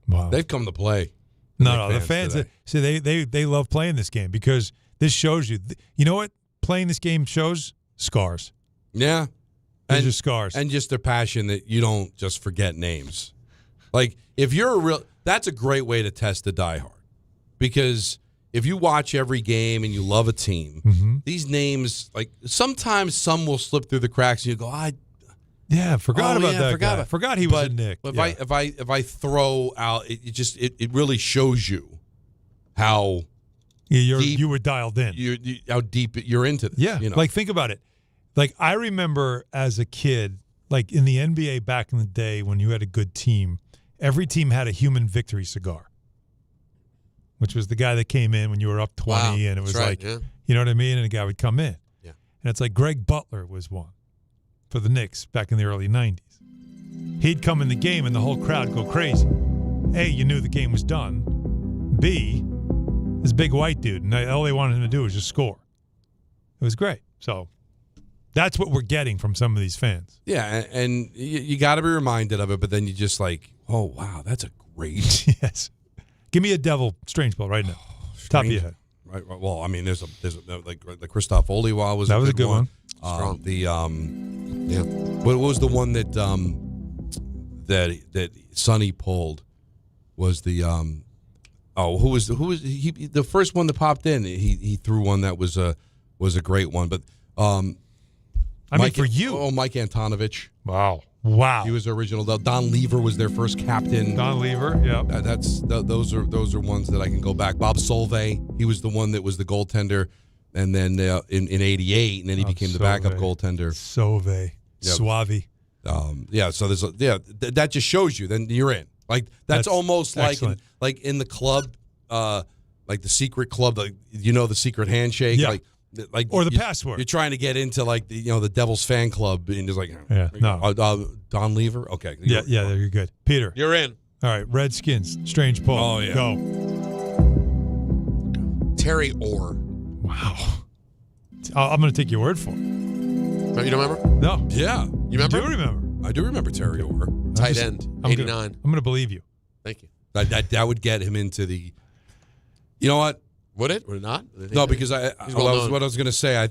Wow. They've come to play. No, the fans. See, they love playing this game because this shows you. You know what playing this game shows? Scars. Yeah. These are scars. And just their passion that you don't just forget names. Like, if you're a real – that's a great way to test a diehard. Because if you watch every game and you love a team, these names, like, sometimes some will slip through the cracks and you go, forgot about that guy. Forgot he was a Knick. But if I throw out, it really shows you how you were dialed in. How deep you're into this. Yeah, you know? like think about it. Like I remember as a kid, like in the NBA back in the day when you had a good team, every team had a human victory cigar, which was the guy that came in when you were up 20, and it was you know what I mean? And a guy would come in. Yeah. And it's like Greg Butler was one for the Knicks back in the early 90s. He'd come in the game and the whole crowd go crazy. A, you knew the game was done. B, this big white dude, and all they wanted him to do was just score. It was great. So that's what we're getting from some of these fans. Yeah, and you got to be reminded of it, but then you just like, oh, wow, that's a great. Yes. Give me a devil strange ball right now. Top of your head. Right. Well, I mean, there's like the Christoph Oliwa was a good one. Strong. What was the one that that Sonny pulled? Was the who was he? The first one that popped in, he threw one that was a great one. But Mike Antonovich. Wow. He was original. Don Lever was their first captain. Don Lever, yeah. Those are ones that I can go back. Bob Solvay, he was the one that was the goaltender, and then in '88, and then he became the backup goaltender. Solvay, Suave. So there's that just shows you. Then you're in. Like that's almost excellent. like in the club, like the secret club, the secret handshake, Yeah. Or the password. You're trying to get into like the Devils fan club, and just like Don Lever. Okay, Yeah, you're good. Peter, You're in. all right. Redskins, strange pull. Oh, yeah. Go. Terry Orr. Wow. I'm going to take your word for it. No, you don't remember? No. Yeah, You remember? I do remember. I do remember Terry Orr. Tight end, 89. I'm going to believe you. Thank you. That would get him into the. You know what? Would it? Would it not? No, because what I was going to say,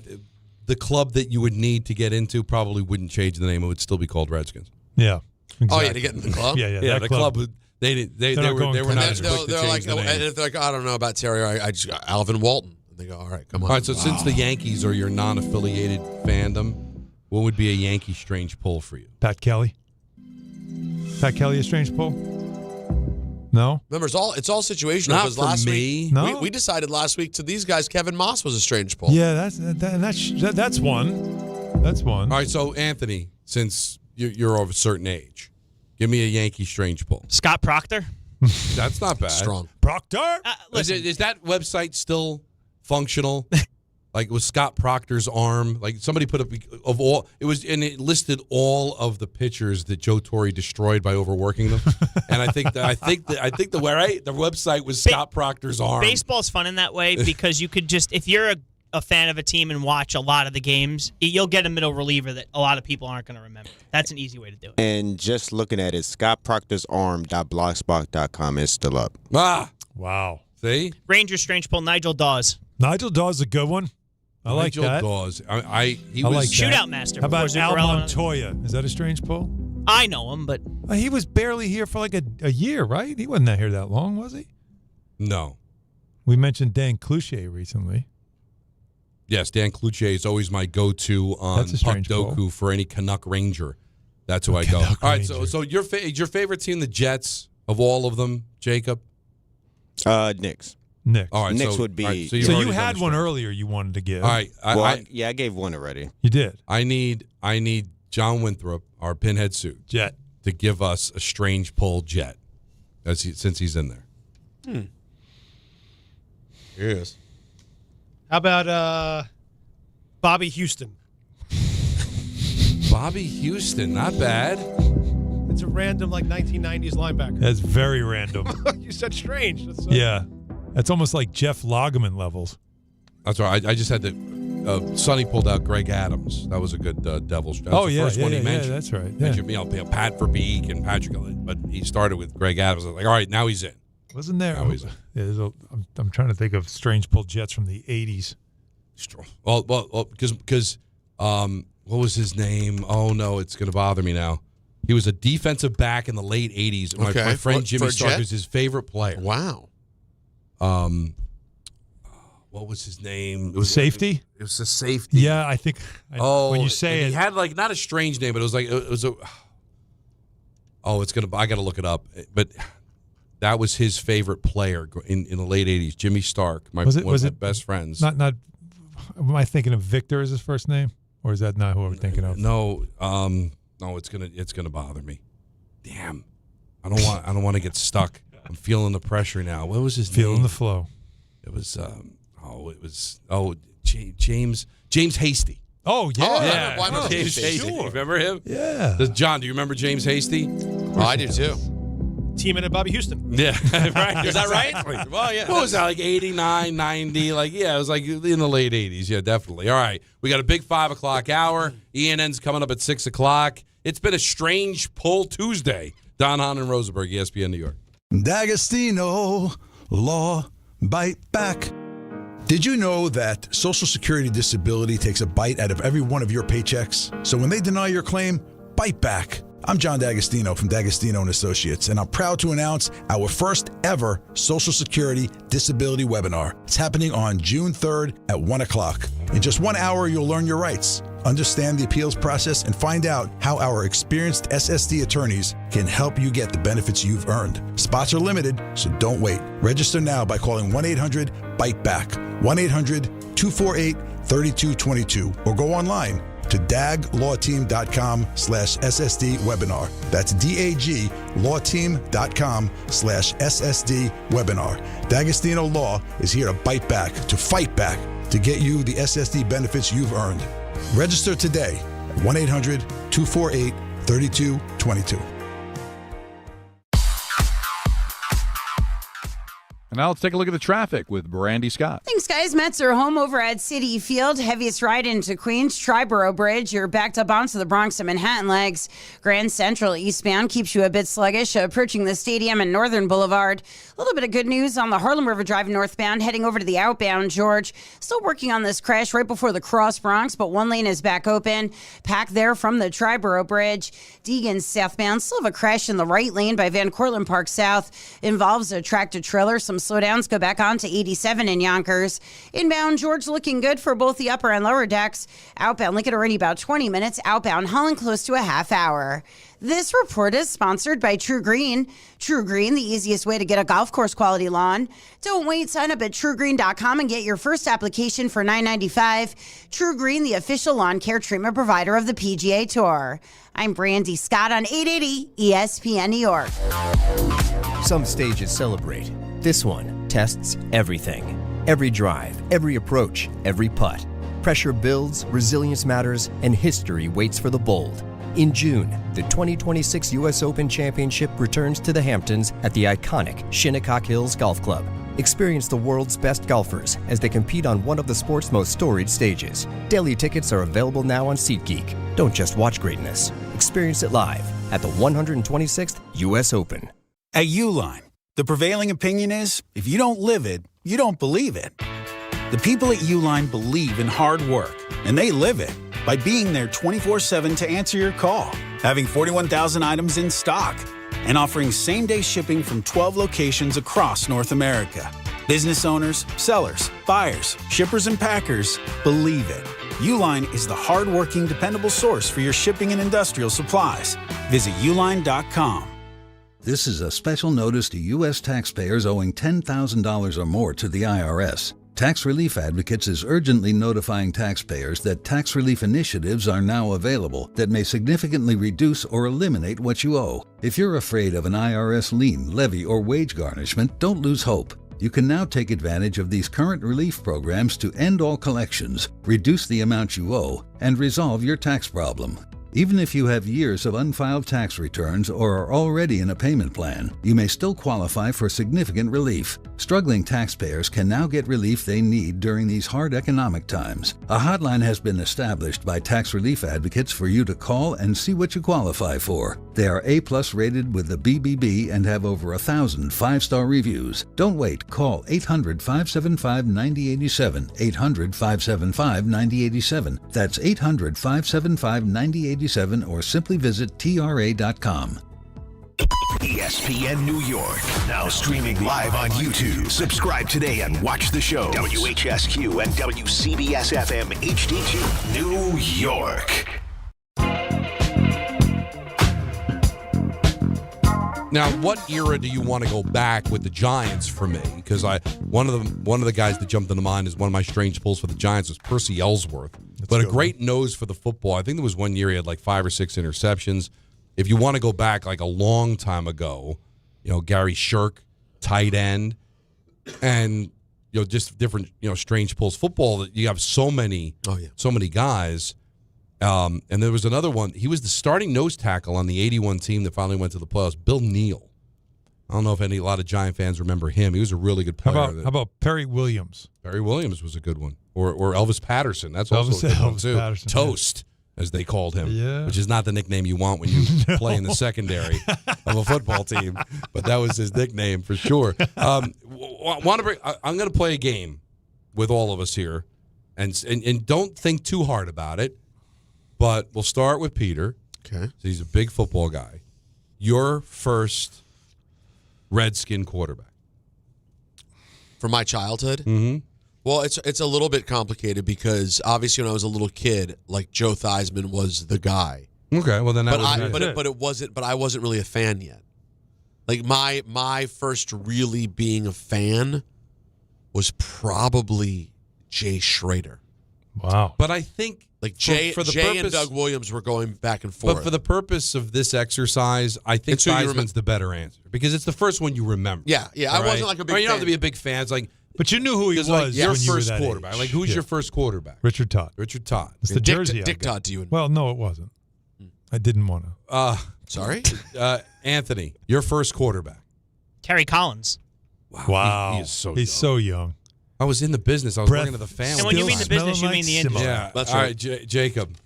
the club that you would need to get into probably wouldn't change the name; it would still be called Redskins. Yeah. Exactly. Oh, yeah, to get in the club? Yeah. The club. They were not as quick to they're like, change the name. and if they're like, I don't know about Terry, I just got Alvin Walton. And they go, all right, come on. All right, so since the Yankees are your non-affiliated fandom, what would be a Yankee strange pull for you? Pat Kelly. Pat Kelly, a strange pull? No? Remember, it's all situational. Not because for last me. week, No? we decided last week to these guys, Kevin Moss was a strange pull. Yeah, that's one. That's one. All right, so Anthony, since you're of a certain age, give me a Yankee strange pull. Scott Proctor. That's not bad. Strong. Proctor? Is that website still functional? Like it was Scott Proctor's arm. Like somebody put up of all it was, and it listed all of the pitchers that Joe Torre destroyed by overworking them. And I think the website was Scott Proctor's arm. Baseball's fun in that way because you could just, if you're a fan of a team and watch a lot of the games, you'll get a middle reliever that a lot of people aren't going to remember. That's an easy way to do it. And just looking at it, scottproctorsarm.blogspot.com is still up. Wow. See? Rangers strange pull, Nigel Dawes. Nigel Dawes is a good one. I like Nigel that. Dawes. He was like shootout master. How about before Al Zuccarello. Montoya? Is that a strange pull? I know him, but He was barely here for like a year, right? He wasn't here that long, was he? No. We mentioned Dan Cloutier recently. Yes, Dan Cloutier is always my go-to on That's a Puck strange pull. Doku for any Canuck Ranger. That's who I go. Canuck All right, Ranger. so your favorite team, the Jets, of all of them, Jacob? Knicks. Knicks. All right, Knicks would be. All right, So you had one earlier you wanted to give. All right. I gave one already. You did. I need John Winthrop, our pinhead suit, Jet, to give us a strange pull Jet, since he's in there. Yes. How about Bobby Houston? Bobby Houston, not bad. It's a random 1990s linebacker. That's very random. You said strange. That's Yeah. That's almost like Jeff Lageman levels. That's right. I just had to. Sonny pulled out Greg Adams. That was a good Devils. That's the first one he mentioned. that's right. Mentioned Pat Verbeek and Patrick, but he started with Greg Adams. I was like, all right, now he's in. Wasn't there? Now he's in. I'm trying to think of strange pull Jets from the 80s. Well, because what was his name? Oh no, it's going to bother me now. He was a defensive back in the late 80s. My friend Jimmy Stark is his favorite player. Wow. What was his name? It was safety? It was a safety. Yeah, I think. When you say it, he had not a strange name, but it was a. Oh, I got to look it up. But that was his favorite player in the late 80s. Jimmy Stark, one of my best friends. Not. Am I thinking of Victor as his first name, or is that not who I'm thinking of? No. No, it's gonna bother me. Damn. I don't want to get stuck. I'm feeling the pressure now. What was his name? Feeling the flow. It was James Hasty. Oh yeah. Why not? James Hasty. Sure. Remember him? Yeah. John, do you remember James Hasty? Oh, I do too. Teammate of Bobby Houston. Yeah, right. Is that right? Well, yeah. What was that, 89, 90? It was in the late 80s. Yeah, definitely. All right. We got a big 5 o'clock hour. ENN's coming up at 6 o'clock. It's been a strange pull Tuesday. Don Hahn and Rosenberg, ESPN New York. D'Agostino, law, bite back. Did you know that Social Security disability takes a bite out of every one of your paychecks? So when they deny your claim, bite back. I'm John D'Agostino from D'Agostino & Associates, and I'm proud to announce our first ever Social Security Disability webinar. It's happening on June 3rd at 1 o'clock. In just 1 hour, you'll learn your rights, understand the appeals process, and find out how our experienced SSD attorneys can help you get the benefits you've earned. Spots are limited, so don't wait. Register now by calling 1-800-BITE-BACK, 1-800-248-3222, or go online to daglawteam.com/SSD webinar. That's daglawteam.com/SSD webinar. D'Agostino Law is here to bite back, to fight back, to get you the SSD benefits you've earned. Register today at 1-800-248-3222. And now let's take a look at the traffic with Brandy Scott. Thanks, guys. Mets are home over at Citi Field. Heaviest ride into Queens, Triborough Bridge. You're backed up onto the Bronx and Manhattan legs. Grand Central eastbound keeps you a bit sluggish, approaching the stadium and Northern Boulevard. A little bit of good news on the Harlem River Drive northbound, heading over to the outbound George. Still working on this crash right before the Cross Bronx, but one lane is back open. Packed there from the Triborough Bridge. Deegan southbound, still have a crash in the right lane by Van Cortlandt Park South. Involves a tractor trailer. Some slowdowns go back on to 87 in Yonkers. Inbound George looking good for both the upper and lower decks. Outbound Lincoln already about 20 minutes. Outbound Holland close to a half hour. This report is sponsored by True Green. True Green, the easiest way to get a golf course quality lawn. Don't wait. Sign up at truegreen.com and get your first application for $9.95. True Green, the official lawn care treatment provider of the PGA Tour. I'm Brandy Scott on 880 ESPN New York. Some stages celebrate. This one tests everything. Every drive, every approach, every putt. Pressure builds, resilience matters, and history waits for the bold. In June, the 2026 U.S. Open Championship returns to the Hamptons at the iconic Shinnecock Hills Golf Club. Experience the world's best golfers as they compete on one of the sport's most storied stages. Daily tickets are available now on SeatGeek. Don't just watch greatness. Experience it live at the 126th U.S. Open. At Uline, the prevailing opinion is, if you don't live it, you don't believe it. The people at Uline believe in hard work, and they live it by being there 24/7 to answer your call, having 41,000 items in stock, and offering same-day shipping from 12 locations across North America. Business owners, sellers, buyers, shippers, and packers believe it. Uline is the hard-working, dependable source for your shipping and industrial supplies. Visit uline.com. This is a special notice to U.S. taxpayers owing $10,000 or more to the IRS. Tax Relief Advocates is urgently notifying taxpayers that tax relief initiatives are now available that may significantly reduce or eliminate what you owe. If you're afraid of an IRS lien, levy, or wage garnishment, don't lose hope. You can now take advantage of these current relief programs to end all collections, reduce the amount you owe, and resolve your tax problem. Even if you have years of unfiled tax returns or are already in a payment plan, you may still qualify for significant relief. Struggling taxpayers can now get relief they need during these hard economic times. A hotline has been established by Tax Relief Advocates for you to call and see what you qualify for. They are A+ rated with the BBB and have over 1,000 5-star reviews. Don't wait. Call 800-575-9087, 800-575-9087. That's 800-575-9087, or simply visit tra.com. ESPN New York, now streaming live on YouTube. Subscribe today and watch the show. WHSQ and WCBS FM HD2, New York. Now, what era do you want to go back with the Giants for me? Because one of the guys that jumped into mind is one of my strange pulls for the Giants was Percy Ellsworth. But a great nose for the football. I think there was one year he had like 5 or 6 interceptions. If you want to go back like a long time ago, Gary Shirk, tight end, and just different strange pulls. Football, that you have so many guys. And there was another one. He was the starting nose tackle on the 81 team that finally went to the playoffs, Bill Neal. I don't know if a lot of Giant fans remember him. He was a really good player. How about Perry Williams? Perry Williams was a good one. Or Elvis Patterson. That's also a good one, too. Patterson, Toast, as they called him, which is not the nickname you want when you play in the secondary of a football team. But that was his nickname for sure. I'm going to play a game with all of us here, and don't think too hard about it, but we'll start with Peter. Okay. So he's a big football guy. Your first Redskin quarterback. From my childhood? Mm-hmm. Well, it's a little bit complicated because obviously when I was a little kid, like Joe Theismann was the guy. Okay, well then that but I wasn't really a fan yet. Like my first really being a fan was probably Jay Schrader. Wow. But I think like Jay purpose, and Doug Williams were going back and forth. But for the purpose of this exercise, I think Theismann's the better answer because it's the first one you remember. Yeah. I wasn't like a big fan. You don't have to be a big fan. It's like, but you knew who he was like your when you were first that quarterback. age. Like, who's your first quarterback? Richard Todd. Richard Todd. It's the jersey. Dick Todd to you. Well, no, it wasn't. I didn't want to. Sorry? Anthony, your first quarterback. Terry Collins. Wow. He is so He's so young. I was in the business. I was working at the family. And when you mean the business, you mean the industry. Yeah, that's all right. right, Jacob.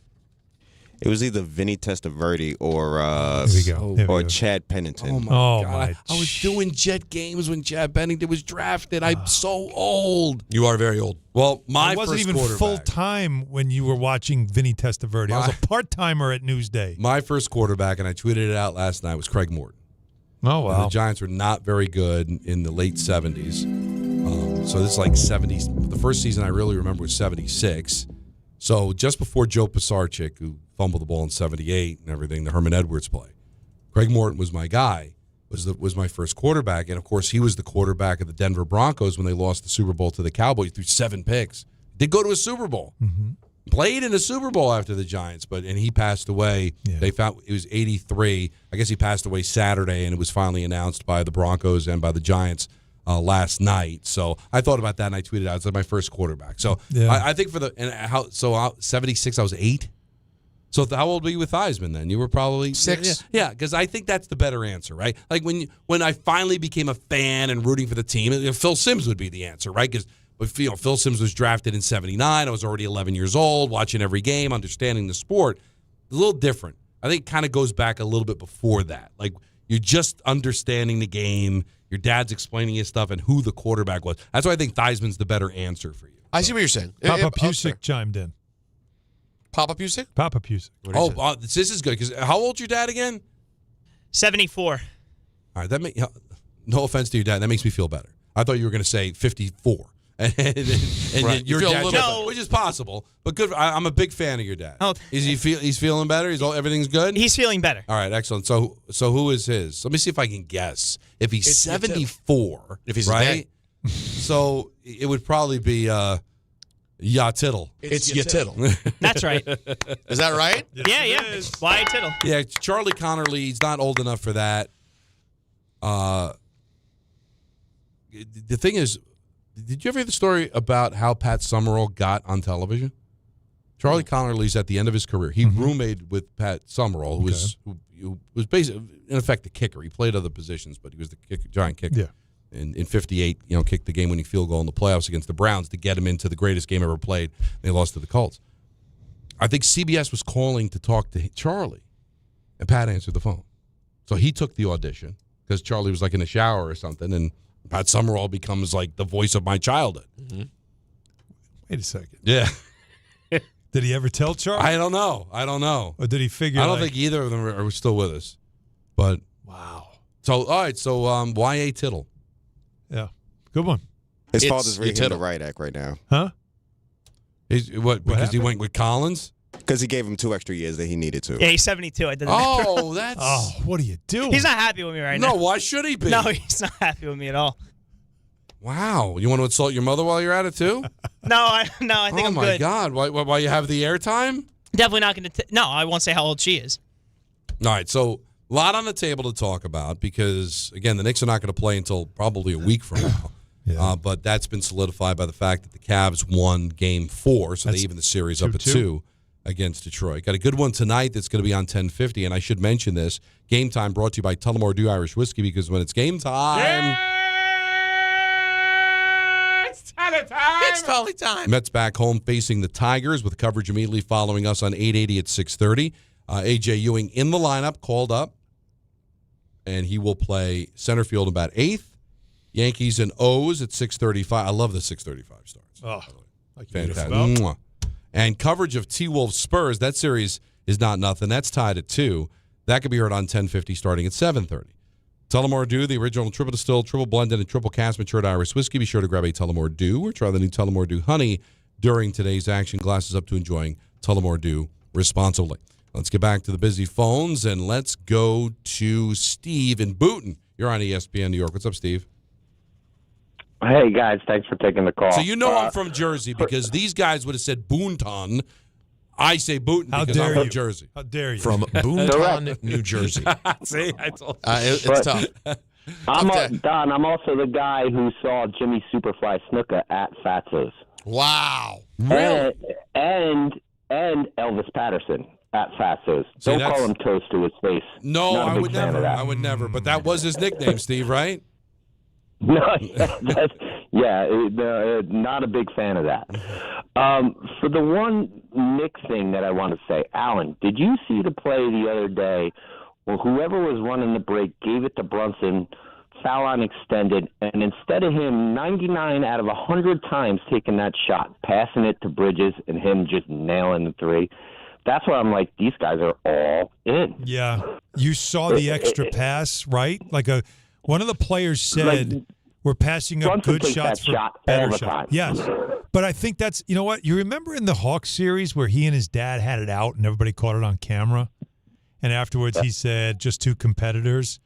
It was either Vinny Testaverde or Chad Pennington. Oh, my God. I was doing Jet games when Chad Pennington was drafted. I'm so old. You are very old. Well, I wasn't even full time when you were watching Vinny Testaverde. I was a part timer at Newsday. My first quarterback, and I tweeted it out last night, was Craig Morton. Oh, wow. The Giants were not very good in the late 70s. So this is like 70s. The first season I really remember was 76. So just before Joe Pisarcik, who fumbled the ball in 78 and everything, the Herman Edwards play, Craig Morton was my guy, was my first quarterback. And, of course, he was the quarterback of the Denver Broncos when they lost the Super Bowl to the Cowboys. He threw 7 picks. Did go to a Super Bowl. Mm-hmm. Played in a Super Bowl after the Giants, and he passed away. Yeah. They found it was 83. I guess he passed away Saturday, and it was finally announced by the Broncos and by the Giants last night. So I thought about that, and I tweeted out, it's like my first quarterback. So I think 76, I was 8. So how old were you with Theismann then? You were probably 6. Yeah, because I think that's the better answer, right? Like when I finally became a fan and rooting for the team, Phil Simms would be the answer, right? Because Phil Simms was drafted in 79. I was already 11 years old, watching every game, understanding the sport. A little different. I think it kind of goes back a little bit before that. Like you're just understanding the game. Your dad's explaining his stuff and who the quarterback was. That's why I think Theismann's the better answer for you. I see what you're saying. Papa Pusick chimed in. Papa Pusick? Papa Pusick. This is good. Because how old's your dad again? 74. All right. No offense to your dad. That makes me feel better. I thought you were going to say 54. And right. Your dad, which is possible, but good. I'm a big fan of your dad. Oh, he's feeling better. Everything's good. He's feeling better. All right, excellent. So who is his? Let me see if I can guess. If he's 74, if he's right, so it would probably be Ya Tittle. It's Ya Tittle. That's right. Is that right? Yeah. Why Tittle? Yeah, Charlie Connerly. He's not old enough for that. The thing is. Did you ever hear the story about how Pat Summerall got on television? Charlie Connerly's at the end of his career. He roommated with Pat Summerall, who was basically, in effect, the kicker. He played other positions, but he was the giant kicker. Yeah. In 58, kicked the game-winning field goal in the playoffs against the Browns to get him into the greatest game ever played. They lost to the Colts. I think CBS was calling to talk to Charlie, and Pat answered the phone. So he took the audition because Charlie was like in the shower or something, and Pat Summerall becomes like the voice of my childhood. Mm-hmm. Wait a second. Yeah. Did he ever tell Charlie? I don't know. Or did he figure? I don't think either of them are still with us. But wow. So all right. So Y.A. Tittle. Yeah. Good one. His father's reading him the right act right now. Huh? Because he went with Collins? Because he gave him 2 extra years that he needed to. Yeah, he's 72. I did that. What are you doing? He's not happy with me right now. No, why should he be? No, he's not happy with me at all. Wow. You want to insult your mother while you're at it, too? No, I think I'm good. Oh, my God. Why you have the airtime? Definitely not going to. No, I won't say how old she is. All right, so a lot on the table to talk about because, again, the Knicks are not going to play until probably a week from now. Yeah. But that's been solidified by the fact that the Cavs won Game 4, so they even the series up at 2 against Detroit. Got a good one tonight that's going to be on 10:50, and I should mention this. Game Time brought to you by Tullamore Dew Irish Whiskey because when it's game time... It's totally time. Mets back home facing the Tigers with coverage immediately following us on 880 at 6:30. A.J. Ewing in the lineup, called up, and he will play center field about 8th. Yankees and O's at 6:35. I love the 6:35 starts. Oh, fantastic. Mwah. And coverage of T-Wolves Spurs, that series is not nothing. That's tied at 2. That could be heard on 1050 starting at 7:30. Tullamore Dew, the original triple distilled, triple blended, and triple cast matured Irish whiskey. Be sure to grab a Tullamore Dew or try the new Tullamore Dew Honey during today's action. Glasses up to enjoying Tullamore Dew responsibly. Let's get back to the busy phones, and let's go to Steve in Boonton. You're on ESPN New York. What's up, Steve? Hey, guys. Thanks for taking the call. So you know I'm from Jersey because these guys would have said Boonton. I say Boonton because I'm from Jersey. How dare you? From Boonton, New Jersey. See, I told you. It's tough. Don, I'm also the guy who saw Jimmy Superfly Snuka at Fatso's. Wow. Really? And Elvis Patterson at Fatso's. Don't call him toast to his face. No, I would never. I would never. But that was his nickname, Steve, right? No, not a big fan of that. For the one Knicks thing that I want to say, Alan, did you see the play the other day where whoever was running the break gave it to Brunson, foul line extended, and instead of him 99 out of 100 times taking that shot, passing it to Bridges and him just nailing the three, that's why I'm like, these guys are all in. Yeah. You saw the extra pass, right? Like one of the players said, we're passing up Brunson good shots for better shots. Yes. But I think that's, you know what? You remember in the Hawks series where he and his dad had it out and everybody caught it on camera? And afterwards he said, just two competitors.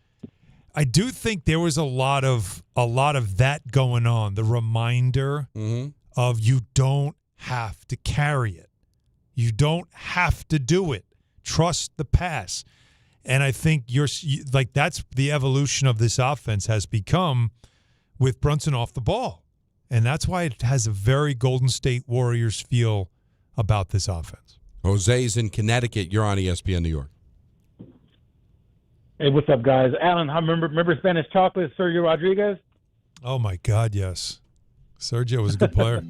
I do think there was a lot of that going on. The reminder of you don't have to carry it. You don't have to do it. Trust the pass. And I think that's the evolution of this offense has become with Brunson off the ball. And that's why it has a very Golden State Warriors feel about this offense. Jose's in Connecticut. You're on ESPN New York. Hey, what's up, guys? Alan, I remember Spanish Chocolate, Sergio Rodriguez? Oh, my God, yes. Sergio was a good player.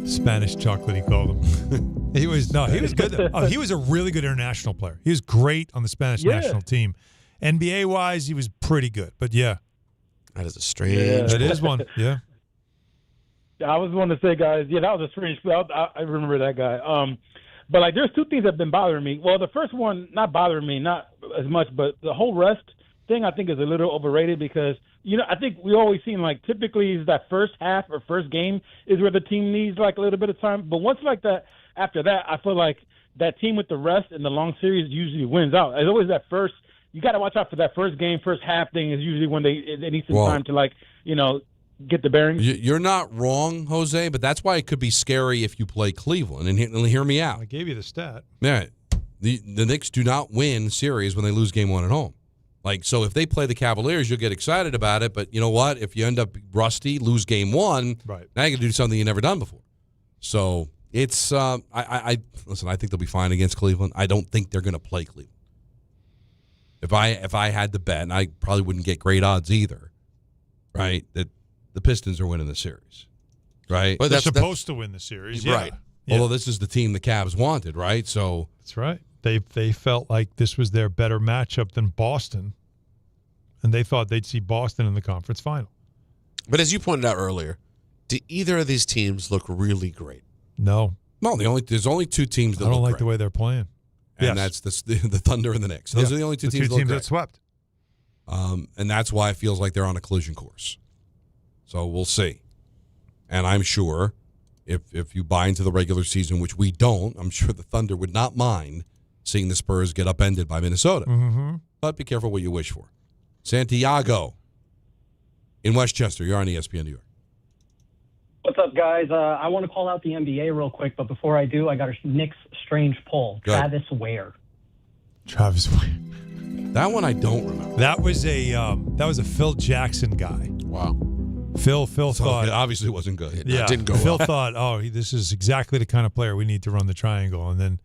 Spanish Chocolate, he called him. He was good. Oh, he was a really good international player. He was great on the Spanish national team. NBA-wise, he was pretty good. But, yeah. That is a strange. That is one, yeah. I was going to say, guys, that was a strange play. I remember that guy. But, there's two things that have been bothering me. Well, the first one, not bothering me, not as much, but the whole rest thing I think is a little overrated because, I think we always seem like typically is that first half or first game is where the team needs, a little bit of time. But once that, after that, I feel like that team with the rest and the long series usually wins out. It's always that first – you got to watch out for that first game, first half thing is usually when they need some time to, get the bearings. You're not wrong, Jose, but that's why it could be scary if you play Cleveland. And hear me out. I gave you the stat. Yeah. The Knicks do not win series when they lose game one at home. So if they play the Cavaliers, you'll get excited about it. But you know what? If you end up rusty, lose game one, now you can do something you've never done before. So it's I listen, I think they'll be fine against Cleveland. I don't think they're going to play Cleveland. If I had to bet, and I probably wouldn't get great odds either, right, that the Pistons are winning the series, right? But they're supposed to win the series, right? Yeah. Although this is the team the Cavs wanted, right? So that's right. They felt like this was their better matchup than Boston, and they thought they'd see Boston in the conference final. But as you pointed out earlier, do either of these teams look really great? No. There's only two teams that I don't look like great. the way they're playing. And that's the Thunder and the Knicks. Those are the only two teams that swept. And that's why it feels like they're on a collision course. So we'll see. And I'm sure if you buy into the regular season, which we don't, I'm sure the Thunder would not mind seeing the Spurs get upended by Minnesota. Mm-hmm. But be careful what you wish for. Santiago in Westchester. You're on ESPN New York. What's up, guys? I want to call out the NBA real quick, but before I do, I got a Knicks strange poll. Good. Travis Ware. Travis Ware. That one I don't remember. That was a Phil Jackson guy. Wow. Phil thought it obviously wasn't good. Yeah, it didn't go Phil well. thought, this is exactly the kind of player we need to run the triangle, and then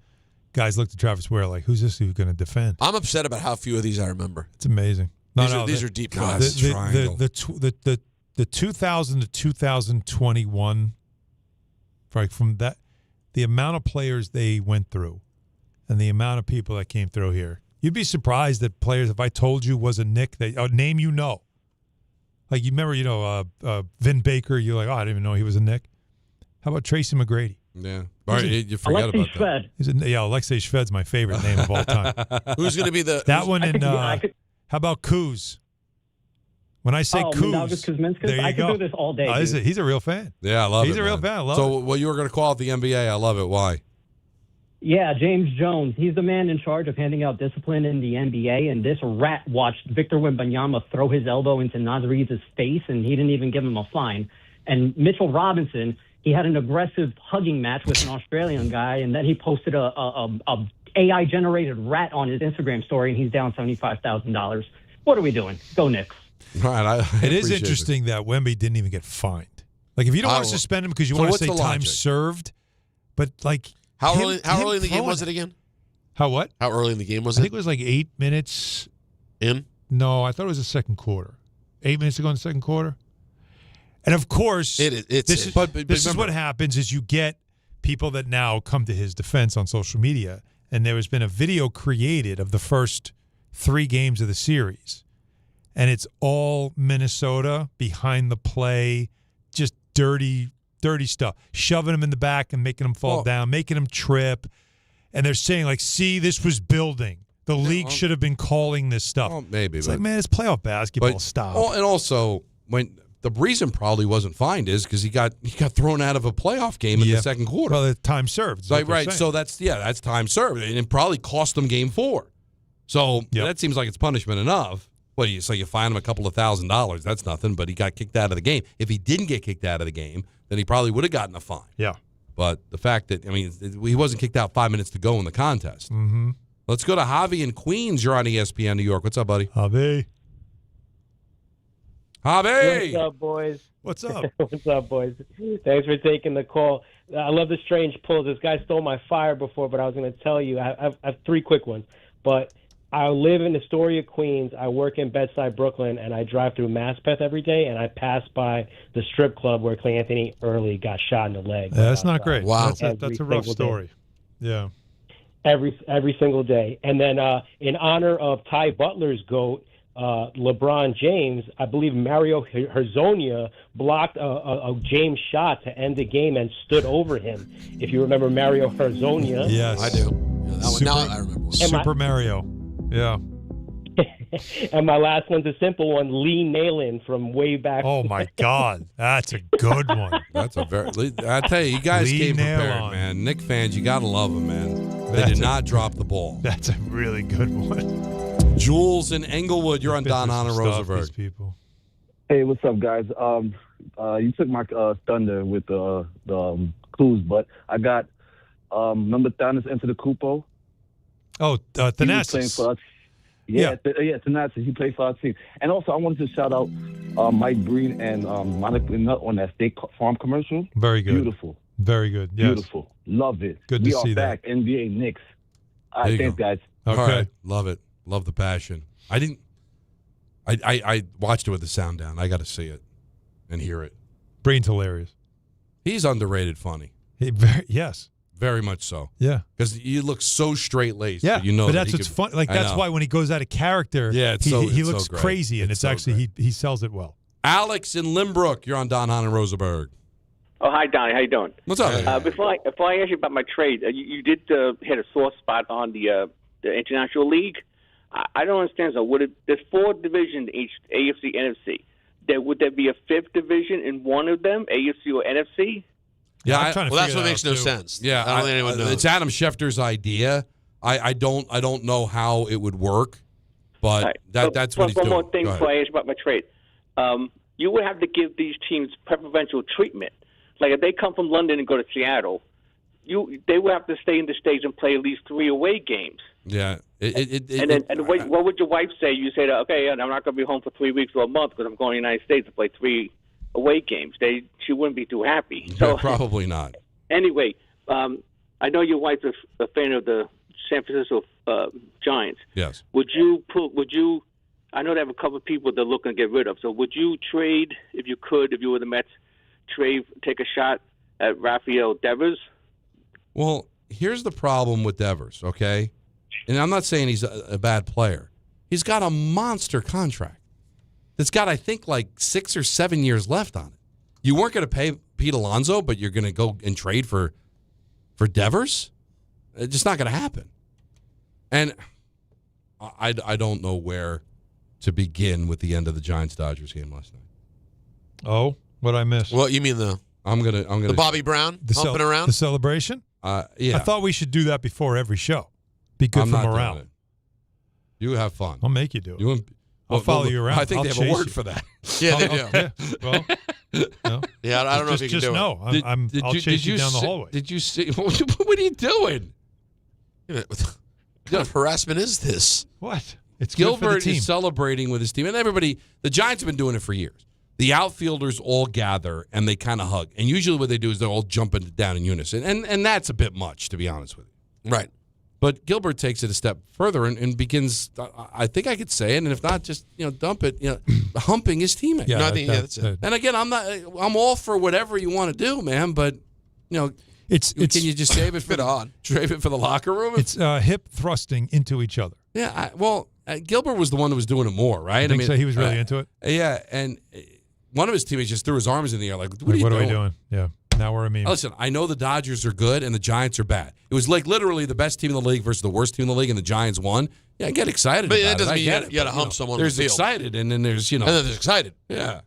guys looked at Travis Ware like, who's this who's going to defend? I'm upset about how few of these I remember. It's amazing. These are deep cuts. The 2000 to 2021, from that, the amount of players they went through and the amount of people that came through here, you'd be surprised that players, if I told you was a Knick, a name Like, you remember, Vin Baker, you're like, oh, I didn't even know he was a Knick. How about Tracy McGrady? Yeah. All right, you forget about that. Alexei Shved's my favorite name of all time. Who's going to be the... That one, and how about Kuz? When I say Kuz, there you I go. could do this all day. He's a real fan. Yeah, I love it. He's a real fan. I love it. So, what you were going to call it the NBA, I love it. Why? Yeah, James Jones. He's the man in charge of handing out discipline in the NBA, and this rat watched Victor Wembanyama throw his elbow into Naz Reid's face, and he didn't even give him a fine. And Mitchell Robinson, he had an aggressive hugging match with an Australian guy, and then he posted a AI-generated rat on his Instagram story, and he's down $75,000. What are we doing? Go Knicks. Right, it is interesting that Wemby didn't even get fined. Like, if you don't want to suspend him because you want to say time served, but like how early in the game was it again? How what? How early in the game was it? I think it was like 8 minutes in. No, I thought it was the second quarter. 8 minutes to go in the second quarter. And of course, this is what happens: is you get people that now come to his defense on social media, and there has been a video created of the first 3 games of the series. And it's all Minnesota behind the play, just dirty stuff, shoving them in the back and making them fall down, making them trip. And they're saying, like, see, this was building. The league should have been calling this stuff. Well, maybe. It's like, man, it's playoff basketball. Stop. And also, when the reason probably wasn't fined is because he got thrown out of a playoff game in the second quarter. Well, the time served. Right. So that's time served. And it probably cost them game 4. So that seems like it's punishment enough. What do you say? You fine him a couple of $1,000. That's nothing, but he got kicked out of the game. If he didn't get kicked out of the game, then he probably would have gotten a fine. Yeah. But the fact that, he wasn't kicked out 5 minutes to go in the contest. Mm-hmm. Let's go to Javi in Queens. You're on ESPN New York. What's up, buddy? Javi. What's up, boys? What's up? What's up, boys? Thanks for taking the call. I love the strange pulls. This guy stole my fire before, but I was going to tell you. I have 3 quick ones. But I live in Astoria, Queens. I work in Bedside, Brooklyn, and I drive through Maspeth every day, and I pass by the strip club where Clay Anthony Early got shot in the leg. Yeah, that's not great. Wow. That's a rough story. Yeah. Every single day. And then in honor of Ty Butler's GOAT, LeBron James, I believe Mario Hezonja blocked a James shot to end the game and stood over him. If you remember Mario Hezonja. Yes. I do. Yeah, that one, now I remember. Super Mario. Yeah. And my last one's a simple one. Lee Nayland from way back. Oh, my God. That's a good one. That's a very – I tell you, you guys came prepared, man. Knick fans, you got to love them, man. They did not drop the ball. That's a really good one. Jules in Englewood, you're on Don Hahn and Rosenberg. People. Hey, what's up, guys? You took my thunder with the clues, but I got remember Thanos Enter the Cupo? Oh, Thanasis. Thanasis. He played for our team. And also, I wanted to shout out Mike Breen and Monica Nutt on that State Farm commercial. Very good. Beautiful. Very good. Yes. Beautiful. Love it. Good to see that. We are back. NBA Knicks. All right, thanks, guys. Okay. All right. Love it. Love the passion. I watched it with the sound down. I got to see it and hear it. Breen's hilarious. He's underrated funny. Yes. Very much so. Yeah. Because you look so straight-laced. Yeah. But you know but that's what's fun. Like, that's why when he goes out of character, he looks so crazy, and it's actually, he sells it well. Alex in Limbrook, you're on Don Hahn and Rosenberg. Oh, hi, Donnie. How you doing? What's up? Before I ask you about my trade, you did hit a sore spot on the International League. I don't understand. So there's 4 divisions in each, AFC, NFC. Would there be a 5th division in one of them, AFC or NFC? Yeah, that's what makes no sense. Yeah, I don't think anyone knows. It's Adam Schefter's idea. I don't know how it would work, but that's what he's doing. One more thing before I ask you about my trade. You would have to give these teams preferential treatment. Like if they come from London and go to Seattle, they would have to stay in the States and play at least 3 away games. Yeah. What would your wife say? You say, okay, I'm not going to be home for 3 weeks or a month because I'm going to the United States to play 3 away games. She wouldn't be too happy. So probably not. Anyway, I know your wife's a fan of the San Francisco Giants. Yes. Would you? I know they have a couple of people they're looking to get rid of. So would you trade if you were the Mets? Take a shot at Rafael Devers? Well, here's the problem with Devers, okay? And I'm not saying he's a bad player. He's got a monster contract. that's got, I think, like 6 or 7 years left on it. You weren't going to pay Pete Alonso, but you're going to go and trade for Devers? It's just not going to happen. And I don't know where to begin with the end of the Giants-Dodgers game last night. Oh, what I missed? What you mean the Bobby Brown humping around? The celebration? Yeah. I thought we should do that before every show. Be good for morale. You have fun. I'll make you do it. I'll follow you around. I think they have a word for that. Yeah, they do. Well, yeah, I don't know if you can do it. I'll chase you down the hallway. Did you see? What are you doing? What kind of harassment is this? What? It's Gilbert is celebrating with his team, and everybody. The Giants have been doing it for years. The outfielders all gather and they kind of hug, and usually what they do is they're all jumping down in unison, and that's a bit much, to be honest with you. Right. But Gilbert takes it a step further and begins. I think I could say it, and if not, just dump it. Humping his teammate. Yeah, that's it. And again, I'm all for whatever you want to do, man. But it's can you just save it for the locker room? It's hip thrusting into each other. Yeah. Gilbert was the one that was doing it more, right? I think so. He was really into it. Yeah, and one of his teammates just threw his arms in the air, like, "What are we doing? Yeah. Now we're a meme. Listen, I know the Dodgers are good and the Giants are bad. It was like literally the best team in the league versus the worst team in the league, and the Giants won. Yeah, I get excited. But about that doesn't it. mean you got to hump someone. There's on the field. excited, and then there's and then there's excited. Yeah,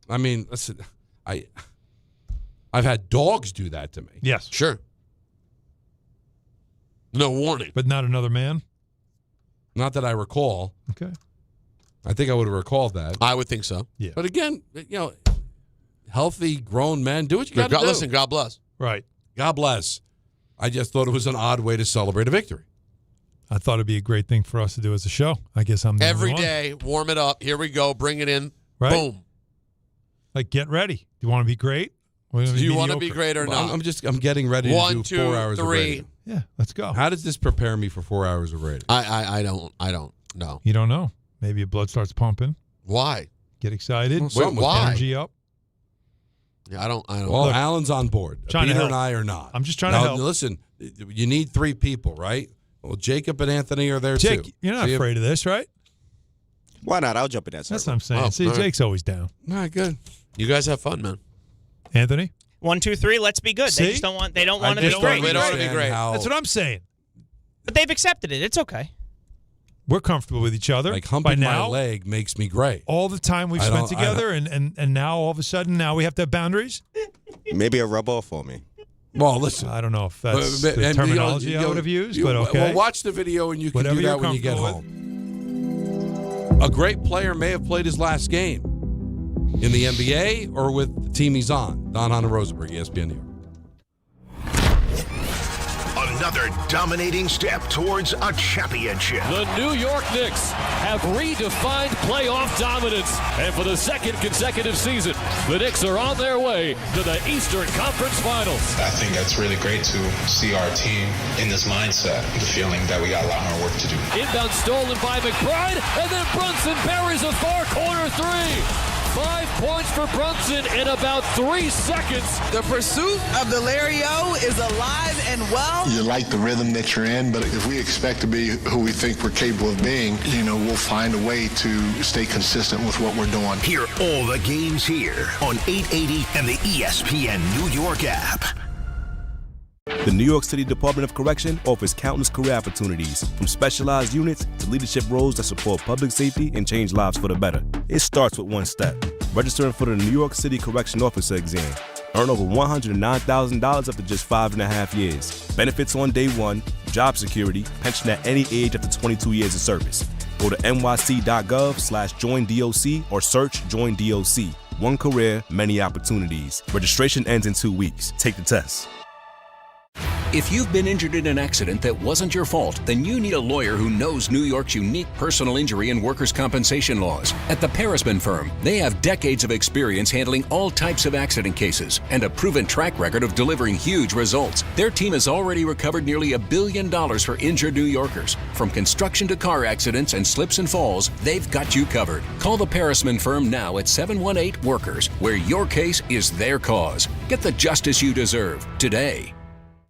I mean, listen, I've had dogs do that to me. Yes, sure. No warning, but not another man. Not that I recall. Okay, I think I would have recalled that. I would think so. Yeah, but again, healthy grown men do what you got to do. Listen, God bless. Right. God bless. I just thought it was an odd way to celebrate a victory. I thought it'd be a great thing for us to do as a show. I guess I'm the every only day. one. Warm it up. Here we go. Bring it in. Right? Boom. Like, get ready. Do you want to be great? Do you want to be great or not? I'm getting ready to do 2, 4 hours 3. of radio. Yeah, let's go. How does this prepare me for 4 hours of radio? I don't know. You don't know. Maybe your blood starts pumping. Why? Get excited. Why? Energy up. Yeah, I don't. Well, Look, Alan's on board. Peter and I are not. I'm just trying to help. Listen, you need 3 people, right? Well, Jacob and Anthony are there Jake, too. You're not afraid of this, right? Why not? I'll jump in that circle. That's what I'm saying. Oh, See, Jake's always down. All right, good. You guys have fun, man. Anthony? 1, 2, 3. Let's be good. See? They just don't want. They don't want to be They great. don't want to be great. That's what I'm saying. But they've accepted it. It's okay. We're comfortable with each other. Like humping By now, my leg makes me great. all the time we've spent together, and now all of a sudden, now we have to have boundaries? Maybe a rub off for me. Well, listen. I don't know if that's But- the and, terminology I would have used, but okay. Well, watch the video and you can Whatever do that you're when you get comfortable home. A great player may have played his last game in the NBA or with the team he's on. Don Hahn and Rosenberg, ESPN New York. Another dominating step towards a championship. The New York Knicks have redefined playoff dominance. And for the second consecutive season, the Knicks are on their way to the Eastern Conference Finals. I think that's really great to see our team in this mindset, the feeling that we got a lot more work to do. Inbound stolen by McBride, and then Brunson buries a far corner 3. 5 points for Brunson in about 3 seconds. The pursuit of the Larry-O is alive and well. You like the rhythm that you're in, but if we expect to be who we think we're capable of being, we'll find a way to stay consistent with what we're doing. Hear all the games here on 880 and the ESPN New York app. The New York City Department of Correction offers countless career opportunities, from specialized units to leadership roles that support public safety and change lives for the better. It starts with one step: registering for the New York City Correction Officer exam. Earn over $109,000 after just 5.5 years. Benefits on day one, job security, pension at any age after 22 years of service. Go to nyc.gov/joinDOC or search Join DOC. One career, many opportunities. Registration ends in 2 weeks. Take the test. If you've been injured in an accident that wasn't your fault, then you need a lawyer who knows New York's unique personal injury and workers' compensation laws. At the Parisman Firm, they have decades of experience handling all types of accident cases and a proven track record of delivering huge results. Their team has already recovered nearly $1 billion for injured New Yorkers. From construction to car accidents and slips and falls, they've got you covered. Call the Parisman Firm now at 718-WORKERS, where your case is their cause. Get the justice you deserve today.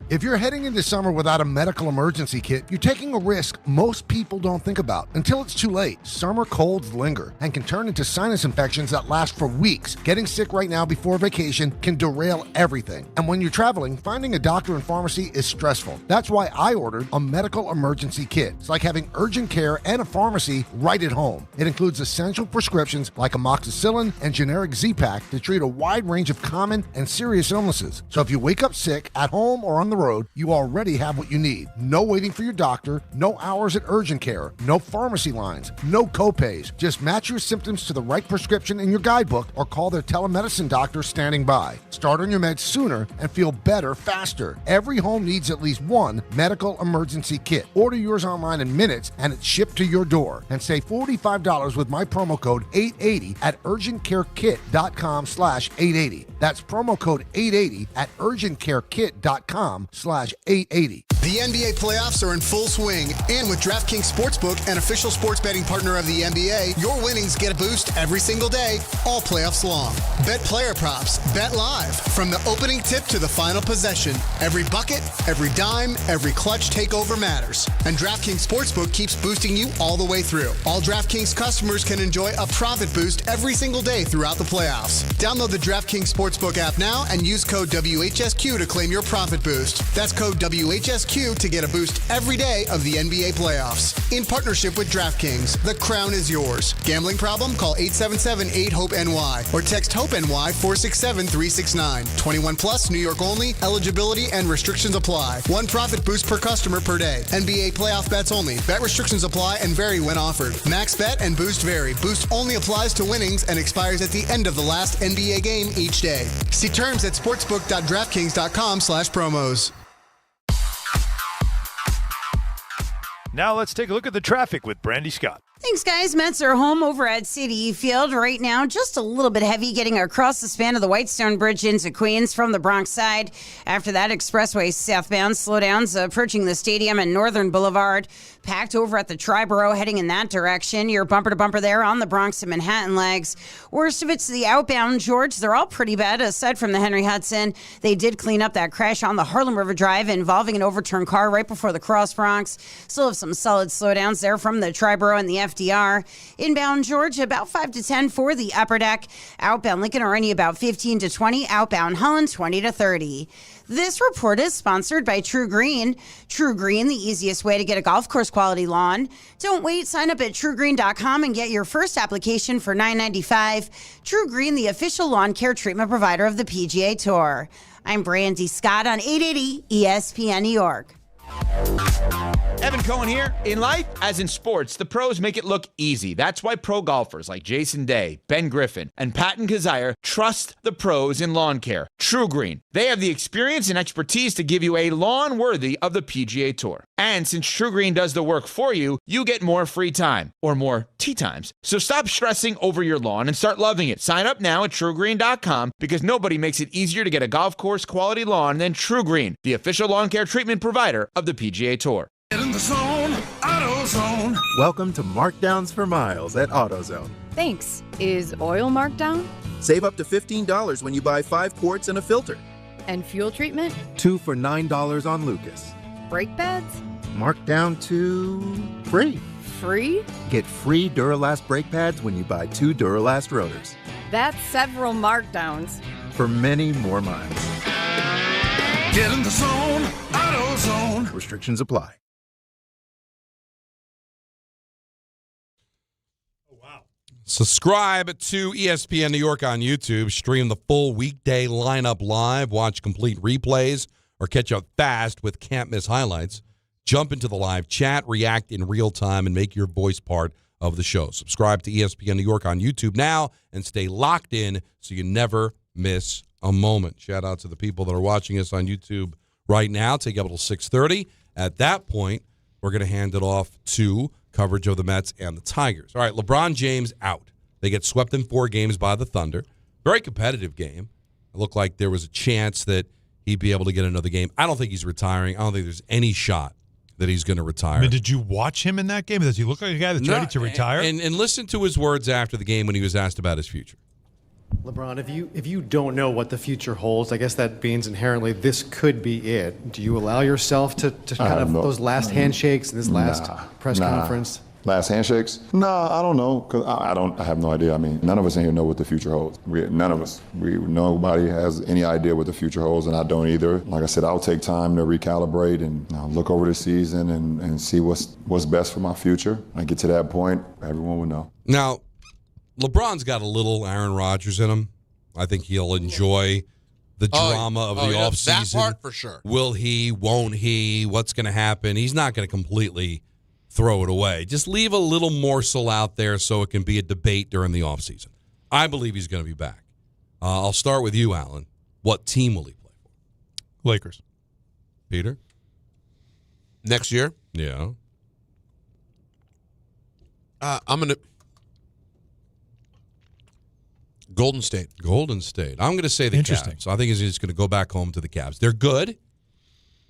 If you're heading into summer without a medical emergency kit, you're taking a risk most people don't think about until it's too late. Summer colds linger and can turn into sinus infections that last for weeks. Getting sick right now before vacation can derail everything. And when you're traveling, finding a doctor and pharmacy is stressful. That's why I ordered a medical emergency kit. It's like having urgent care and a pharmacy right at home. It includes essential prescriptions like amoxicillin and generic Z-Pak to treat a wide range of common and serious illnesses. So if you wake up sick at home or on the road, you already have what you need. No waiting for your doctor, no hours at urgent care, no pharmacy lines, no copays. Just match your symptoms to the right prescription in your guidebook or call their telemedicine doctor standing by. Start on your meds sooner and feel better faster. Every home needs at least one medical emergency kit. Order yours online in minutes and it's shipped to your door. And save $45 with my promo code 880 at urgentcarekit.com/880. That's promo code 880 at urgentcarekit.com/880. The NBA playoffs are in full swing, and with DraftKings Sportsbook, an official sports betting partner of the NBA, your winnings get a boost every single day, all playoffs long. Bet player props, bet live, from the opening tip to the final possession. Every bucket, every dime, every clutch takeover matters. And DraftKings Sportsbook keeps boosting you all the way through. All DraftKings customers can enjoy a profit boost every single day throughout the playoffs. Download the DraftKings Sportsbook app now and use code WHSQ to claim your profit boost. That's code WHSQ to get a boost every day of the NBA playoffs. In partnership with DraftKings, the crown is yours. Gambling problem? Call 877-8-HOPE-NY or text HOPE-NY 467-369. 21 plus, New York only. Eligibility and restrictions apply. One profit boost per customer per day. NBA playoff bets only. Bet restrictions apply and vary when offered. Max bet and boost vary. Boost only applies to winnings and expires at the end of the last NBA game each day. See terms at sportsbook.draftkings.com/promos. Now let's take a look at the traffic with Brandy Scott. Thanks, guys. Mets are home over at Citi Field right now. Just a little bit heavy getting across the span of the Whitestone Bridge into Queens from the Bronx side. After that, expressway southbound slowdowns approaching the stadium and Northern Boulevard. Packed over at the Triborough heading in that direction. You're bumper to bumper there on the Bronx and Manhattan legs. Worst of it's the outbound, George. They're all pretty bad aside from the Henry Hudson. They did clean up that crash on the Harlem River Drive involving an overturned car right before the Cross Bronx. Still have some solid slowdowns there from the Triborough and the FDR. Inbound, George, about 5 to 10 for the upper deck. Outbound Lincoln Arena about 15 to 20. Outbound Holland 20 to 30. This report is sponsored by True Green. True Green, the easiest way to get a golf course quality lawn. Don't wait. Sign up at truegreen.com and get your first application for $9.95. True Green, the official lawn care treatment provider of the PGA Tour. I'm Brandy Scott on 880 ESPN New York. Evan Cohen here. In life, as in sports, the pros make it look easy. That's why pro golfers like Jason Day, Ben Griffin, and Patton Kazire trust the pros in lawn care. True Green. They have the experience and expertise to give you a lawn worthy of the PGA Tour. And since True Green does the work for you, you get more free time, or more tee times. So stop stressing over your lawn and start loving it. Sign up now at TrueGreen.com because nobody makes it easier to get a golf course quality lawn than True Green, the official lawn care treatment provider of the PGA Tour. Get in the zone, AutoZone. Welcome to Markdowns for Miles at AutoZone. Thanks. Is oil marked down? Save up to $15 when you buy 5 quarts and a filter. And fuel treatment? 2 for $9 on Lucas. Brake pads? Marked down to free. Free? Get free Duralast brake pads when you buy 2 Duralast rotors. That's several markdowns. For many more miles. Get in the zone, AutoZone. Restrictions apply. Subscribe to ESPN New York on YouTube. Stream the full Weekday Lineup live. Watch complete replays or catch up fast with can't miss highlights. Jump into the live chat, react in real time, and make your voice part of the show. Subscribe to ESPN New York on YouTube now and stay locked in so you never miss a moment. Shout out to the people that are watching us on YouTube right now. Take up until 6:30. At that point, we're going to hand it off to coverage of the Mets and the Tigers. All right, LeBron James out. They get swept in 4 games by the Thunder. Very competitive game. It looked like there was a chance that he'd be able to get another game. I don't think he's retiring. I don't think there's any shot that he's going to retire. I mean, did you watch him in that game? Does he look like a guy that's ready to retire? And listen to his words after the game when he was asked about his future. LeBron, if you don't know what the future holds, I guess that means inherently this could be it. Do you allow yourself to kind of those last handshakes and this last press conference? Last handshakes? No, I don't know, because I have no idea. I mean, none of us in here know what the future holds. None of us. Nobody has any idea what the future holds, and I don't either. Like I said, I'll take time to recalibrate and look over the season and see what's best for my future. When I get to that point, everyone will know. Now, LeBron's got a little Aaron Rodgers in him. I think he'll enjoy the drama of the offseason. That part for sure. Will he? Won't he? What's going to happen? He's not going to completely throw it away. Just leave a little morsel out there so it can be a debate during the offseason. I believe he's going to be back. I'll start with you, Alan. What team will he play for? Lakers. Peter? Next year? Yeah. I'm going to... Golden State. Golden State. I'm going to say the Cavs. I think he's just going to go back home to the Cavs. They're good.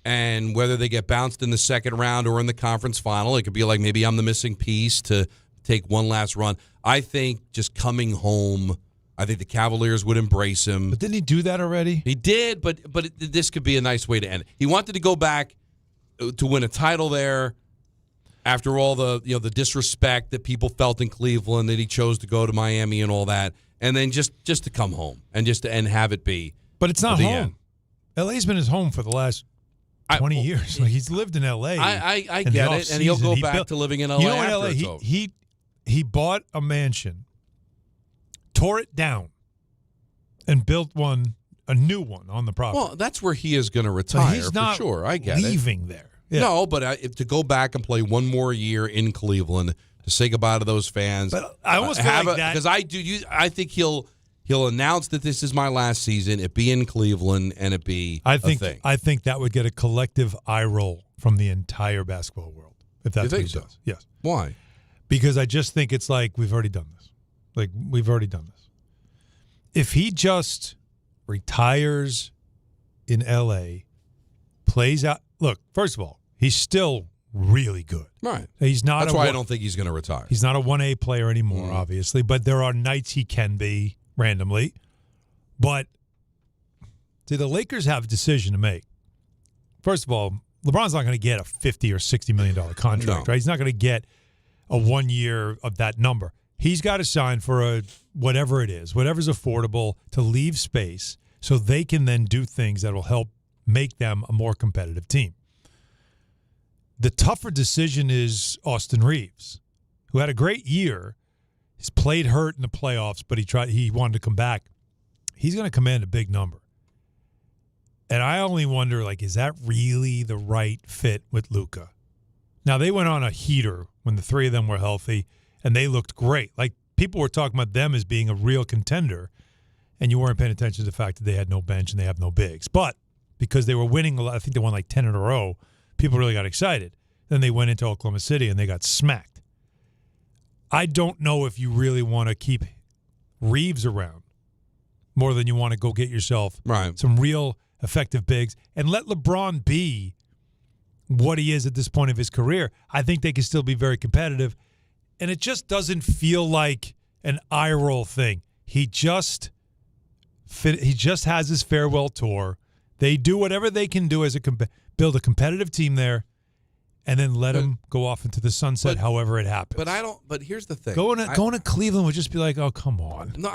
And whether they get bounced in the second round or in the conference final, it could be like maybe I'm the missing piece to take one last run. I think just coming home, I think the Cavaliers would embrace him. But didn't he do that already? He did, but this could be a nice way to end it. He wanted to go back to win a title there after all the disrespect that people felt in Cleveland, that he chose to go to Miami and all that. And then just to come home and have it be. But it's not home. LA's been his home for the last 20 years. Like, he's lived in LA. I get it, and he'll go back to living in LA. You know, in LA, he bought a mansion, tore it down, and built a new one on the property. Well, that's where he is going to retire. He's not for sure. I get leaving there. Yeah. No, but to go back and play one more year in Cleveland, to say goodbye to those fans. But I almost feel like that, because I think he'll announce that this is my last season. It be in Cleveland, and it be a thing. I think that would get a collective eye roll from the entire basketball world if that's what he does. Yes. Why? Because I just think it's like we've already done this. Like, we've already done this. If he just retires in L.A., plays out. Look, first of all, he's still really good. Right. He's not. That's why I don't think he's going to retire. He's not a 1A player anymore, obviously, but there are nights he can be randomly. But the Lakers have a decision to make. First of all, LeBron's not going to get a $50 or $60 million contract, right? He's not going to get a 1 year of that number. He's got to sign for whatever it is, whatever's affordable, to leave space so they can then do things that will help make them a more competitive team. The tougher decision is Austin Reeves, who had a great year. He's played hurt in the playoffs, but he wanted to come back. He's going to command a big number. And I only wonder, is that really the right fit with Luka? Now, they went on a heater when the three of them were healthy, and they looked great. Like, people were talking about them as being a real contender, and you weren't paying attention to the fact that they had no bench and they have no bigs. But because they were winning a lot, I think they won 10 in a row, people really got excited. Then they went into Oklahoma City and they got smacked. I don't know if you really want to keep Reeves around more than you want to go get yourself some real effective bigs and let LeBron be what he is at this point of his career. I think they can still be very competitive. And it just doesn't feel like an eye roll thing. He just has his farewell tour. They do whatever they can do as build a competitive team there, and then let him go off into the sunset however it happens. But here's the thing. Going to Cleveland would just be like, oh, come on. No,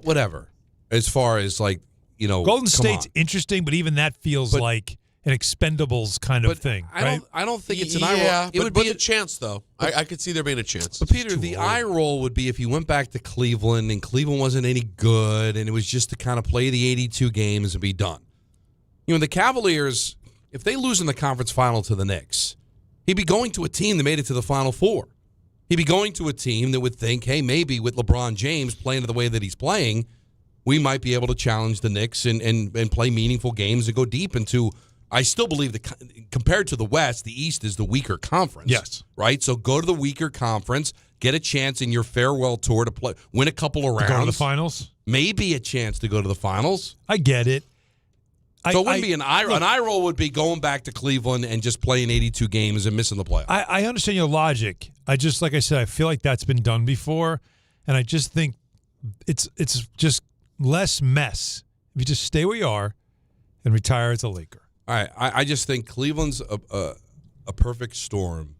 whatever. As far as Golden State's interesting, but even that feels like an Expendables kind of thing. I don't think it's an eye roll. Yeah, it would be a chance, though. I could see there being a chance. But Peter, the eye roll would be if you went back to Cleveland and Cleveland wasn't any good, and it was just to kind of play the 82 games and be done. The Cavaliers, if they lose in the conference final to the Knicks, he'd be going to a team that made it to the Final Four. He'd be going to a team that would think, hey, maybe with LeBron James playing the way that he's playing, we might be able to challenge the Knicks and play meaningful games and go deep into. I still believe that compared to the West, the East is the weaker conference. Yes. Right? So go to the weaker conference, get a chance in your farewell tour to win a couple of rounds. Go to the finals? Maybe a chance to go to the finals. I get it. So it wouldn't be an eye roll. An eye roll would be going back to Cleveland and just playing 82 games and missing the playoffs. I understand your logic. Like I said, I feel like that's been done before, and I just think it's just less mess if you just stay where you are and retire as a Laker. All right, I just think Cleveland's a perfect storm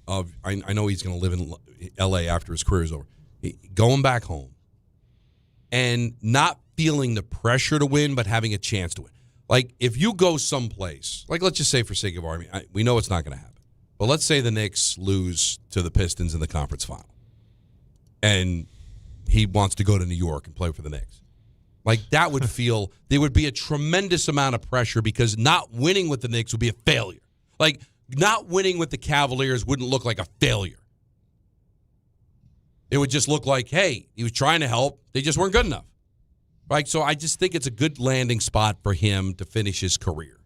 of. I know he's going to live in L.A. after his career is over, going back home, and not feeling the pressure to win, but having a chance to win. Like if you go someplace, like let's just say for sake of argument, we know it's not going to happen, but let's say the Knicks lose to the Pistons in the conference final, and he wants to go to New York and play for the Knicks. Like, that would feel, there would be a tremendous amount of pressure because not winning with the Knicks would be a failure. Like, not winning with the Cavaliers wouldn't look like a failure. It would just look like, hey, he was trying to help. They just weren't good enough. Right? So I just think it's a good landing spot for him to finish his career.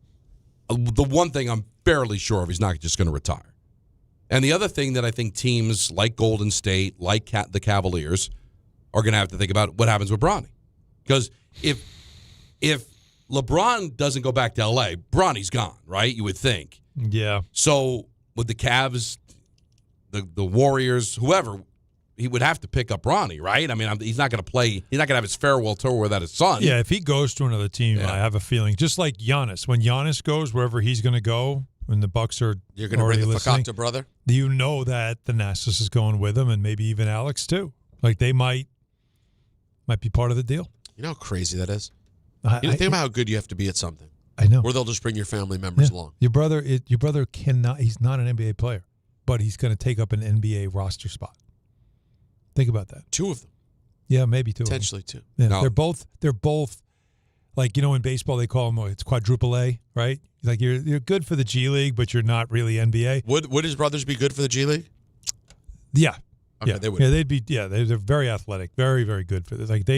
The one thing I'm fairly sure of, he's not just going to retire. And the other thing that I think teams like Golden State, like the Cavaliers, are going to have to think about what happens with Bronny. Because if LeBron doesn't go back to L.A., Bronny's gone, right? You would think. Yeah. So with the Cavs, the Warriors, whoever, he would have to pick up Bronny, right? I mean, he's not going to play. He's not going to have his farewell tour without his son. Yeah, if he goes to another team, I have a feeling, just like Giannis, when Giannis goes wherever he's going to go, when the Bucks are You're going to bring the Fakakta brother? You know that the Nassus is going with him, and maybe even Alex too. Like they might be part of the deal. You know how crazy that is? Think about how good you have to be at something. I know. Where they'll just bring your family members along. Your brother cannot, he's not an NBA player, but he's going to take up an NBA roster spot. Think about that. 2 of them. Yeah, maybe 2 Potentially of them. 2. Yeah, No. They're both, like, you know, in baseball they call them, it's quadruple A, right? Like you're good for the G League, but you're not really NBA. Would his brothers be good for the G League? Yeah. Okay, yeah. they would. Yeah, they'd be. Yeah, they're very athletic, very, very good for this. Like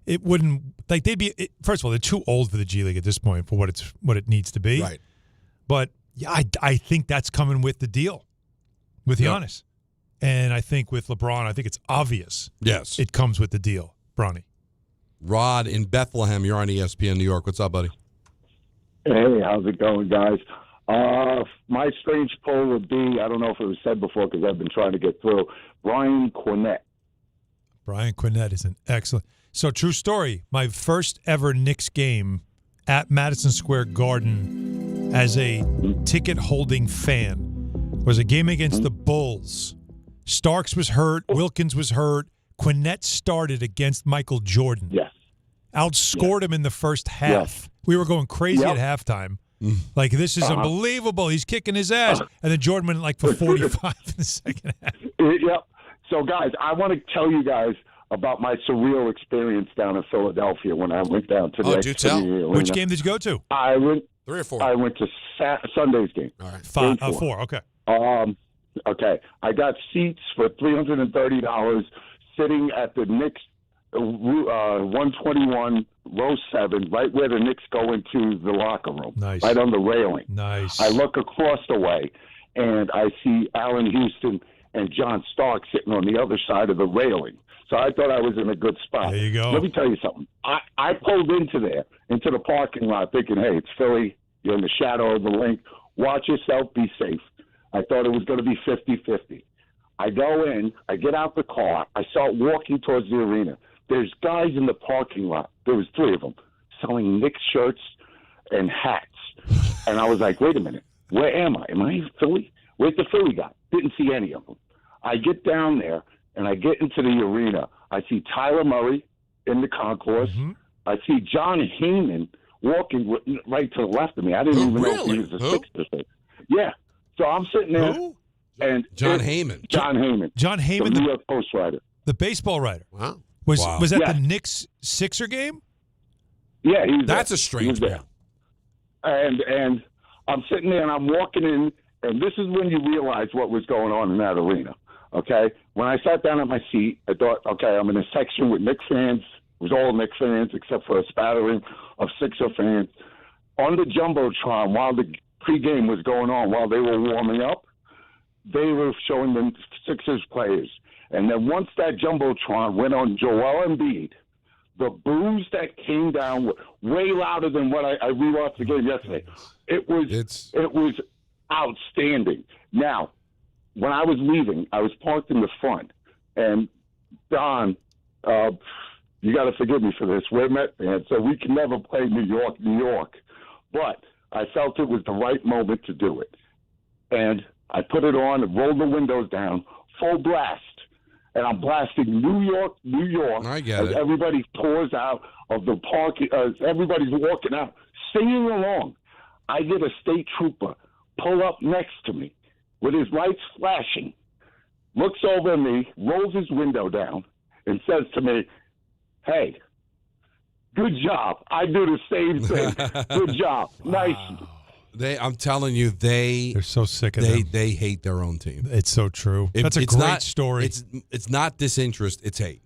it wouldn't like they'd be. First of all, they're too old for the G League at this point for what it needs to be. Right. But yeah, I think that's coming with the deal, with Giannis, and I think with LeBron, I think it's obvious. Yes, it comes with the deal, Bronny. Rod in Bethlehem, you're on ESPN New York. What's up, buddy? Hey, how's it going, guys? My strange poll would be, I don't know if it was said before because I've been trying to get through, Brian Cornette. Brian Cornette is an excellent. So, true story. My first ever Knicks game at Madison Square Garden as a ticket-holding fan was a game against the Bulls. Starks was hurt. Wilkins was hurt. Cornette started against Michael Jordan. Yes. Outscored him in the first half. Yes. We were going crazy at halftime. Like, this is unbelievable. He's kicking his ass. And then Jordan went like for 45 in the second half. Yep. So, guys, I want to tell you guys about my surreal experience down in Philadelphia when I went down to the Xfinity Arena. Which game did you go to? I went 3 or 4. I went to Sunday's game. All right. 4. Okay. Okay. I got seats for $330 sitting at the Knicks 121, row 7, right where the Knicks go into the locker room. Nice. Right on the railing. Nice. I look across the way, and I see Allen Houston and John Stark sitting on the other side of the railing. So I thought I was in a good spot. There you go. Let me tell you something. I pulled into the parking lot thinking, hey, it's Philly. You're in the shadow of the link. Watch yourself. Be safe. I thought it was going to be 50-50. I go in. I get out the car. I start walking towards the arena. There's guys in the parking lot. There was 3 of them selling Knicks shirts and hats. And I was like, wait a minute. Where am I? Am I in Philly? Where's the Philly guy? Didn't see any of them. I get down there, and I get into the arena. I see Tyler Murray in the concourse. Mm-hmm. I see John Heyman walking right to the left of me. I didn't even know if he was a Sixers fan. Yeah. So I'm sitting there. Who? And John Heyman. John Heyman. John Heyman, the New York Post writer. The baseball writer. Wow. Was that the Knicks Sixer game? Yeah, that's a strange one. And I'm sitting there and I'm walking in, and this is when you realize what was going on in that arena. Okay, when I sat down at my seat, I thought, okay, I'm in a section with Knicks fans. It was all Knicks fans except for a spattering of Sixer fans. On the Jumbotron, while the pregame was going on, while they were warming up, they were showing the Sixers players. And then once that Jumbotron went on Joel Embiid, the boos that came down were way louder than what I rewatched the game yesterday. It was outstanding. Now, when I was leaving, I was parked in the front, and Don, you got to forgive me for this. We're Met fans, so we can never play New York. But I felt it was the right moment to do it. And I put it on and rolled the windows down, full blast. And I'm blasting New York, I get as it. everybody pours out of the park, everybody's walking out, singing along. I get a state trooper pull up next to me with his lights flashing, looks over at me, rolls his window down, and says to me, "Hey, good job. I do the same thing. Good job. Nice." I'm telling you, they're so sick of them. They hate their own team. It's so true. That's a great story. It's not disinterest, it's hate.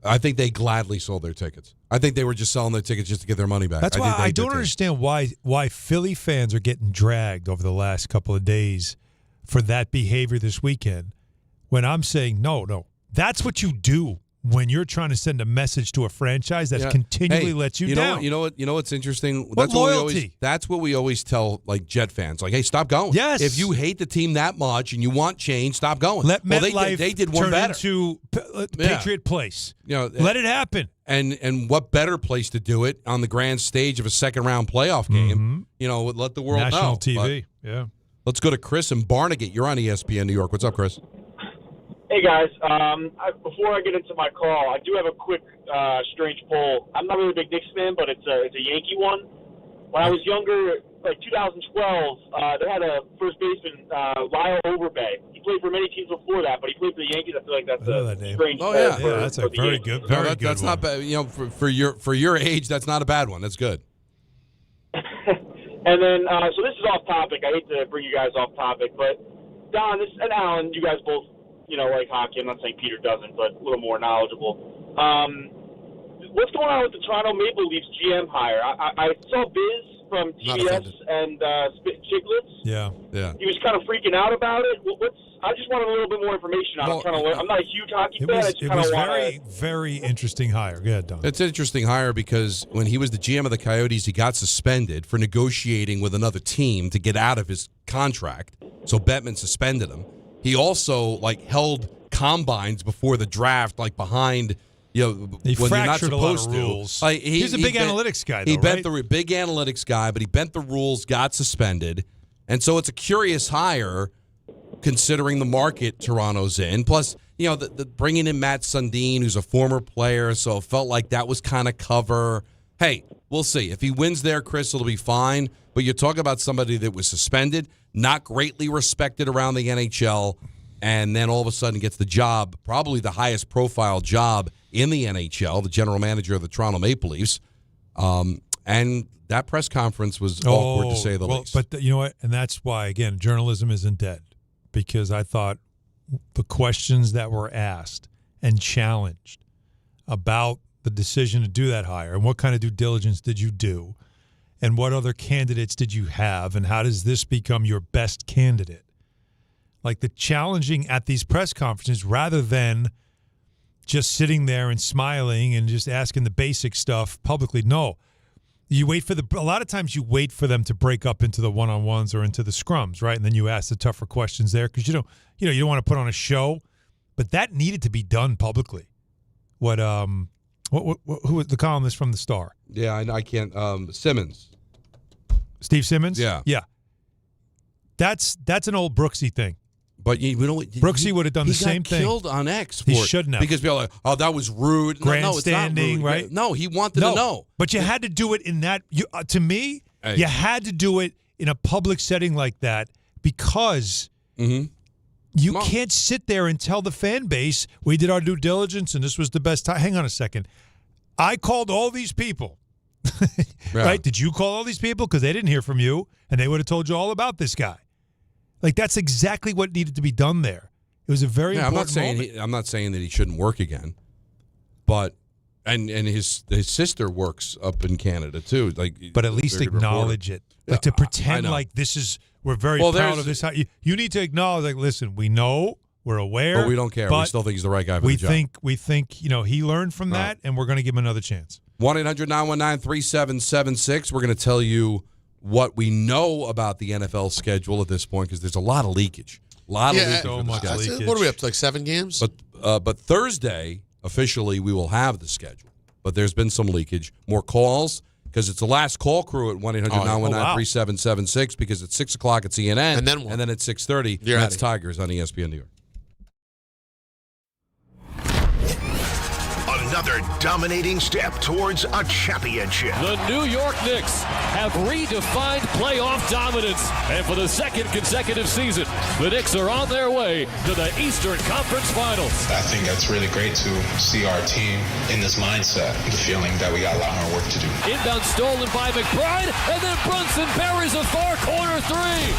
I think they gladly sold their tickets. I think they were just selling their tickets just to get their money back. That's why I don't understand why Philly fans are getting dragged over the last couple of days for that behavior this weekend. When I'm saying no, that's what you do when you're trying to send a message to a franchise that continually lets you down. You know what's interesting? What loyalty? That's what we always tell like Jet fans. Like, hey, stop going. Yes. If you hate the team that much and you want change, stop going. Let MetLife they did one turn better. into Patriot Place. Let it happen. And what better place to do it on the grand stage of a second-round playoff game? Mm-hmm. Let the world know. National TV. Yeah. Let's go to Chris in Barnegat. You're on ESPN New York. What's up, Chris? Hey, guys. Before I get into my call, I do have a quick, strange poll. I'm not really a big Knicks fan, but it's a Yankee one. When I was younger, like 2012, they had a first baseman, Lyle Overbay. He played for many teams before that, but he played for the Yankees. I feel like that's a strange poll. That's a very good, very good That's not bad. For your age, that's not a bad one. That's good. And then, so this is off topic. I hate to bring you guys off topic, but Don and Alan, you guys both, like hockey. I'm not saying Peter doesn't, but a little more knowledgeable. What's going on with the Toronto Maple Leafs GM hire? I saw Biz from TBS and Chiglitz. Yeah. He was kind of freaking out about it. I just wanted a little bit more information. I'm trying to learn. I'm not a huge hockey fan. It was very, very interesting hire. Go ahead, Don. It's an interesting hire because when he was the GM of the Coyotes, he got suspended for negotiating with another team to get out of his contract. So Bettman suspended him. He also held combines before the draft, behind, he when you're not fractured supposed a lot of rules. He's a big analytics guy, though, He bent right? the big analytics guy, but he bent the rules, got suspended, and so it's a curious hire considering the market Toronto's in. Plus, the bringing in Matt Sundin, who's a former player, so it felt like that was kind of cover. Hey, we'll see. If he wins there, Chris, it'll be fine. But you're talking about somebody that was suspended, not greatly respected around the NHL, and then all of a sudden gets the job, probably the highest profile job in the NHL, the general manager of the Toronto Maple Leafs. And that press conference was awkward, to say the least. But you know what? And that's why, again, journalism isn't dead. Because I thought the questions that were asked and challenged about the decision to do that hire and what kind of due diligence did you do and what other candidates did you have and how does this become your best candidate? Like the challenging at these press conferences rather than just sitting there and smiling and just asking the basic stuff publicly. No. You wait for a lot of times you wait for them to break up into the one-on-ones or into the scrums, right? And then you ask the tougher questions there because you don't want to put on a show, but that needed to be done publicly. Who was the columnist from the Star? Yeah, I can't. Simmons, Steve Simmons. Yeah. That's an old Brooksy thing. But Brooksy would have done the same thing. He got killed on X. He shouldn't have. Because people are like, oh, that was rude. Grandstanding, it's not rude. right? No, he wanted to know. But you had to do it in that. To me, you had to do it in a public setting like that because you can't sit there and tell the fan base, we did our due diligence and this was the best time. Hang on a second. I called all these people. Right? Did you call all these people? Because they didn't hear from you, and they would have told you all about this guy. That's exactly what needed to be done there. It was a very important moment. I'm not saying that he shouldn't work again, but and his sister works up in Canada too. But at least acknowledge it. To pretend like this is we're very proud of this. You need to acknowledge. Listen, we know, we're aware, but we don't care. We still think he's the right guy for the job. We think he learned from that, and we're going to give him another chance. 1-800-919-3776. We're going to tell you what we know about the NFL schedule at this point because there's a lot of leakage. So much leakage. What are we up to, 7 games? But Thursday, officially we will have the schedule. But there's been some leakage. More calls, because it's the last call crew at 1-800-919-3776, because it's 6 o'clock at CNN, and then at 6:30, that's Tigers on ESPN New York. Another dominating step towards a championship. The New York Knicks have redefined playoff dominance. And for the second consecutive season, the Knicks are on their way to the Eastern Conference Finals. I think that's really great to see our team in this mindset, the feeling that we got a lot more work to do. Inbound stolen by McBride, and then Brunson buries a far corner three.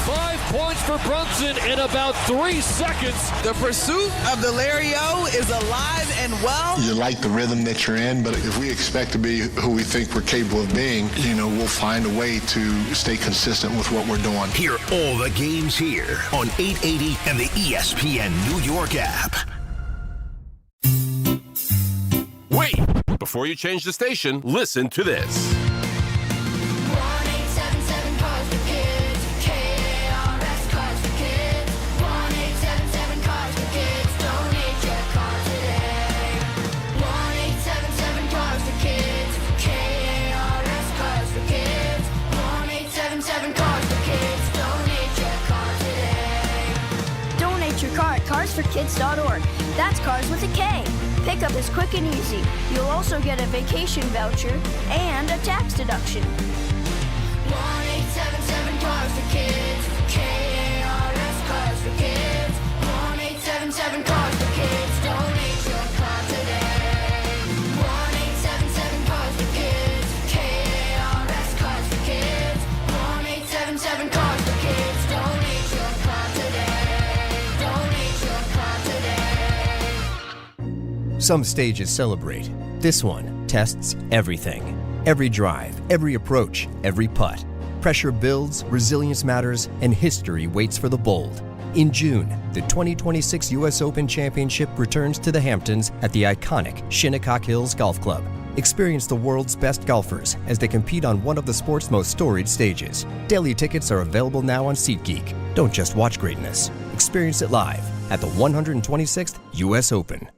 5 points for Brunson in about 3 seconds. The pursuit of the Larry-O is alive and well. You like the rhythm that you're in, but if we expect to be who we think we're capable of being, we'll find a way to stay consistent with what we're doing. Hear all the games here on 880 and the ESPN New York app. Wait! Before you change the station, listen to this. Carsforkids.org. That's cars with a K. Pickup is quick and easy. You'll also get a vacation voucher and a tax deduction. 1-877-CARS-FOR-KIDS. K-A-R-S, Cars for Kids. 1-877-CARS-FOR-KIDS. Donate your car today. 1-877-CARS-FOR-KIDS. K-A-R-S, Cars for Kids. 1-877-CARS-FOR-KIDS. Donate your car today. Some stages celebrate. This one tests everything. Every drive, every approach, every putt. Pressure builds, resilience matters, and history waits for the bold. In June, the 2026 U.S. Open Championship returns to the Hamptons at the iconic Shinnecock Hills Golf Club. Experience the world's best golfers as they compete on one of the sport's most storied stages. Daily tickets are available now on SeatGeek. Don't just watch greatness. Experience it live at the 126th U.S. Open.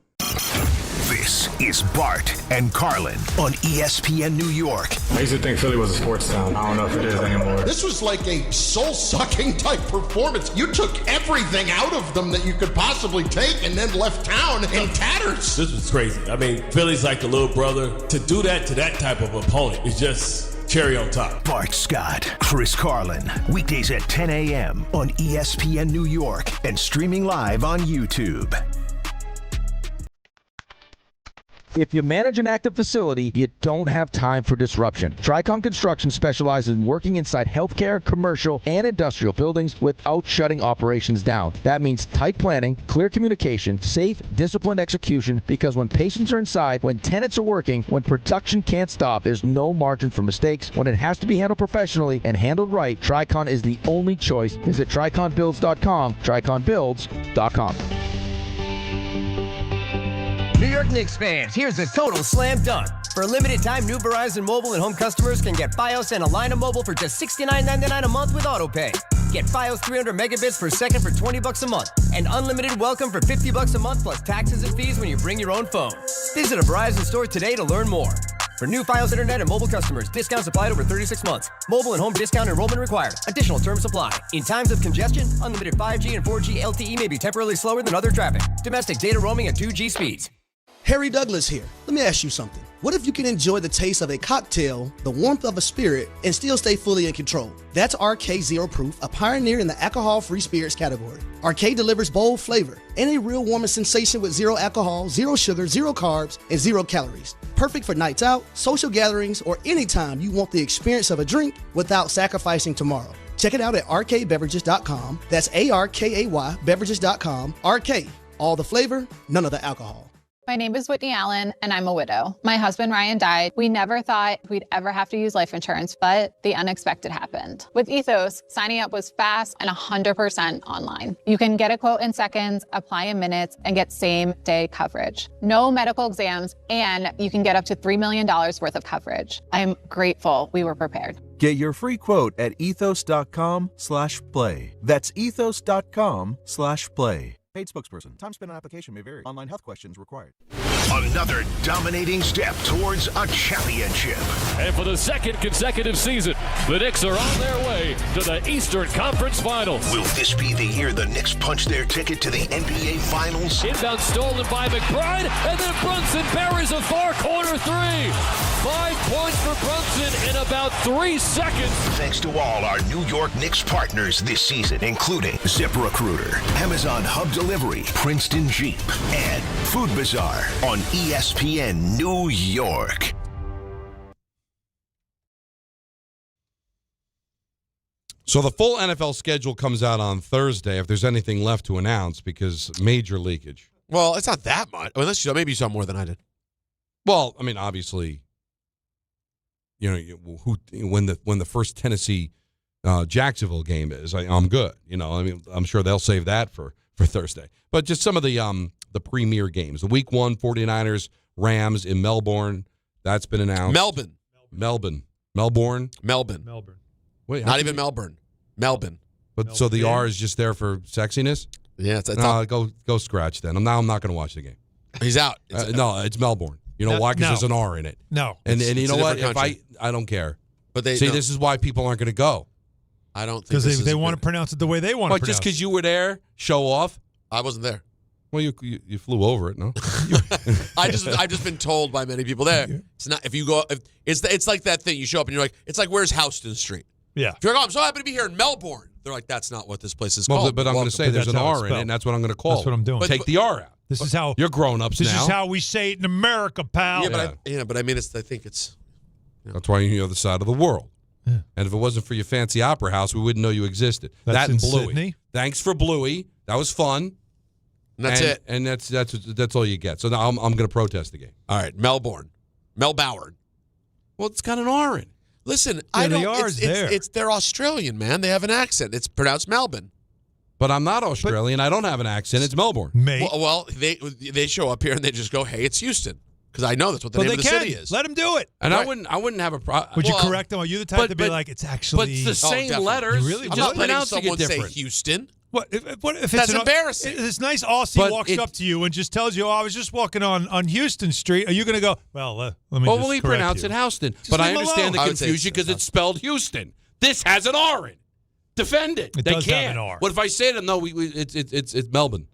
This is Bart and Carlin on ESPN New York. I used to think Philly was a sports town. I don't know if it is anymore. This was like a soul-sucking type performance. You took everything out of them that you could possibly take and then left town in tatters. This was crazy. I mean, Philly's like the little brother. To do that to that type of opponent is just cherry on top. Bart Scott, Chris Carlin, weekdays at 10 a.m. on ESPN New York and streaming live on YouTube. If you manage an active facility, you don't have time for disruption. Tricon Construction specializes in working inside healthcare, commercial, and industrial buildings without shutting operations down. That means tight planning, clear communication, safe, disciplined execution, because when patients are inside, when tenants are working, when production can't stop, there's no margin for mistakes. When it has to be handled professionally and handled right, Tricon is the only choice. Visit TriconBuilds.com, TriconBuilds.com. New York Knicks fans, here's a total slam dunk. For a limited time, new Verizon Mobile and home customers can get Fios and a line of mobile for just $69.99 a month with AutoPay. Get Fios 300 megabits per second for $20 a month. And unlimited welcome for $50 a month plus taxes and fees when you bring your own phone. Visit a Verizon store today to learn more. For new Fios Internet and mobile customers, discounts applied over 36 months. Mobile and home discount enrollment required. Additional terms apply. In times of congestion, unlimited 5G and 4G LTE may be temporarily slower than other traffic. Domestic data roaming at 2G speeds. Harry Douglas here. Let me ask you something. What if you can enjoy the taste of a cocktail, the warmth of a spirit, and still stay fully in control? That's RK Zero Proof, a pioneer in the alcohol-free spirits category. RK delivers bold flavor and a real warming sensation with zero alcohol, zero sugar, zero carbs, and zero calories. Perfect for nights out, social gatherings, or anytime you want the experience of a drink without sacrificing tomorrow. Check it out at rkbeverages.com. That's ARKAY beverages.com. RK, all the flavor, none of the alcohol. My name is Whitney Allen, and I'm a widow. My husband, Ryan, died. We never thought we'd ever have to use life insurance, but the unexpected happened. With Ethos, signing up was fast and 100% online. You can get a quote in seconds, apply in minutes, and get same-day coverage. No medical exams, and you can get up to $3 million worth of coverage. I'm grateful we were prepared. Get your free quote at ethos.com/play. That's ethos.com/play. Paid spokesperson. Time spent on application may vary. Online health questions required. Another dominating step towards a championship. And for the second consecutive season, the Knicks are on their way to the Eastern Conference Finals. Will this be the year the Knicks punch their ticket to the NBA Finals? Inbound stolen by McBride, and then Brunson buries a far corner three. 5 points for Brunson in about 3 seconds. Thanks to all our New York Knicks partners this season, including ZipRecruiter, Amazon Hub Delivery, Princeton Jeep, and Food Bazaar on ESPN New York. So the full NFL schedule comes out on Thursday, if there's anything left to announce, because major leakage. Well, it's not that much. Unless maybe you saw more than I did. Well, I mean, obviously, when the first Tennessee Jacksonville game is, I'm good. I mean, I'm sure they'll save that for Thursday. But just some of the premier games. The Week 1 49ers Rams in Melbourne, that's been announced. Melbourne. Wait, not even Melbourne. Melbourne. But so the R is just there for sexiness? Yeah, it's go scratch then. I'm not going to watch the game. He's out. No, it's Melbourne. You know why? Because there's an R in it. No. And you know what? If I don't care. But this is why people aren't going to go. I don't think because they want to pronounce it the way they want to pronounce it. Just because you were there, show off. I wasn't there. Well, you flew over it, no? I've just been told by many people there. It's not if you go. It's like that thing. You show up and you're like, it's like where's Houston Street? Yeah. If you're like, oh, I'm so happy to be here in Melbourne. They're like, that's not what this place is called. But I'm going to say there's an R in it, and that's what I'm going to call. That's what I'm doing. Take the R out. This is how you're grown-ups now. This is how we say it in America, pal. Yeah, but I mean, I think it's. That's why you're on the other side of the world. Yeah. And if it wasn't for your fancy opera house, we wouldn't know you existed. That's that and in Bluey. Sydney? Thanks for Bluey. That was fun. And that's it. And that's all you get. So now I'm going to protest the game. All right, Melbourne. Melbourne. Well, it's got an R in it. Listen, I don't. They're Australian, man. They have an accent. It's pronounced Melbourne. But I'm not Australian. I don't have an accent. It's Melbourne. Well, they show up here and they just go, "Hey, it's Houston," because I know that's what the name of the city is. Let them do it. And right. I wouldn't have a problem. Would you correct them? Are you the type to be like, it's actually? But it's the same letters. You really? I'm not letting someone say Houston. What if that's embarrassing? This nice Aussie walks up to you and just tells you, "Oh, I was just walking on Houston Street." Are you going to go? Well, let me. Well, we pronounce it Houston, but I understand the confusion because it's spelled Houston. This has an R in it. Defend it. They can't. Have an R. What if I say to them? No, it's Melbourne.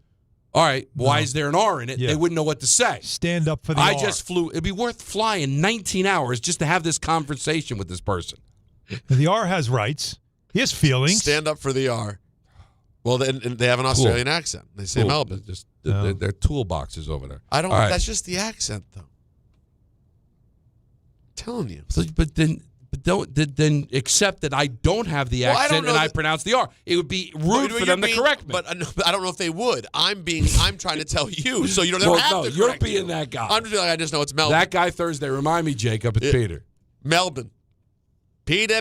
All right. Why is there an R in it? Yeah. They wouldn't know what to say. Stand up for the R. I just flew. It'd be worth flying 19 hours just to have this conversation with this person. The R has rights. He has feelings. Stand up for the R. Well, they have an Australian accent. They say Melbourne. Just they're toolboxes over there. I don't. That's just the accent, though. I'm telling you. But then accept that I don't have the accent and I pronounce the R. It would be rude for them to correct me. But I don't know if they would. I'm trying to tell you, so you don't have to correct you're being that guy. I'm just like, I just know it's Melbourne. That guy Thursday. Remind me, Jacob. It's Peter. Melbourne. Peter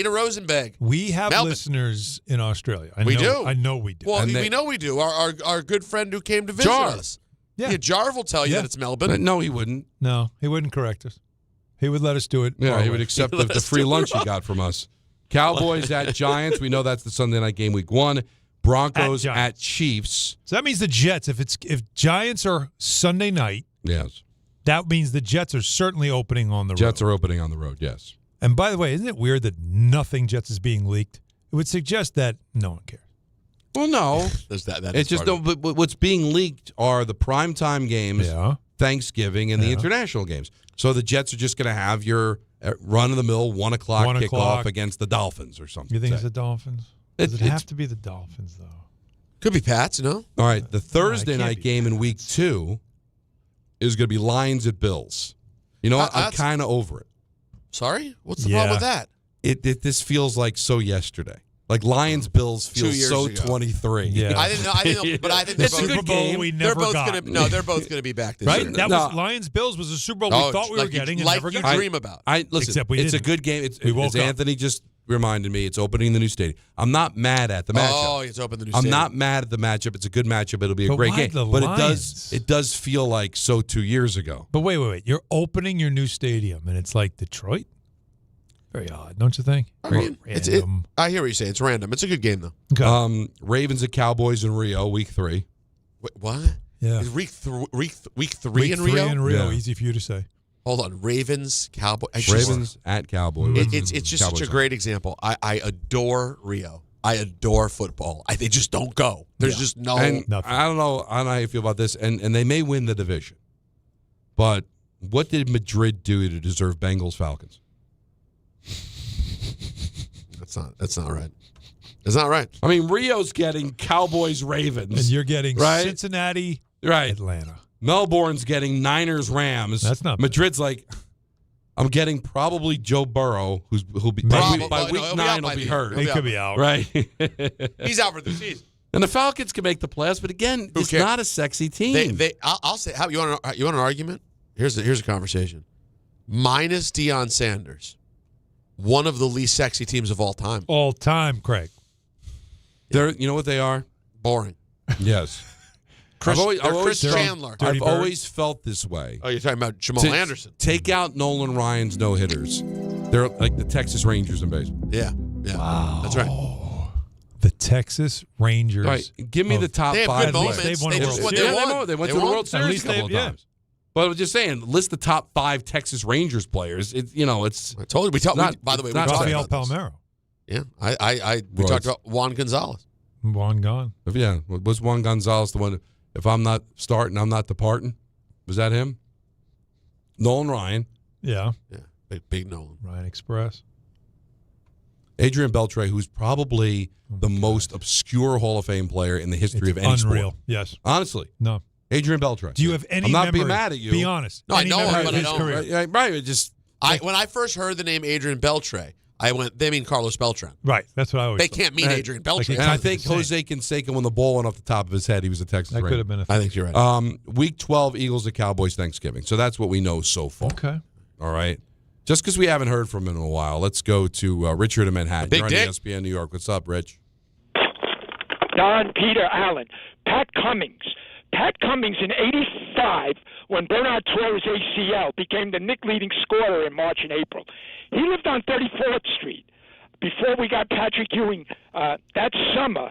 Rosenberg. We have listeners in Australia. I know we do. Well, we know we do. Our good friend who came to visit us. Yeah, Jarv will tell you that it's Melbourne. No, he wouldn't. No, he wouldn't correct us. He would let us do it. Yeah, he would accept the free lunch he got from us. Cowboys at Giants. We know that's the Sunday night game, Week 1. Broncos at Chiefs. So that means the Jets. If Giants are Sunday night, yes, that means the Jets are certainly opening on the road. Jets are opening on the road. Yes. And by the way, isn't it weird that nothing Jets is being leaked? It would suggest that no one cares. Well, no. There's that. It's just but what's being leaked are the primetime games, Thanksgiving, and the international games. So the Jets are just going to have your run-of-the-mill 1 o'clock kickoff against the Dolphins or something. You think it's the Dolphins? Does it have to be the Dolphins, though? Could be Pats, no? All right, the Thursday night game in Week 2 is going to be Lions at Bills. You know what? I'm kind of over it. Sorry? What's the problem with that? This feels like so yesterday. Like Lions-Bills feels so ago. 23. Yeah. I didn't know, but I think it's a good game. They're both going to be back this year. Right? That was Lions-Bills was a Super Bowl we thought we were getting and never got. Dream about. Listen, it's a good game. As Anthony just reminded me, it's opening the new stadium. I'm not mad at the matchup. Oh, it's opening the new stadium. I'm not mad at the matchup. It's a good matchup. It'll be a great game. But it does feel like so 2 years ago. But wait. You're opening your new stadium, and it's like Detroit? Very odd, don't you think? I mean, I hear what you say. It's random. It's a good game, though. Okay. Ravens at Cowboys in Rio, Week 3. Wait, what? Yeah. Is week 3 in Rio? Week 3 in Rio. Yeah. Easy for you to say. Hold on. Ravens, Cowboys. Ravens at Cowboys. It's just such a great example. I adore Rio. I adore football. They just don't go. There's just no. And I don't know how you feel about this, and they may win the division. But what did Madrid do to deserve Bengals Falcons? That's not right. It's not right. I mean, Rio's getting Cowboys Ravens. And you're getting right? Cincinnati, right? Atlanta. Melbourne's getting Niners Rams. That's not bad. Madrid's like, I'm getting probably Joe Burrow, who'll be by week 9 will be hurt. He could be out. Right. He's out for the season. And the Falcons can make the playoffs, but again, it's not a sexy team. I'll say, you want an argument? Here's a conversation. Minus Deion Sanders, one of the least sexy teams of all time. All time, Craig. They're, you know what they are? Boring. Yes. Chris Chandler. I've always felt this way. Oh, you're talking about Jamal Anderson. Take out Nolan Ryan's no-hitters. They're like the Texas Rangers in baseball. Yeah. Wow. That's right. The Texas Rangers. Right. Give me the top they have 5. Good moments. They've won a World Series. They went to the World Series a couple of times. But I was just saying, list the top 5 Texas Rangers players. It's I told you. By the way, Rafael Palmeiro. Yeah. We talked about Juan Gonzalez. Juan gone. Yeah. Was Juan Gonzalez the one? If I'm not starting, I'm not departing. Was that him? Nolan Ryan. Yeah. Yeah. Big Nolan. Ryan Express. Adrian Beltre, who's probably the most obscure Hall of Fame player in the history of any unreal. sport. Yes. Honestly. No. Adrian Beltre. Do you have any I'm not memory? being mad at you. Be honest. No, I know him, but I don't. Right. It just. When I first heard the name Adrian Beltre, I went, they mean Carlos Beltran. Right. That's what I always They can't mean Adrian Beltre. And I think Jose Canseco, when the ball went off the top of his head, he was a Texas Ranger. That could have been I think you're right. Week 12, Eagles at Cowboys Thanksgiving. So that's what we know so far. Okay. All right. Just because we haven't heard from him in a while, let's go to Richard in Manhattan. Big You're on dick. ESPN New York. What's up, Rich? Don, Peter, Allen, Pat Cummings. Pat Cummings in 85, when Bernard tore his ACL, became the Knicks leading scorer in March and April. He lived on 34th Street. Before we got Patrick Ewing that summer,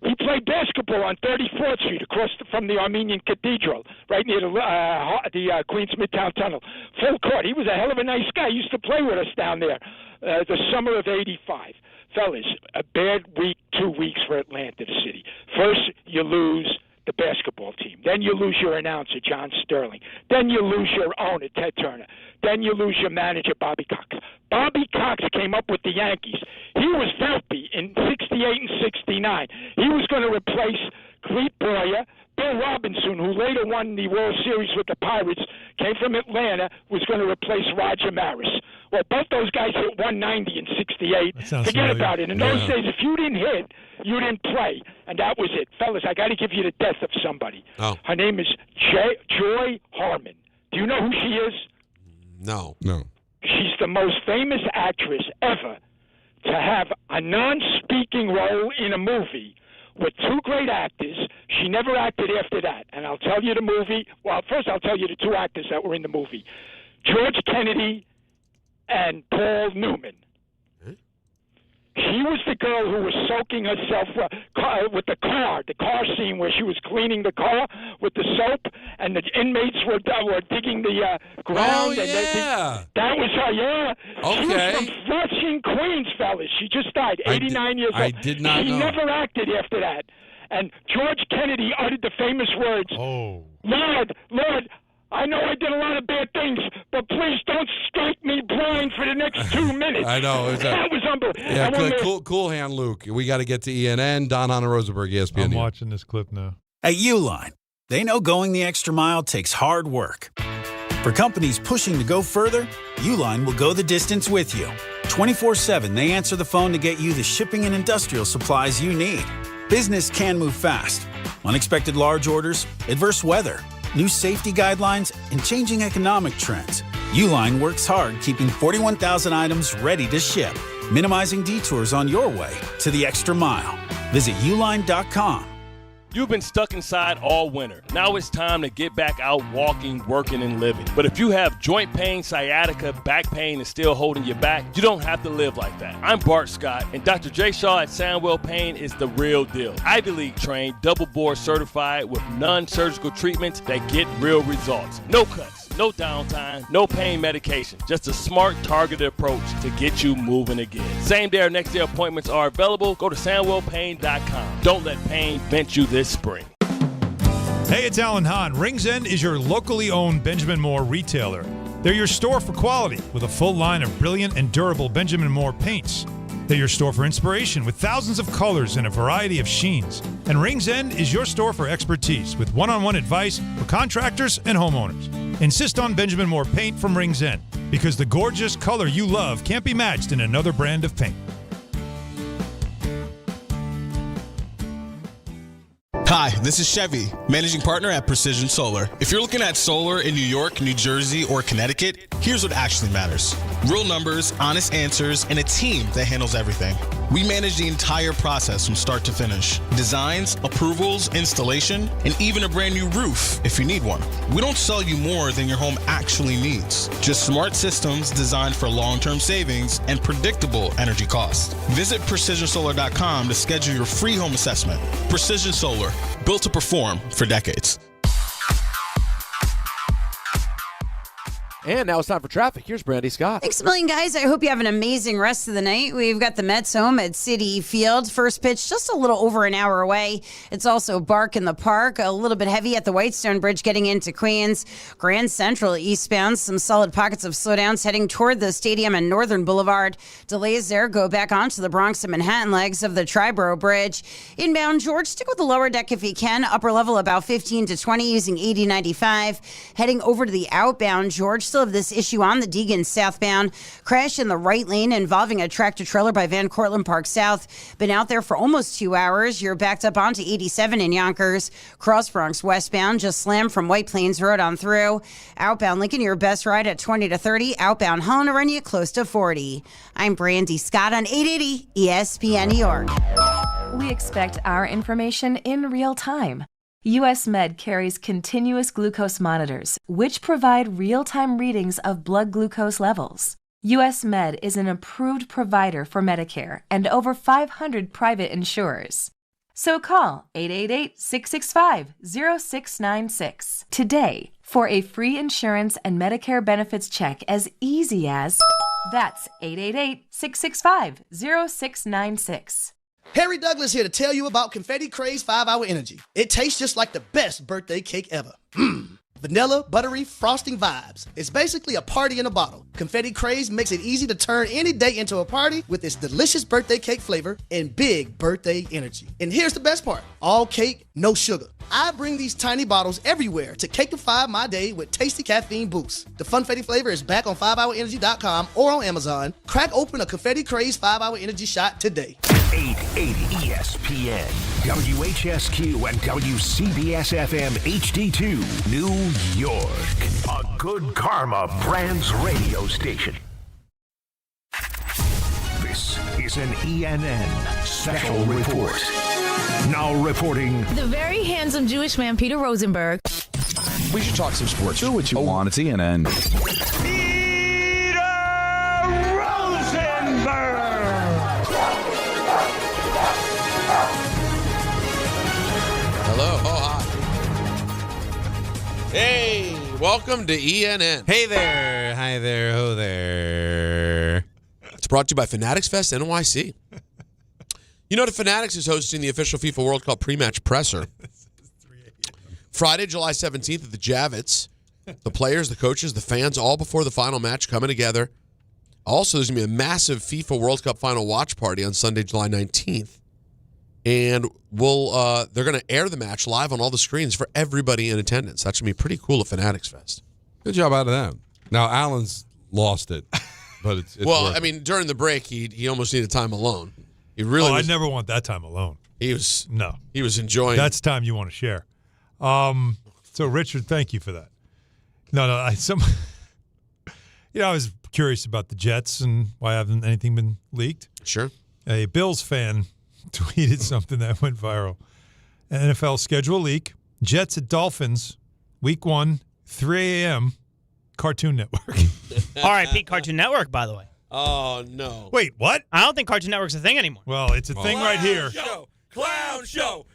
he played basketball on 34th Street across from the Armenian Cathedral, right near the Queens Midtown Tunnel. Full court. He was a hell of a nice guy. He used to play with us down there the summer of 85. Fellas, a bad week, 2 weeks for Atlanta City. First, you lose the basketball team. Then you lose your announcer, John Sterling. Then you lose your owner, Ted Turner. Then you lose your manager, Bobby Cox. Bobby Cox came up with the Yankees. He was Volpe in 68 and 69. He was going to replace Clete Boyer. Bill Robinson, who later won the World Series with the Pirates, came from Atlanta, was going to replace Roger Maris. Well, both those guys hit 190 in 68. Forget about it. In those days, if you didn't hit, you didn't play. And that was it. Fellas, I got to give you the death of somebody. Oh. Her name is Joy Harmon. Do you know who she is? No. She's the most famous actress ever to have a non-speaking role in a movie with two great actors. She never acted after that. And I'll tell you the movie. Well, first I'll tell you the two actors that were in the movie. George Kennedy and Paul Newman. She was the girl who was soaking herself with the car scene where she was cleaning the car with the soap, and the inmates were digging the ground. Oh, and that was her, yeah. Okay. She was from Flushing, Queens, fellas. She just died, 89 years old. I did not know. She never acted after that. And George Kennedy uttered the famous words, Lord, I know I did a lot of bad things, but please don't strike me blind for the next 2 minutes. I know. That was unbelievable. Yeah, cool hand, Luke. We got to get to ENN. Don Hahn, Rosenberg, ESPN. I'm watching this clip now. At Uline, they know going the extra mile takes hard work. For companies pushing to go further, Uline will go the distance with you. 24/7, they answer the phone to get you the shipping and industrial supplies you need. Business can move fast. Unexpected large orders, adverse weather, new safety guidelines, and changing economic trends. Uline works hard keeping 41,000 items ready to ship, minimizing detours on your way to the extra mile. Visit uline.com. You've been stuck inside all winter. Now it's time to get back out walking, working, and living. But if you have joint pain, sciatica, back pain, and still holding you back, you don't have to live like that. I'm Bart Scott, and Dr. J. Shaw at Sandwell Pain is the real deal. Ivy League trained, double board certified with non-surgical treatments that get real results. No cuts, no downtime, no pain medication. Just a smart, targeted approach to get you moving again. Same day or next day appointments are available. Go to SandwellPain.com. Don't let pain vent you this spring. Hey, it's Alan Hahn. Rings End is your locally owned Benjamin Moore retailer. They're your store for quality with a full line of brilliant and durable Benjamin Moore paints. They're your store for inspiration with thousands of colors and a variety of sheens. And Rings End is your store for expertise with one-on-one advice for contractors and homeowners. Insist on Benjamin Moore paint from Rings End because the gorgeous color you love can't be matched in another brand of paint. Hi, this is Chevy, managing partner at Precision Solar. If you're looking at solar in New York, New Jersey, or Connecticut, here's what actually matters. Real numbers, honest answers, and a team that handles everything. We manage the entire process from start to finish. Designs, approvals, installation, and even a brand new roof if you need one. We don't sell you more than your home actually needs. Just smart systems designed for long-term savings and predictable energy costs. Visit PrecisionSolar.com to schedule your free home assessment. Precision Solar, built to perform for decades. And now it's time for traffic. Here's Brandy Scott. Thanks a million, guys. I hope you have an amazing rest of the night. We've got the Mets home at Citi Field. First pitch just a little over an hour away. It's also Bark in the Park. A little bit heavy at the Whitestone Bridge getting into Queens. Grand Central eastbound. Some solid pockets of slowdowns heading toward the stadium and Northern Boulevard. Delays there go back onto the Bronx and Manhattan legs of the Triborough Bridge. Inbound, George, stick with the lower deck if you can. Upper level about 15 to 20 using 80-95. Heading over to the outbound, George, still have this issue on the Deegan southbound. Crash in the right lane involving a tractor-trailer by Van Cortlandt Park South. Been out there for almost 2 hours. You're backed up onto 87 in Yonkers. Cross Bronx westbound, just slammed from White Plains Road on through. Outbound Lincoln, your best ride at 20 to 30. Outbound Helena run you close to 40. I'm Brandy Scott on 880 ESPN New York. We expect our information in real time. U.S. Med carries continuous glucose monitors, which provide real-time readings of blood glucose levels. U.S. Med is an approved provider for Medicare and over 500 private insurers. So call 888-665-0696 today for a free insurance and Medicare benefits check as easy as... That's 888-665-0696. Harry Douglas here to tell you about Confetti Craze 5-Hour Energy. It tastes just like the best birthday cake ever. Vanilla, buttery, frosting vibes. It's basically a party in a bottle. Confetti Craze makes it easy to turn any day into a party with its delicious birthday cake flavor and big birthday energy. And here's the best part. All cake, no sugar. I bring these tiny bottles everywhere to cakeify my day with tasty caffeine boosts. The Funfetti flavor is back on 5hourenergy.com or on Amazon. Crack open a Confetti Craze 5-Hour Energy shot today. 880 ESPN, WHSQ, and WCBS-FM HD2, New York. A Good Karma Brands radio station. This is an ENN Special Report. Now reporting... The very handsome Jewish man, Peter Rosenberg. We should talk some sports. Do what you want. It's ENN. Peter Rosenberg! Hello. Oh, hi. Hey, welcome to ENN. Hey there. Hi there. Ho there. It's brought to you by Fanatics Fest NYC. You know, the Fanatics is hosting the official FIFA World Cup pre-match presser. Friday, July 17th at the Javits. The players, the coaches, the fans, all before the final match coming together. Also, there's going to be a massive FIFA World Cup final watch party on Sunday, July 19th. And they're going to air the match live on all the screens for everybody in attendance. That's going to be pretty cool at Fanatics Fest. Good job out of them. Now, Allen's lost it, but it's well, working. I mean, during the break, he almost needed time alone. He really I never want that time alone. He was enjoying. That's time you want to share. So, Richard, thank you for that. I was curious about the Jets and why hasn't anything been leaked. Sure. A Bills fan tweeted something that went viral. NFL schedule leak. Jets at Dolphins, week 1, 3 a.m., Cartoon Network. R.I.P. Cartoon Network, by the way. Oh, no. Wait, what? I don't think Cartoon Network's a thing anymore. Well, it's a thing right here. Clown show.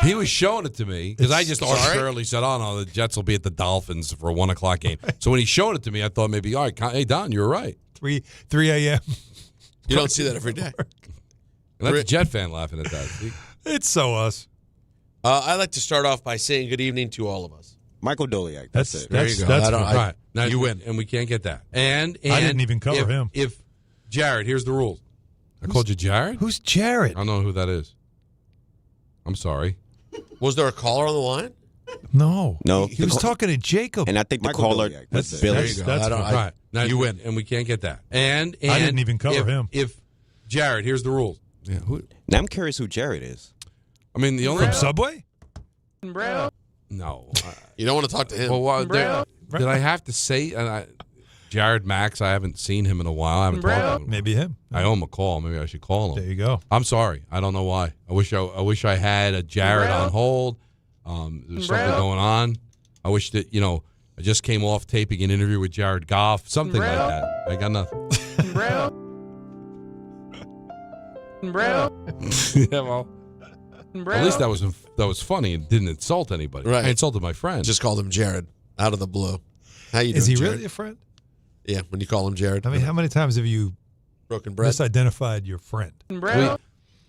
He was showing it to me because I just arbitrarily said, "Oh no, the Jets will be at the Dolphins for a 1:00 game." So when he showed it to me, I thought maybe, all right, hey Don, you're right. 3 a.m. You don't see that every day. And that's a Jet fan laughing at that. See? It's so us. I'd like to start off by saying good evening to all of us. Michael Doliak. That's it. There you go. That's right. Now you win, and we can't get that. And I didn't even cover him. If Jared, here's the rules. I called you Jared. Who's Jared? I don't know who that is. I'm sorry. Was there a caller on the line? No. He was talking to Jacob. And I think the Michael caller, Doliak. that's Billy. There you go. That's right. Now you win, and we can't get that. And I didn't even cover him. If Jared, here's the rules. Yeah. Now I'm curious who Jared is. I mean, the only From Subway? No. You don't want to talk to him. Well, did I have to say Jared Max? I haven't seen him in a while. I haven't talked to him. Maybe him. I owe him a call. Maybe I should call him. There you go. I'm sorry. I don't know why. I wish I had a Jared on hold. There's something going on. I wish that I just came off taping an interview with Jared Goff. Something like that. I got nothing. Yeah, well. At least that was funny and didn't insult anybody. Right. I insulted my friend. Just called him Jared out of the blue. How you doing, Is he Jared? really a friend? Yeah, when you call him Jared. I mean, how many times have you broken bread? misidentified your friend?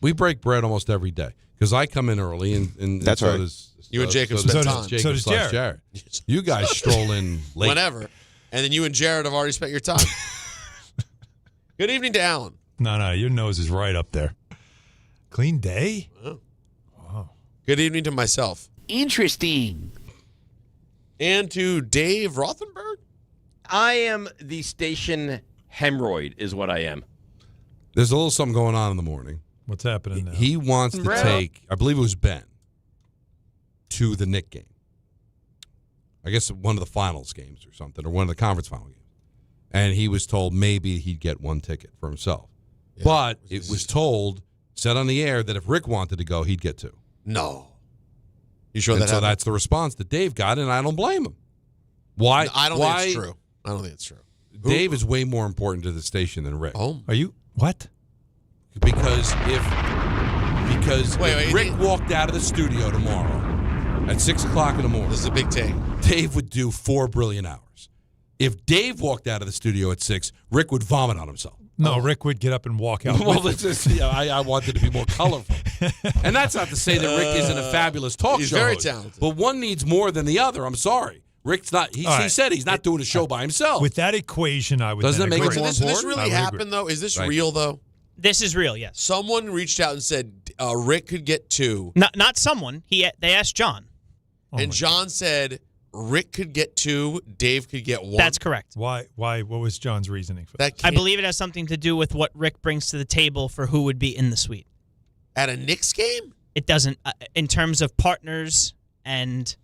We break bread almost every day because I come in early and That's so right. does You and Jacob so spend does time. Jacob So does / Jared. You guys stroll in late. Whenever. And then you and Jared have already spent your time. Good evening to Alan. No, your nose is right up there. Clean day? Oh. Wow. Good evening to myself. Interesting. And to Dave Rothenberg. I am the station hemorrhoid, is what I am. There's a little something going on in the morning. What's happening now? He wants to take, I believe it was Ben, to the Knicks game. I guess one of the finals games or something, or one of the conference final games. And he was told maybe he'd get one ticket for himself. Yeah, but it was said on the air that if Rick wanted to go, he'd get two. No. You sure and that so happened? that's the response that Dave got, and I don't blame him. Why? No, I don't think it's true. I don't think it's true. Dave is way more important to the station than Rick. Oh. Are you? What? Because if Rick walked out of the studio tomorrow at 6 o'clock in the morning. This is a big take. Dave would do 4 brilliant hours. If Dave walked out of the studio at 6, Rick would vomit on himself. No, Rick would get up and walk out. Well, I wanted to be more colorful. And that's not to say that Rick isn't a fabulous talk He's show very host, talented. but one needs more than the other. I'm sorry. Rick's not. He said he's not doing a show by himself. With that equation, I would. Doesn't it make it agree. more Does this important? really happen, though? Is this Right. real, though? This is real, yes. Someone reached out and said Rick could get 2. Not someone. They asked John. And John said Rick could get 2, Dave could get 1. That's correct. Why? What was John's reasoning for that? I believe it has something to do with what Rick brings to the table for who would be in the suite. At a Knicks game? It doesn't, in terms of partners and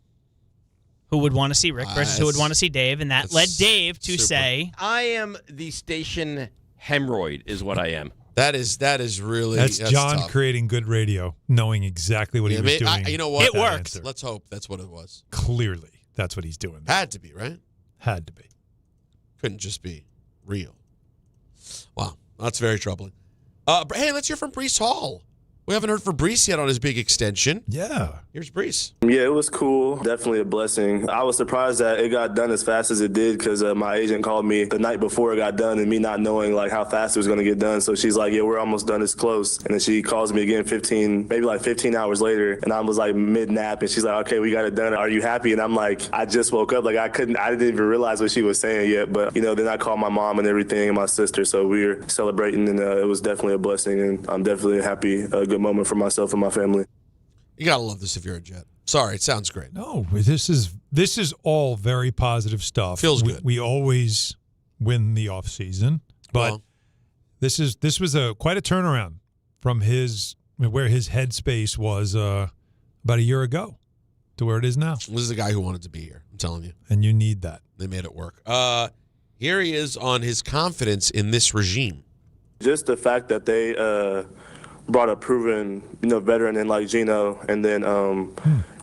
who would want to see Rick versus who would want to see Dave, and that led Dave to say, I am the station hemorrhoid, is what I am. That is really That's John tough. creating good radio, knowing exactly what he was doing. You know what? It works. Answer. Let's hope that's what it was. Clearly, that's what he's doing. Had to be, right? Had to be. Couldn't just be real. Wow, that's very troubling. Hey, let's hear from Breece Hall. We haven't heard from Breece yet on his big extension. Yeah. Here's Breece. Yeah, it was cool. Definitely a blessing. I was surprised that it got done as fast as it did because my agent called me the night before it got done and me not knowing like how fast it was going to get done. So she's like, yeah, we're almost done. It's close. And then she calls me again 15 hours later. And I was like mid-nap and she's like, okay, we got it done. Are you happy? And I'm like, I just woke up. Like I didn't even realize what she was saying yet. But, then I called my mom and everything and my sister. So we were celebrating and it was definitely a blessing. And I'm definitely happy, a good moment for myself and my family. You gotta love this if you're a Jet. Sorry, it sounds great. No, this is all very positive stuff. Feels good. We always win the off season, but this was quite a turnaround from where his headspace was about a year ago to where it is now. This is a guy who wanted to be here. I'm telling you, and you need that. They made it work. Here he is on his confidence in this regime. Just the fact that they brought a proven, veteran in like Gino, and then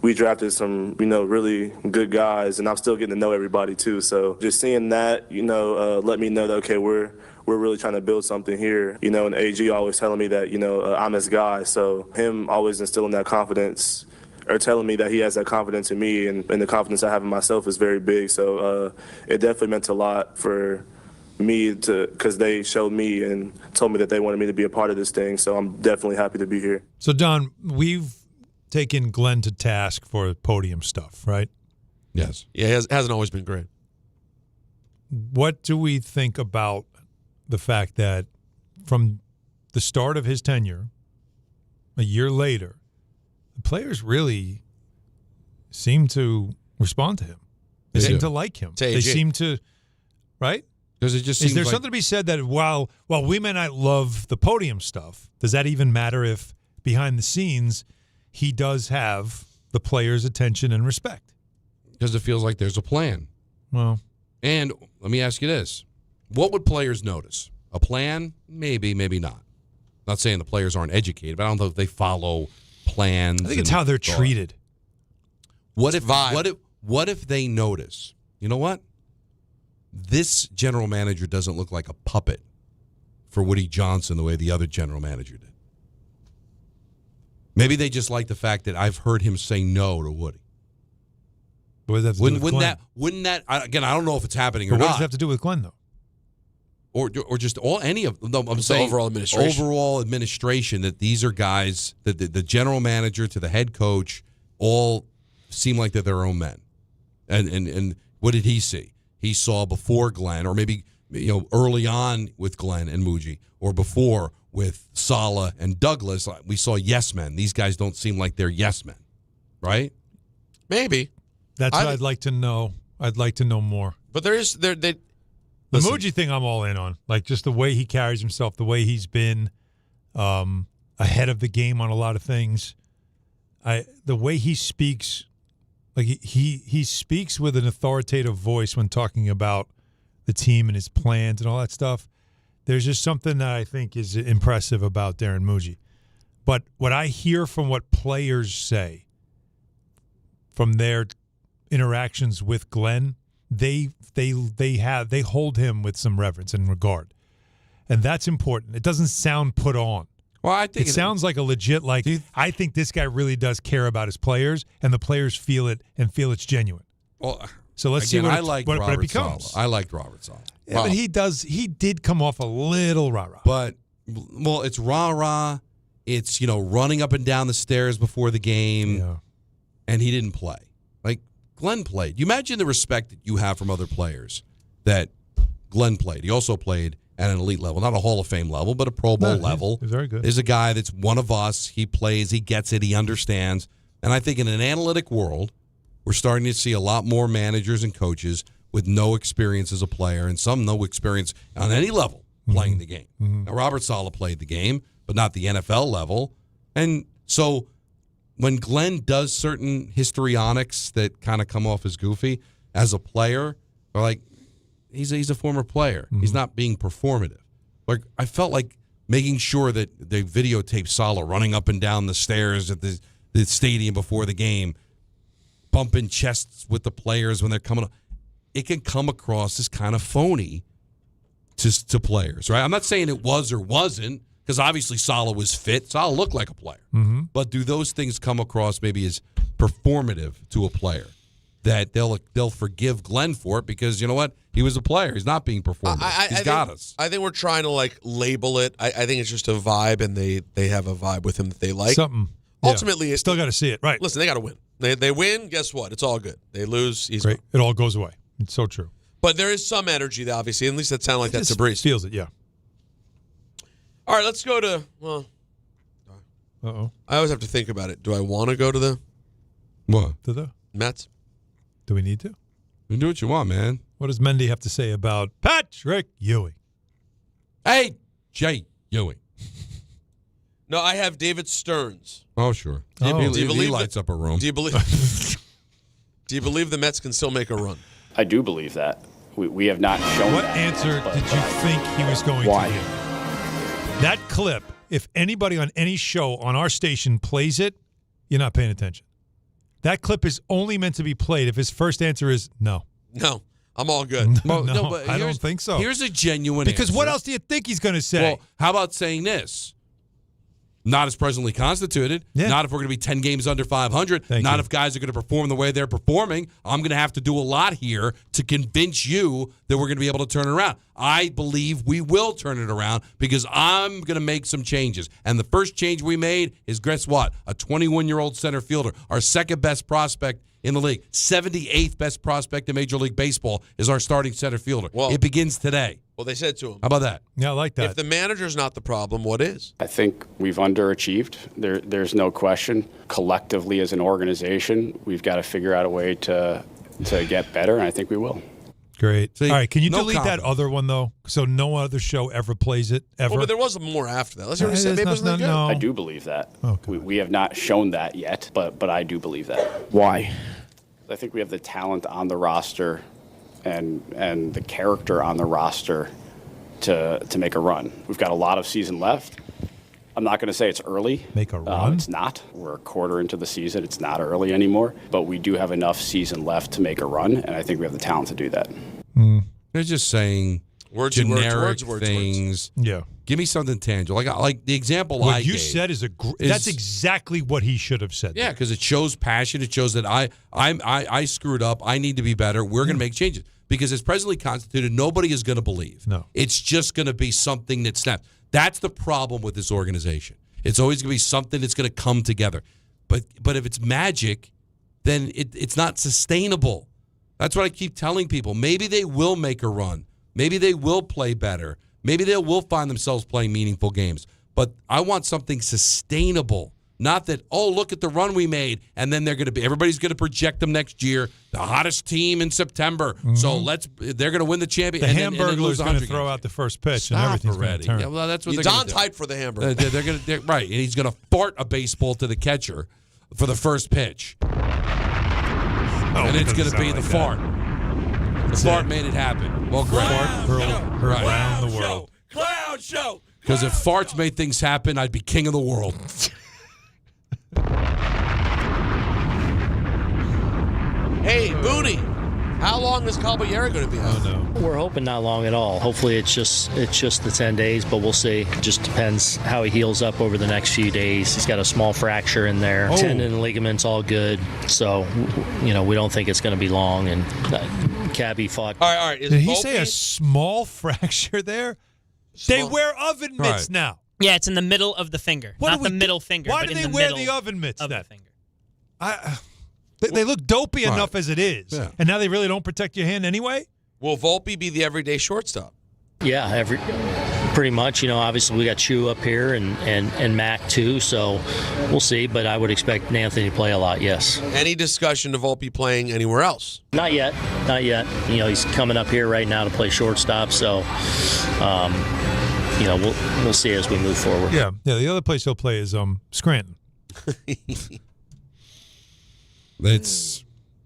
we drafted some, really good guys, and I'm still getting to know everybody too. So just seeing that, let me know that, okay, we're really trying to build something here, and AG always telling me that, I'm his guy. So him always instilling that confidence or telling me that he has that confidence in me and the confidence I have in myself is very big. So it definitely meant a lot for me because they showed me and told me that they wanted me to be a part of this thing. So I'm definitely happy to be here. So, Don, we've taken Glenn to task for podium stuff, right? Yes. Yeah, it hasn't always been great. What do we think about the fact that from the start of his tenure, a year later, the players really seem to respond to him? They seem to like him. They seem to, right? Because it just is there like, something to be said that while we may not love the podium stuff, does that even matter if behind the scenes he does have the players' attention and respect? Because it feels like there's a plan. Well, and let me ask you this. What would players notice? A plan? Maybe, maybe not. Not saying the players aren't educated, but I don't know if they follow plans. I think it's how they're treated. What if they notice, you know what? This general manager doesn't look like a puppet for Woody Johnson the way the other general manager did. Maybe they just like the fact that I've heard him say no to Woody. What does that have to do with Glenn? Wouldn't that again? I don't know if it's happening or what not. What does it have to do with Glenn though? Or just any of them. No, I'm saying overall administration. Overall administration. That these are guys that the general manager to the head coach all seem like they're their own men. And what did he see? He saw before Glenn, or maybe early on with Glenn and Muji, or before with Saleh and Douglas. We saw yes men. These guys don't seem like they're yes men, right? Maybe. That's what I'd like to know. I'd like to know more. But the Muji thing I'm all in on. Like just the way he carries himself, the way he's been ahead of the game on a lot of things. The way he speaks, like he speaks with an authoritative voice when talking about the team and his plans and all that stuff. There's just something that I think is impressive about Darren Muji. But what I hear from what players say from their interactions with Glenn, they hold him with some reverence and regard, and that's important. It doesn't sound put on. Well, I think it sounds like a legit. I think this guy really does care about his players, and the players feel it and feel it's genuine. Well, so let's see what it becomes. I liked Robert Saleh. Yeah, but he did come off a little rah-rah. But it's rah-rah. It's running up and down the stairs before the game, and he didn't play. Like Glenn played. You imagine the respect that you have from other players that Glenn played. He also played at an elite level, not a Hall of Fame level, but a Pro Bowl level. He's very good. He's a guy that's one of us. He plays, he gets it, he understands. And I think in an analytic world, we're starting to see a lot more managers and coaches with no experience as a player and some no experience on any level playing the game. Mm-hmm. Now, Robert Saleh played the game, but not the NFL level. And so when Glenn does certain histrionics that kind of come off as goofy, as a player, they're like, he's a former player. Mm-hmm. He's not being performative. Like I felt like making sure that they videotaped Saleh running up and down the stairs at the stadium before the game, bumping chests with the players when they're coming up. It can come across as kind of phony to players, right? I'm not saying it was or wasn't, because obviously Saleh was fit. Saleh looked like a player. Mm-hmm. But do those things come across maybe as performative to a player? That they'll forgive Glenn for it because you know what? He was a player. He's not being performative. He's got us. I think we're trying to label it. I think it's just a vibe, and they have a vibe with him that they like. Something. Ultimately, still got to see it, right? Listen, they got to win. They win. Guess what? It's all good. They lose. He's great. gone. It all goes away. It's so true. But there is some energy, obviously. At least that sounded like that to Breece. Feels it, yeah. All right, let's go to. Uh-oh. I always have to think about it. Do I want to go to the what? To the Mets? Do we need to? You can do what you want, man. What does Mendy have to say about Patrick Ewing? Hey, Jay Ewing. No, I have David Stearns. Oh, sure. Do you believe he lights up a room? Do you believe? Do you believe the Mets can still make a run? I do believe that. We have not shown. What that answer yet, did you think he was going to give? That clip, if anybody on any show on our station plays it, you're not paying attention. That clip is only meant to be played if his first answer is no. No, I'm all good. No, but I don't think so. Here's a genuine Because answer. what else do you think he's going to say? Well, how about saying this? Not as presently constituted. Yeah. Not if we're going to be 10 games under 500. Thank not you. if guys are going to perform the way they're performing. I'm going to have to do a lot here to convince you that we're going to be able to turn it around. I believe we will turn it around because I'm going to make some changes. And the first change we made is, guess what? A 21-year-old center fielder, our second best prospect in the league. 78th best prospect in Major League Baseball is our starting center fielder. Well, it begins today. Well, they said to him. How about that? Yeah, I like that. If the manager's not the problem, what is? I think we've underachieved. There's no question. Collectively as an organization, we've got to figure out a way to get better, and I think we will. Great. See, all right, can you no delete that other one, though? So no other show ever plays it, ever? Well, but there was more after that. Let's hear what he said. Maybe it wasn't that good. No. I do believe that. We have not shown that yet, but I do believe that. Why? I think we have the talent on the roster and the character on the roster to make a run. We've got a lot of season left. I'm not going to say it's early. Make a run? It's not. We're a quarter into the season. It's not early anymore. But we do have enough season left to make a run, and I think we have the talent to do that. They're just saying generic things. Yeah. Give me something tangible. Like the example what I you gave said that's exactly what he should have said. Yeah, because it shows passion. It shows that I screwed up. I need to be better. We're going to make changes. Because as presently constituted, nobody is going to believe. No. It's just going to be something that snaps. That's the problem with this organization. It's always going to be something that's going to come together. But if it's magic, then it's not sustainable. That's what I keep telling people. Maybe they will make a run. Maybe they will play better. Maybe they will find themselves playing meaningful games. But I want something sustainable. Not that, oh, look at the run we made, and then everybody's going to project them next year, the hottest team in September. Mm-hmm. So they're going to win the championship. The Hamburglar's going to throw out the first pitch, and everything's going to turn. Yeah, well, that's what Don's hyped for the Hamburger. They're right, and he's going to fart a baseball to the catcher for the first pitch. And it's going to be the fart. The fart made it happen. Well, Greg. Fart around the world. Clown show. Because if farts made things happen, I'd be king of the world. Hey, Booty, how long is Caballero going to be out? Oh, no. We're hoping not long at all. Hopefully it's just the 10 days, but we'll see. It just depends how he heals up over the next few days. He's got a small fracture in there. Tendon and ligaments all good. So, we don't think it's going to be long. And Cabby fought. All right. Did he say a small fracture there? They wear oven mitts now. Yeah, it's in the middle of the finger. Not the middle finger. Why but do in they the wear middle the oven mitts of then? the finger. They look dopey enough as it is. Yeah. And now they really don't protect your hand anyway? Will Volpe be the everyday shortstop? Yeah, pretty much. Obviously we got Chu up here and Mac too, so we'll see. But I would expect Anthony to play a lot, yes. Any discussion of Volpe playing anywhere else? Not yet. He's coming up here right now to play shortstop, so we'll see as we move forward. Yeah. The other place he'll play is Scranton.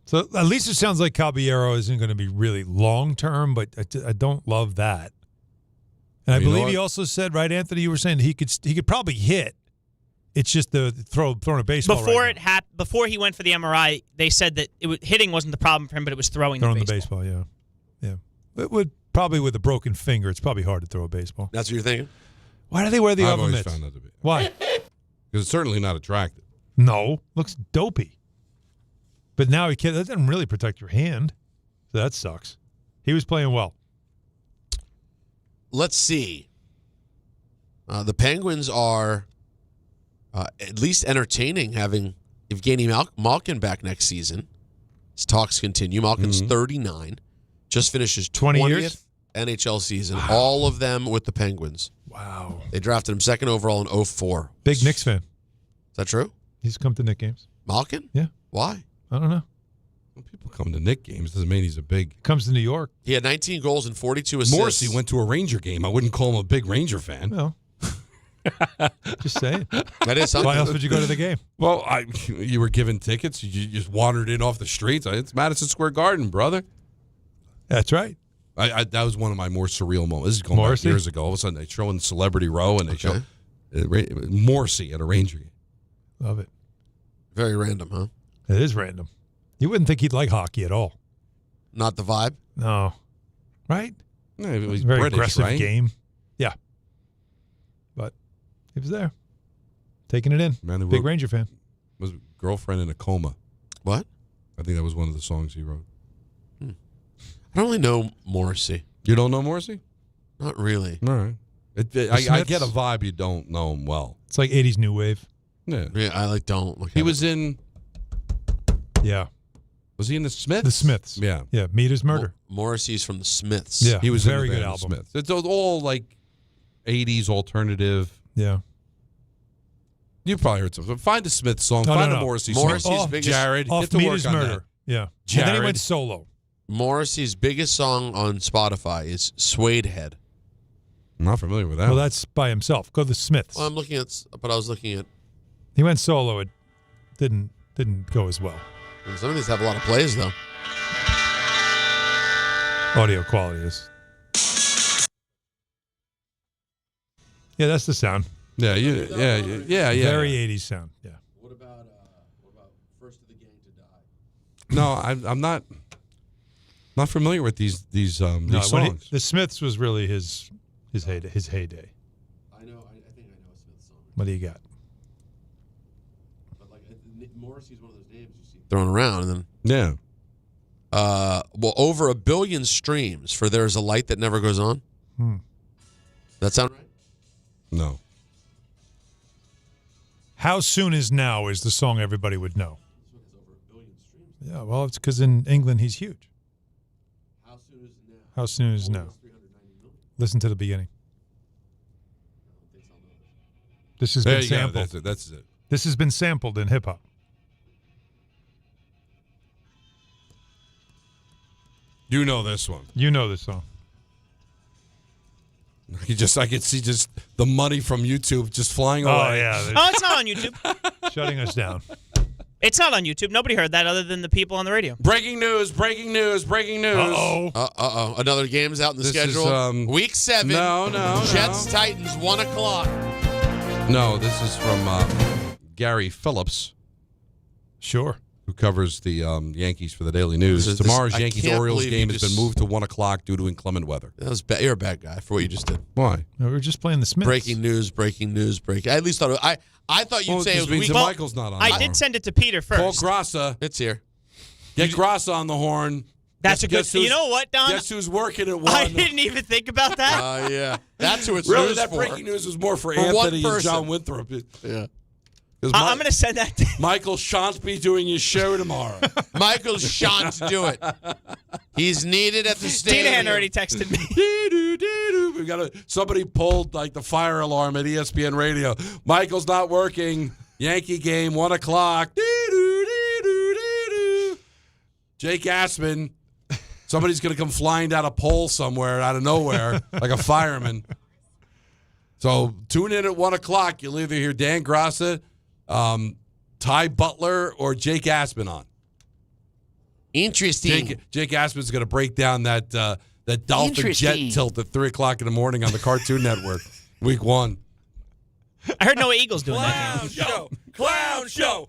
So at least it sounds like Caballero isn't going to be really long term, but I don't love that. And I believe he also said, right, Anthony, you were saying he could probably hit. It's just the throwing a baseball. Before he went for the MRI, they said that hitting wasn't the problem for him, but it was throwing the baseball. Yeah. Probably with a broken finger, it's probably hard to throw a baseball. That's what you're thinking? Why do they wear the I've oven always mitts? found that to be. Why? Because it's certainly not attractive. No, looks dopey. But now that doesn't really protect your hand. So that sucks. He was playing well. Let's see. The Penguins are at least entertaining having Evgeny Malkin back next season. As talks continue. Malkin's 39. Just finished his 20th NHL season. Wow. All of them with the Penguins. Wow. They drafted him second overall in 2004. Big Knicks fan. Is that true? He's come to Knicks games. Malkin? Yeah. Why? I don't know. When people come to Knicks games, doesn't mean he's a big. Comes to New York. He had 19 goals and 42 assists. Morrissey went to a Ranger game. I wouldn't call him a big Ranger fan. No. Just saying. That is something. Why else would you go to the game? Well, you were given tickets. You just wandered in off the streets. It's Madison Square Garden, brother. That's right. That was one of my more surreal moments. This is going back years ago. All of a sudden, they show in Celebrity Row, and they show Morrissey at a Ranger game. Love it. Very random, huh? It is random. You wouldn't think he'd like hockey at all. Not the vibe? No. Right? No, it was very British, aggressive right? game. Yeah. But he was there. Taking it in. Big Ranger fan. Was Girlfriend in a Coma. What? I think that was one of the songs he wrote. I don't really know Morrissey. You don't know Morrissey? Not really. All right. I get a vibe you don't know him well. It's like 80s new wave. Yeah. I don't. He was in... Yeah. Was he in the Smiths? The Smiths. Yeah. Yeah, Meet His Murder. Morrissey's from the Smiths. Yeah, He was very in the good band, album. The Smiths. It's all like 80s alternative. Yeah. You probably heard something. Find a Smith song. No, Find no, a no. Morrissey Morrissey's song. biggest- Jared, Off get to Meet work His on Murder. that. Yeah. Jared. And then he went solo. Morrissey's biggest song on Spotify is Suede Head. I'm not familiar with that. Well, that's by himself. Go to the Smiths. Well, I was looking at. He went solo. It didn't go as well. Some of these have a lot of plays, though. Audio quality is. Yeah, that's the sound. Yeah. Very 80s sound. Yeah. What about First of the Gang to Die? No, I'm not familiar with these songs. The Smiths was really his heyday. I think I know a Smith song. What do you got? But Morrissey's one of those names you see thrown around, and then Yeah. well, over 1 billion streams for "There's a Light That Never Goes On." That sound right? No. How Soon Is Now is the song everybody would know. Yeah, well, it's because in England he's huge. How Soon Is Now? Listen to the beginning. This has There been you go. sampled. That's it. This has been sampled in hip hop. You know this one. You know this song. I could see just the money from YouTube just flying away. Oh yeah. Oh, it's not on YouTube. Shutting us down. It's not on YouTube. Nobody heard that other than the people on the radio. Breaking news, breaking news, breaking news. Uh-oh. Another game's out in the This schedule. is, Week 7. No. Jets-Titans, 1 o'clock. No, this is from Gary Phillips. Sure. Who covers the Yankees for the Daily News. Tomorrow's Yankees-Orioles game has been moved to 1 o'clock due to inclement weather. You're a bad guy for what you just did. Why? No, we were just playing the Smiths. Breaking news. I at least thought I thought you'd say it was means week. that Michael's not on. I did send it to Peter first. Paul Grassa. It's here. Get Grassa on the horn. That's a good. You know what, Don? Guess who's working at 1? I didn't even think about that. Yeah. That's who it's really, news that for. breaking news was more for one Anthony and person. John Winthrop. Yeah. I'm going to send that. Michael shan't be doing his show tomorrow. Michael shan't do it. He's needed at the stadium. Danahan already texted me. We got somebody pulled like the fire alarm at ESPN Radio. Michael's not working. Yankee game, 1 o'clock. Jake Asman. Somebody's going to come flying down a pole somewhere out of nowhere like a fireman. So tune in at 1 o'clock. You'll either hear Dan Grassa, Ty Butler, or Jake Asman on. Interesting. Jake Asman's going to break down that Dolphin jet tilt at 3 o'clock in the morning on the Cartoon Network, week 1. I heard no Eagles doing that. Clown show.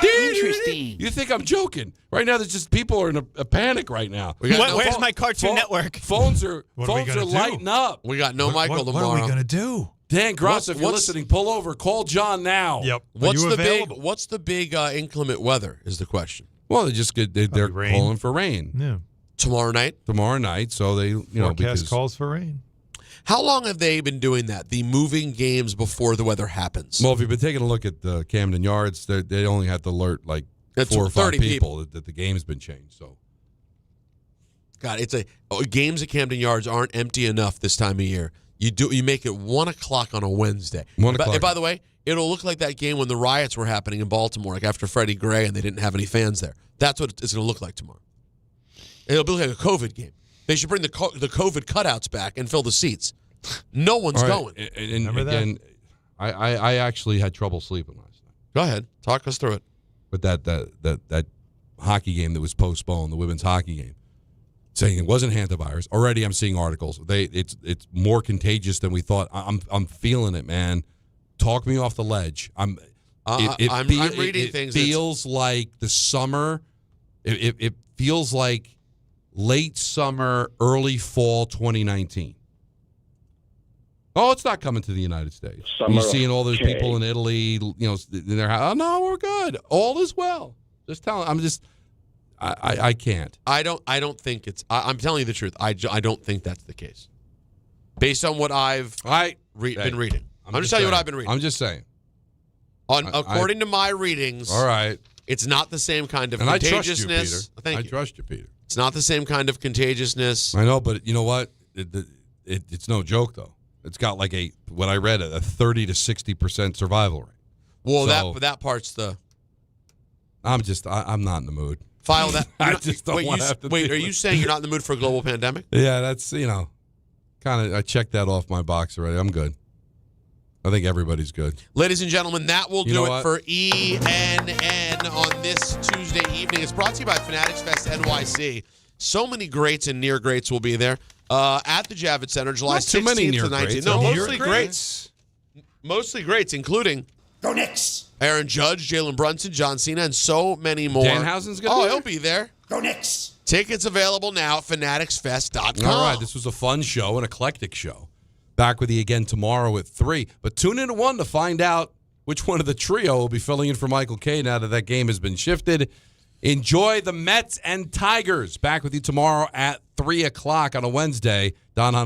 Interesting. You think I'm joking? Right now, there's just people are in a panic right now. Where's my Cartoon Network? Phones are lighting up. We got no Michael tomorrow. What are we going to do? Dan Gross, if you're listening, pull over. Call John now. Yep. What's the big inclement weather is the question. Well, they're calling for rain. Yeah. Tomorrow night. So they, forecast calls for rain. How long have they been doing that? The moving games before the weather happens. Well, if you've been taking a look at the Camden Yards, they only have to alert like 4 or 5 people that the game's been changed. So, God, games at Camden Yards aren't empty enough this time of year. You make it 1 o'clock on a Wednesday. 1 o'clock. And by the way, it'll look like that game when the riots were happening in Baltimore, like after Freddie Gray, and they didn't have any fans there. That's what it's going to look like tomorrow. It'll be like a COVID game. They should bring the COVID cutouts back and fill the seats. No one's going. And again, I actually had trouble sleeping last night. Go ahead, talk us through it. But that hockey game that was postponed, the women's hockey game, saying it wasn't hantavirus. Already I'm seeing articles. It's more contagious than we thought. I'm feeling it, man. Talk me off the ledge. I'm reading things. It feels like the summer. It feels like late summer, early fall 2019. Oh, it's not coming to the United States. You're seeing all those people in Italy, in their house. Oh, no, we're good. All is well. Just telling. I can't. I don't think it's. I'm telling you the truth. I don't think that's the case. Based on what I've been reading. I'm just telling you what I've been reading. I'm just saying. According to my readings. All right. It's not the same kind of and contagiousness. I trust you, Peter. Thank you. I trust you, Peter. It's not the same kind of contagiousness. I know, but you know what? It's no joke, though. It's got like what I read, a 30 to 60% survival rate. Well, so, that part's the. I'm not in the mood. File that. I just don't want to have to. Wait, are you saying you're not in the mood for a global pandemic? Yeah, that's kind of. I checked that off my box already. I'm good. I think everybody's good. Ladies and gentlemen, that will do it for ENN on this Tuesday evening. It's brought to you by Fanatics Fest NYC. So many greats and near greats will be there at the Javits Center, July 16th to 19th. No, mostly greats. Mostly greats, including Go Knicks. Aaron Judge, Jalen Brunson, John Cena, and so many more. Danhausen's going to be there? He'll be there. Go Knicks. Tickets available now at fanaticsfest.com. All right, this was a fun show, an eclectic show. Back with you again tomorrow at 3. But tune in at 1 to find out which one of the trio will be filling in for Michael Kay now that game has been shifted. Enjoy the Mets and Tigers. Back with you tomorrow at 3 o'clock on a Wednesday. Don Hahn